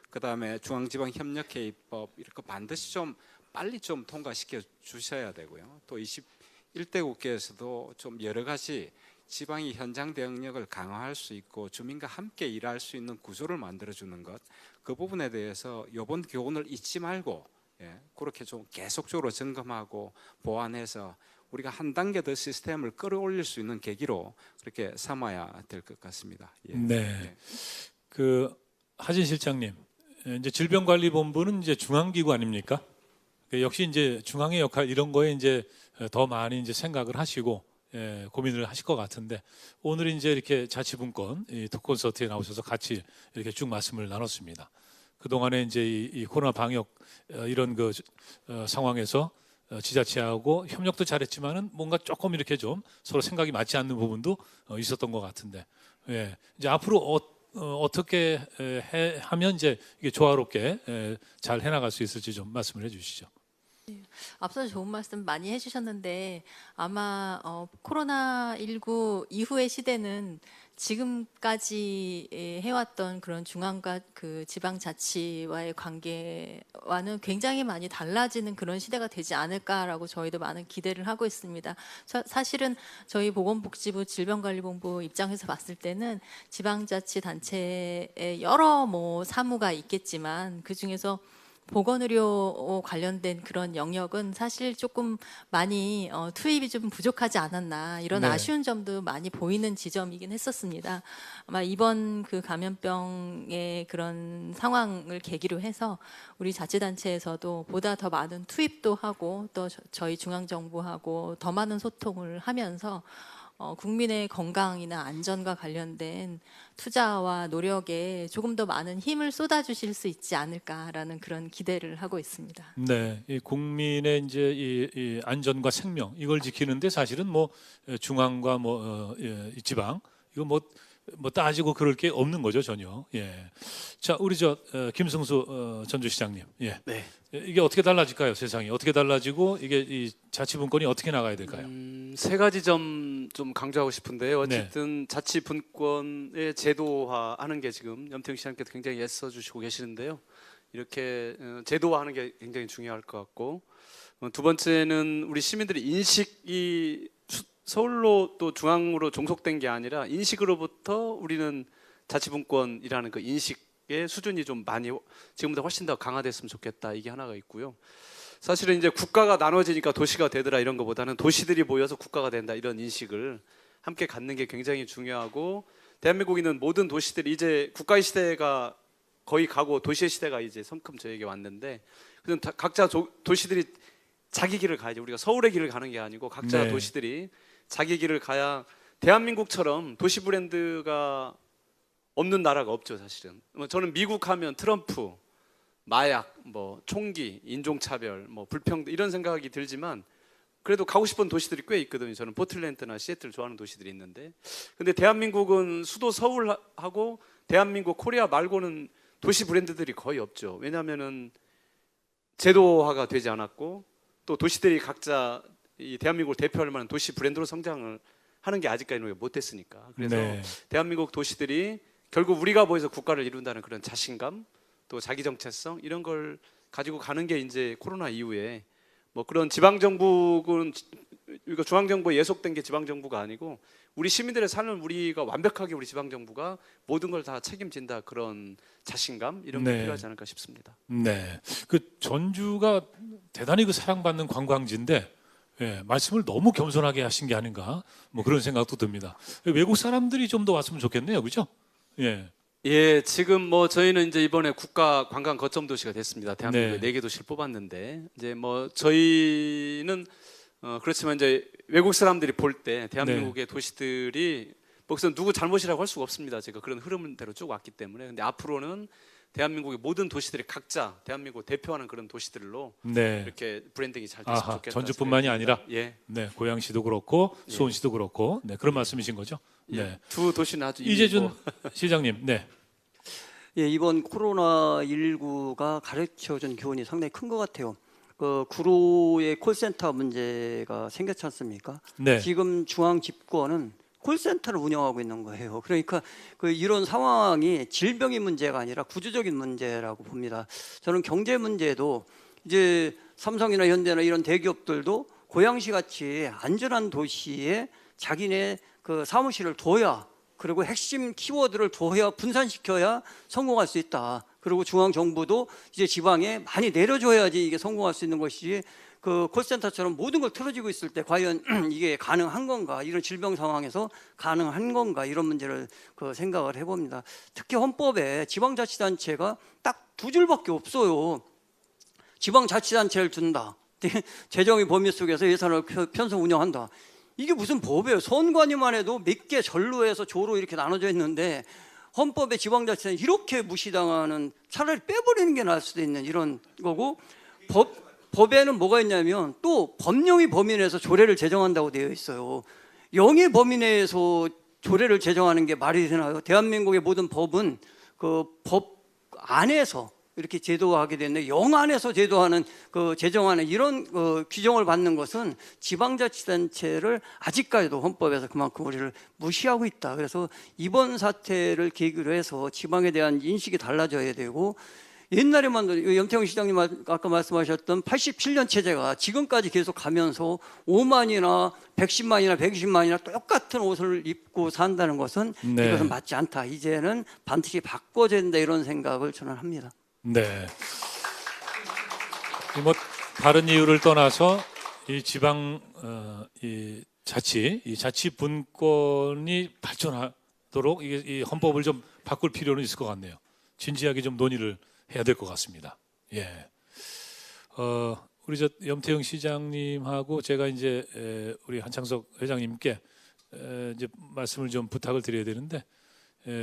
그다음에 중앙지방협력회의법 이렇게 반드시 좀 빨리 좀 통과시켜 주셔야 되고요. 또 21대 국회에서도 좀 여러 가지 지방이 현장 대응력을 강화할 수 있고 주민과 함께 일할 수 있는 구조를 만들어주는 것, 그 부분에 대해서 이번 교훈을 잊지 말고 그렇게 좀 계속적으로 점검하고 보완해서 우리가 한 단계 더 시스템을 끌어올릴 수 있는 계기로 그렇게 삼아야 될 것 같습니다. 네. 그 하진 실장님, 이제 질병관리본부는 이제 중앙기구 아닙니까? 역시 이제 중앙의 역할 이런 거에 이제 더 많이 이제 생각을 하시고 고민을 하실 것 같은데 오늘 이제 이렇게 자치분권 이 콘서트에 나오셔서 같이 이렇게 쭉 말씀을 나눴습니다. 그 동안에 이제 이 코로나 방역 이런 그 상황에서 지자체하고 협력도 잘했지만은 뭔가 조금 이렇게 좀 서로 생각이 맞지 않는 부분도 있었던 것 같은데, 이제 앞으로 어떻게 하면 이제 이게 조화롭게 잘 해나갈 수 있을지 좀 말씀을 해주시죠. 앞서 좋은 말씀 많이 해주셨는데 아마 코로나19 이후의 시대는 지금까지 해왔던 그런 중앙과 그 지방자치와의 관계와는 굉장히 많이 달라지는 그런 시대가 되지 않을까라고 저희도 많은 기대를 하고 있습니다. 사실은 저희 보건복지부 질병관리본부 입장에서 봤을 때는 지방자치단체에 여러 사무가 있겠지만 그 중에서 보건의료 관련된 그런 영역은 사실 조금 많이 투입이 좀 부족하지 않았나 이런 아쉬운 점도 많이 보이는 지점이긴 했었습니다. 아마 이번 그 감염병의 그런 상황을 계기로 해서 우리 자치단체에서도 보다 더 많은 투입도 하고 또 저희 중앙정부하고 더 많은 소통을 하면서 국민의 건강이나 안전과 관련된 투자와 노력에 조금 더 많은 힘을 쏟아주실 수 있지 않을까라는 그런 기대를 하고 있습니다. 네, 이 국민의 이제 이 안전과 생명 이걸 지키는데 사실은 중앙과 이 지방 이거 뭐 따지고 그럴 게 없는 거죠 전혀. 자, 우리 김승수 전주시장님, 네. 이게 어떻게 달라질까요? 세상이 어떻게 달라지고 이게 이 자치분권이 어떻게 나가야 될까요? 세 가지 점 좀 강조하고 싶은데요. 어쨌든 자치분권의 제도화하는 게 지금 염태영 시장님께서 굉장히 애써주시고 계시는데요. 이렇게 제도화하는 게 굉장히 중요할 것 같고, 두 번째는 우리 시민들의 인식이 서울로 또 중앙으로 종속된 게 아니라 인식으로부터 우리는 자치분권이라는 그 인식의 수준이 좀 많이 지금보다 훨씬 더 강화됐으면 좋겠다. 이게 하나가 있고요. 사실은 이제 국가가 나눠지니까 도시가 되더라 이런 것보다는 도시들이 모여서 국가가 된다 이런 인식을 함께 갖는 게 굉장히 중요하고, 대한민국에 있는 모든 도시들이 이제 국가의 시대가 거의 가고 도시의 시대가 이제 성큼 저에게 왔는데, 그냥 각자 도시들이 자기 길을 가야지. 우리가 서울의 길을 가는 게 아니고 각자 도시들이 자기 길을 가야 대한민국처럼 도시 브랜드가 없는 나라가 없죠 사실은. 저는 미국 하면 트럼프, 마약, 총기, 인종차별, 불평등 이런 생각이 들지만 그래도 가고 싶은 도시들이 꽤 있거든요. 저는 포틀랜드나 시애틀 좋아하는 도시들이 있는데, 근데 대한민국은 수도 서울하고 대한민국 코리아 말고는 도시 브랜드들이 거의 없죠. 왜냐하면은 제도화가 되지 않았고 또 도시들이 각자 이 대한민국을 대표할 만한 도시 브랜드로 성장을 하는 게 아직까지는 못했으니까. 그래서 대한민국 도시들이 결국 우리가 모여서 국가를 이룬다는 그런 자신감, 또 자기 정체성 이런 걸 가지고 가는 게 이제 코로나 이후에 그런 지방정부는 우리가 중앙정부에 예속된 게 지방정부가 아니고 우리 시민들의 삶을 우리가 완벽하게 우리 지방정부가 모든 걸 다 책임진다, 그런 자신감 이런 게 필요하지 않을까 싶습니다. 네, 그 전주가 대단히 그 사랑받는 관광지인데 말씀을 너무 겸손하게 하신 게 아닌가 그런 생각도 듭니다. 외국 사람들이 좀 더 왔으면 좋겠네요, 그렇죠? 지금 저희는 이제 이번에 국가 관광 거점 도시가 됐습니다. 대한민국에 4개 도시를 뽑았는데 이제 저희는 그렇지만 이제 외국 사람들이 볼 때 대한민국의 도시들이 거기서 누구 잘못이라고 할 수가 없습니다. 제가 그런 흐름대로 쭉 왔기 때문에. 근데 앞으로는 대한민국의 모든 도시들이 각자 대한민국을 대표하는 그런 도시들로 이렇게 브랜딩이 잘 됐으면 좋겠다. 전주뿐만이 아니라 고양시도 그렇고 수원시도 그렇고 그런 말씀이신 거죠? 두 도시는 아주 이재준 시장님, 이번 코로나19가 가르쳐준 교훈이 상당히 큰 것 같아요. 구로의 콜센터 문제가 생겼지 않습니까? 지금 중앙 집권은 콜센터를 운영하고 있는 거예요. 그러니까 이런 상황이 질병의 문제가 아니라 구조적인 문제라고 봅니다. 저는 경제 문제도 이제 삼성이나 현대나 이런 대기업들도 고양시 같이 안전한 도시에 자기네 그 사무실을 둬야, 그리고 핵심 키워드를 둬야, 분산시켜야 성공할 수 있다. 그리고 중앙 정부도 이제 지방에 많이 내려줘야지 이게 성공할 수 있는 것이지, 그 콜센터처럼 모든 걸 틀어지고 있을 때 과연 이게 가능한 건가, 이런 질병 상황에서 가능한 건가, 이런 문제를 생각을 해봅니다. 특히 헌법에 지방자치단체가 딱 2줄밖에 없어요. 지방자치단체를 둔다. 재정의 범위 속에서 예산을 편성 운영한다. 이게 무슨 법이에요? 선관위만 해도 몇 개 절로해서 조로 이렇게 나눠져 있는데 헌법에 지방자치단체 이렇게 무시당하는, 차라리 빼버리는 게 나을 수도 있는 이런 거고, 법에는 뭐가 있냐면 또 법령의 범위 내에서 조례를 제정한다고 되어 있어요. 영의 범위 내에서 조례를 제정하는 게 말이 되나요? 대한민국의 모든 법은 그 법 안에서 이렇게 제도하게 됐는데, 영 안에서 제도하는 제정하는 이런 규정을 받는 것은 지방자치단체를 아직까지도 헌법에서 그만큼 우리를 무시하고 있다. 그래서 이번 사태를 계기로 해서 지방에 대한 인식이 달라져야 되고, 옛날에만 염태영 시장님 아까 말씀하셨던 87년 체제가 지금까지 계속 가면서 5만이나 110만이나 120만이나 똑같은 옷을 입고 산다는 것은 네. 이것은 맞지 않다. 이제는 반드시 바꿔야 된다, 이런 생각을 저는 합니다. 네. 뭐 다른 이유를 떠나서 이 지방 이 자치 분권이 발전하도록 이 헌법을 좀 바꿀 필요는 있을 것 같네요. 진지하게 좀 논의를 해야 될 것 같습니다. 예. 우리 염태영 시장님하고 제가 이제 우리 한창석 회장님께 이제 말씀을 좀 부탁을 드려야 되는데,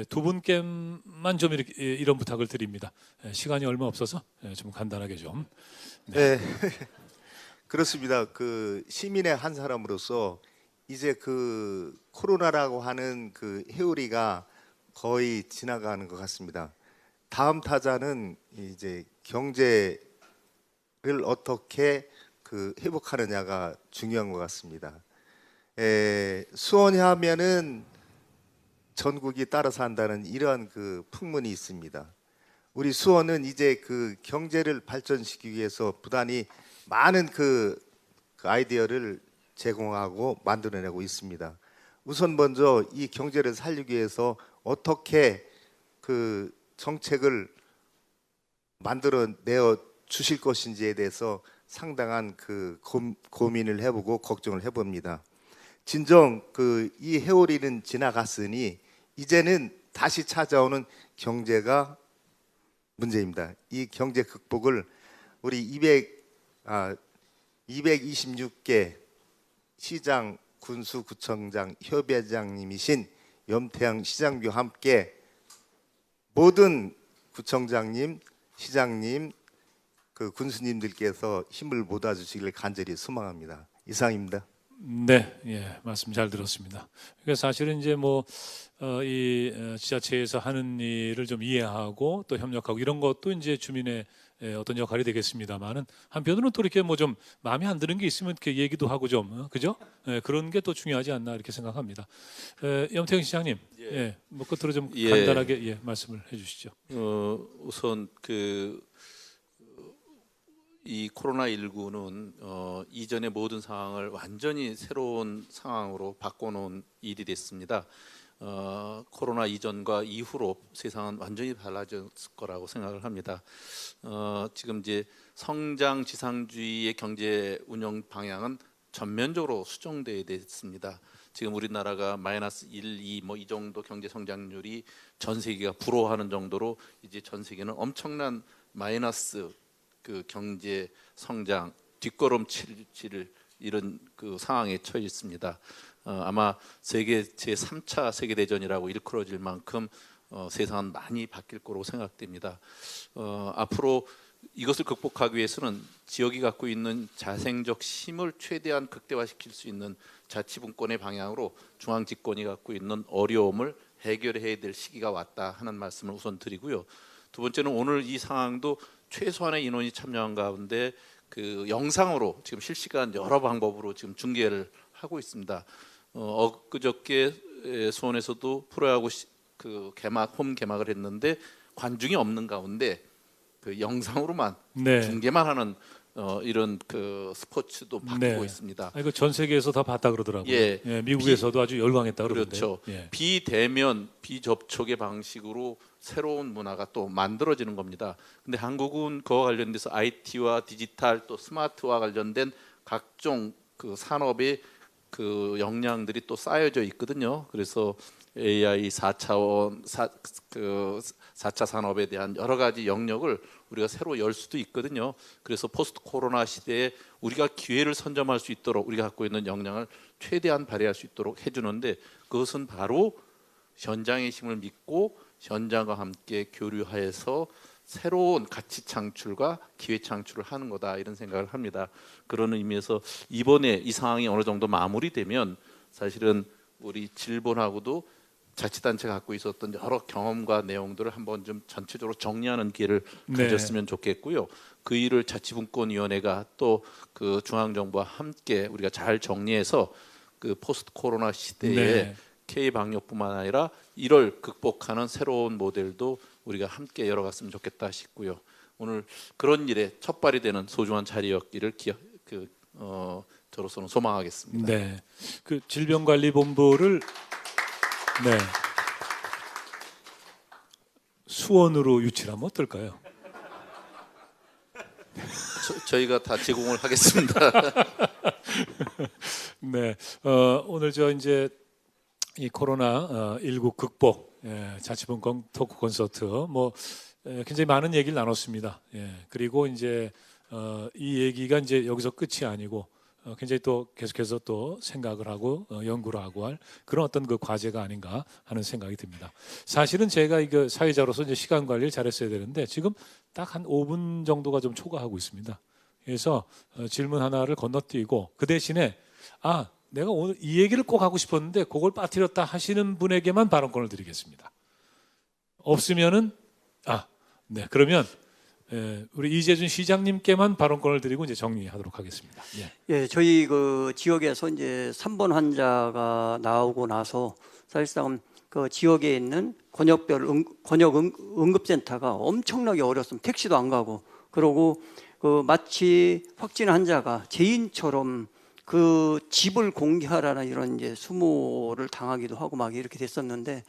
두 분께만 좀 이런 부탁을 드립니다. 시간이 얼마 없어서 좀 간단하게 좀. 네. 그렇습니다. 그 시민의 한 사람으로서 이제 그 코로나라고 하는 그 회오리가 거의 지나가는 것 같습니다. 다음 타자는 이제 경제를 어떻게 그 회복하느냐가 중요한 것 같습니다. 수원이 하면은 전국이 따라 산다는 이러한 그 풍문이 있습니다. 우리 수원은 이제 그 경제를 발전시키기 위해서 부단히 많은 그 아이디어를 제공하고 만들어내고 있습니다. 우선 먼저 이 경제를 살리기 위해서 어떻게 그 정책을 만들어내어 주실 것인지에 대해서 상당한 그 고민을 해보고 걱정을 해봅니다. 진정 그 이 회오리는 지나갔으니 이제는 다시 찾아오는 경제가 문제입니다. 이 경제 극복을 우리 226개 시장, 군수, 구청장, 협의회장님이신 염태영 시장과 함께 모든 구청장님, 시장님, 그 군수님들께서 힘을 모아주시기를 간절히 소망합니다. 이상입니다. 네, 예, 말씀 잘 들었습니다. 그러니까 사실은 이제 이 지자체에서 하는 일을 좀 이해하고 또 협력하고 이런 것도 이제 주민의 어떤 역할이 되겠습니다만은, 한편으로는 또 이렇게 뭐 좀 마음에 안 드는 게 있으면 이렇게 얘기도 하고 좀 그죠? 그런 게 또 중요하지 않나 이렇게 생각합니다. 염태영 시장님, 뭐 끝으로 좀 간단하게 말씀을 해주시죠. 우선 이 코로나19는 이전의 모든 상황을 완전히 새로운 상황으로 바꿔놓은 일이 됐습니다. 코로나 이전과 이후로 세상은 완전히 달라졌을 거라고 생각을 합니다. 지금 이제 성장 지상주의의 경제 운영 방향은 전면적으로 수정돼야 됐습니다. 지금 우리나라가 마이너스 1, 2 뭐 이 정도 경제 성장률이 전 세계가 부러워하는 정도로 이제 전 세계는 엄청난 마이너스 그 경제 성장 뒷걸음치를 이런 그 상황에 처해 있습니다. 아마 세계 제3차 세계대전이라고 일컬어질 만큼 세상은 많이 바뀔 거로 생각됩니다. 앞으로 이것을 극복하기 위해서는 지역이 갖고 있는 자생적 힘을 최대한 극대화시킬 수 있는 자치분권의 방향으로 중앙집권이 갖고 있는 어려움을 해결해야 될 시기가 왔다 하는 말씀을 우선 드리고요. 두 번째는 오늘 이 상황도 최소한의 인원이 참여한 가운데 그 영상으로 지금 실시간 여러 방법으로 지금 중계를 하고 있습니다. 엊그저께 수원에서도 프로야구 그 홈 개막을 했는데 관중이 없는 가운데 그 영상으로만 중계만 하는 이런 그 스포츠도 바뀌고 있습니다. 이거 전 세계에서 다 봤다 그러더라고요. 미국에서도 아주 열광했다 그러던데. 그렇죠. 비대면, 비접촉의 방식으로 새로운 문화가 또 만들어지는 겁니다. 근데 한국은 그와 관련돼서 IT와 디지털 또 스마트와 관련된 각종 그 산업의 그 역량들이 또 쌓여져 있거든요. 그래서 AI 4차원 4차 산업에 대한 여러 가지 영역을 우리가 새로 열 수도 있거든요. 그래서 포스트 코로나 시대에 우리가 기회를 선점할 수 있도록 우리가 갖고 있는 역량을 최대한 발휘할 수 있도록 해주는데, 그것은 바로 현장의 힘을 믿고 현장과 함께 교류하여서 새로운 가치 창출과 기회 창출을 하는 거다, 이런 생각을 합니다. 그런 의미에서 이번에 이 상황이 어느 정도 마무리되면 사실은 우리 질본하고도 자치단체가 갖고 있었던 여러 경험과 내용들을 한번 좀 전체적으로 정리하는 기회를 가졌으면 좋겠고요. 그 일을 자치분권위원회가 또 그 중앙정부와 함께 우리가 잘 정리해서 그 포스트 코로나 시대에 K방역뿐만 아니라 이를 극복하는 새로운 모델도 우리가 함께 열어갔으면 좋겠다 싶고요. 오늘 그런 일에 첫발이 되는 소중한 자리였기를 저로서는 소망하겠습니다. 네, 그 질병관리본부를 수원으로 유치하면 어떨까요? 저희가 다 제공을 하겠습니다. 네, 오늘 저 이제 이 코로나 19 극복 자치분권 토크 콘서트 굉장히 많은 얘기를 나눴습니다. 그리고 이제 이 얘기가 이제 여기서 끝이 아니고 굉장히 또 계속해서 또 생각을 하고 연구를 하고 할 그런 어떤 그 과제가 아닌가 하는 생각이 듭니다. 사실은 제가 이거 사회자로서 이제 시간 관리를 잘했어야 되는데 지금 딱 한 5분 정도가 좀 초과하고 있습니다. 그래서 질문 하나를 건너뛰고 그 대신에 내가 오늘 이 얘기를 꼭 하고 싶었는데 그걸 빠뜨렸다 하시는 분에게만 발언권을 드리겠습니다. 없으면은 네, 그러면 우리 이재준 시장님께만 발언권을 드리고 이제 정리하도록 하겠습니다. 예, 저희 그 지역에서 이제 3번 환자가 나오고 나서 사실상 그 지역에 있는 권역 응급센터가 엄청나게 어렸습니다. 택시도 안 가고, 그러고 그 마치 확진 환자가 죄인처럼 그 집을 공개하라는 이런 이제 수모를 당하기도 하고 막 이렇게 됐었는데,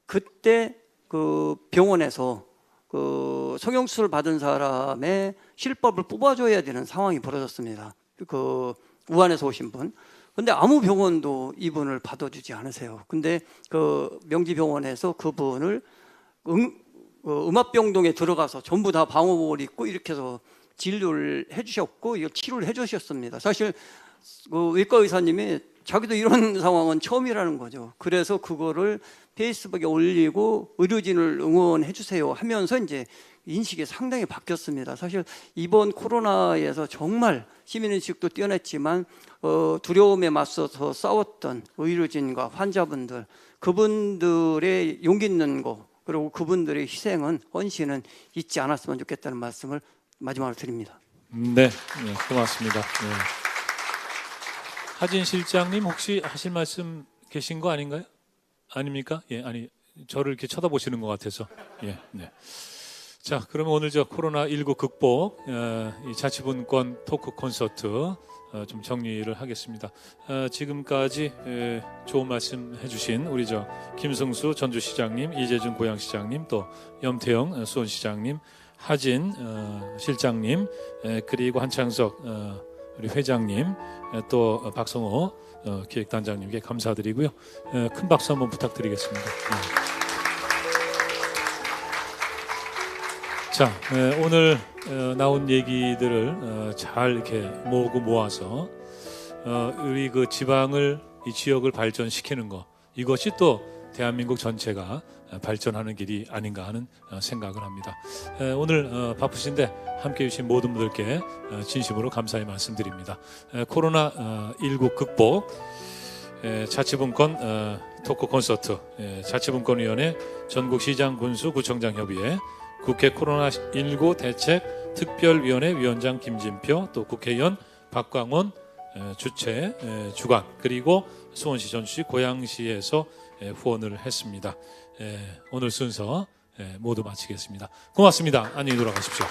그때 그 병원에서 그 성형수술 받은 사람의 실밥을 뽑아줘야 되는 상황이 벌어졌습니다. 그 우한에서 오신 분. 근데 아무 병원도 이분을 받아주지 않으세요. 근데 그 명지병원에서 그분을 음압병동에 들어가서 전부 다 방호복을 입고 이렇게 해서 진료를 해주셨고 이걸 치료를 해주셨습니다. 사실 그 외과 의사님이 자기도 이런 상황은 처음이라는 거죠. 그래서 그거를 페이스북에 올리고 의료진을 응원해 주세요 하면서 이제 인식이 상당히 바뀌었습니다. 사실 이번 코로나에서 정말 시민인식도 뛰어났지만 두려움에 맞서서 싸웠던 의료진과 환자분들, 그분들의 용기 있는 거, 그리고 그분들의 희생은, 헌신은 잊지 않았으면 좋겠다는 말씀을 마지막으로 드립니다. 네, 고맙습니다. 하진 실장님 혹시 하실 말씀 계신 거 아닌가요? 아닙니까? 저를 이렇게 쳐다보시는 것 같아서. 자, 그러면 오늘 저 코로나19 극복 이 자치분권 토크 콘서트 좀 정리를 하겠습니다. 지금까지 좋은 말씀 해주신 우리 저 김승수 전주시장님, 이재준 고양시장님, 또 염태영 수원시장님, 하진 실장님, 그리고 한창석 우리 회장님, 또 박성호 기획단장님께 감사드리고요. 큰 박수 한번 부탁드리겠습니다. 자, 오늘 나온 얘기들을 잘 이렇게 모으고 모아서 우리 그 지방을, 이 지역을 발전시키는 것, 이것이 또 대한민국 전체가 발전하는 길이 아닌가 하는 생각을 합니다. 오늘 바쁘신데 함께해 주신 모든 분들께 진심으로 감사의 말씀드립니다. 코로나19 극복 자치분권 토크 콘서트, 자치분권위원회 전국시장군수구청장협의회, 국회 코로나19 대책 특별위원회 위원장 김진표, 또 국회의원 박광원 주최 주관, 그리고 수원시, 전주시, 고양시에서 후원을 했습니다. 오늘 순서 모두 마치겠습니다. 고맙습니다. 안녕히 돌아가십시오.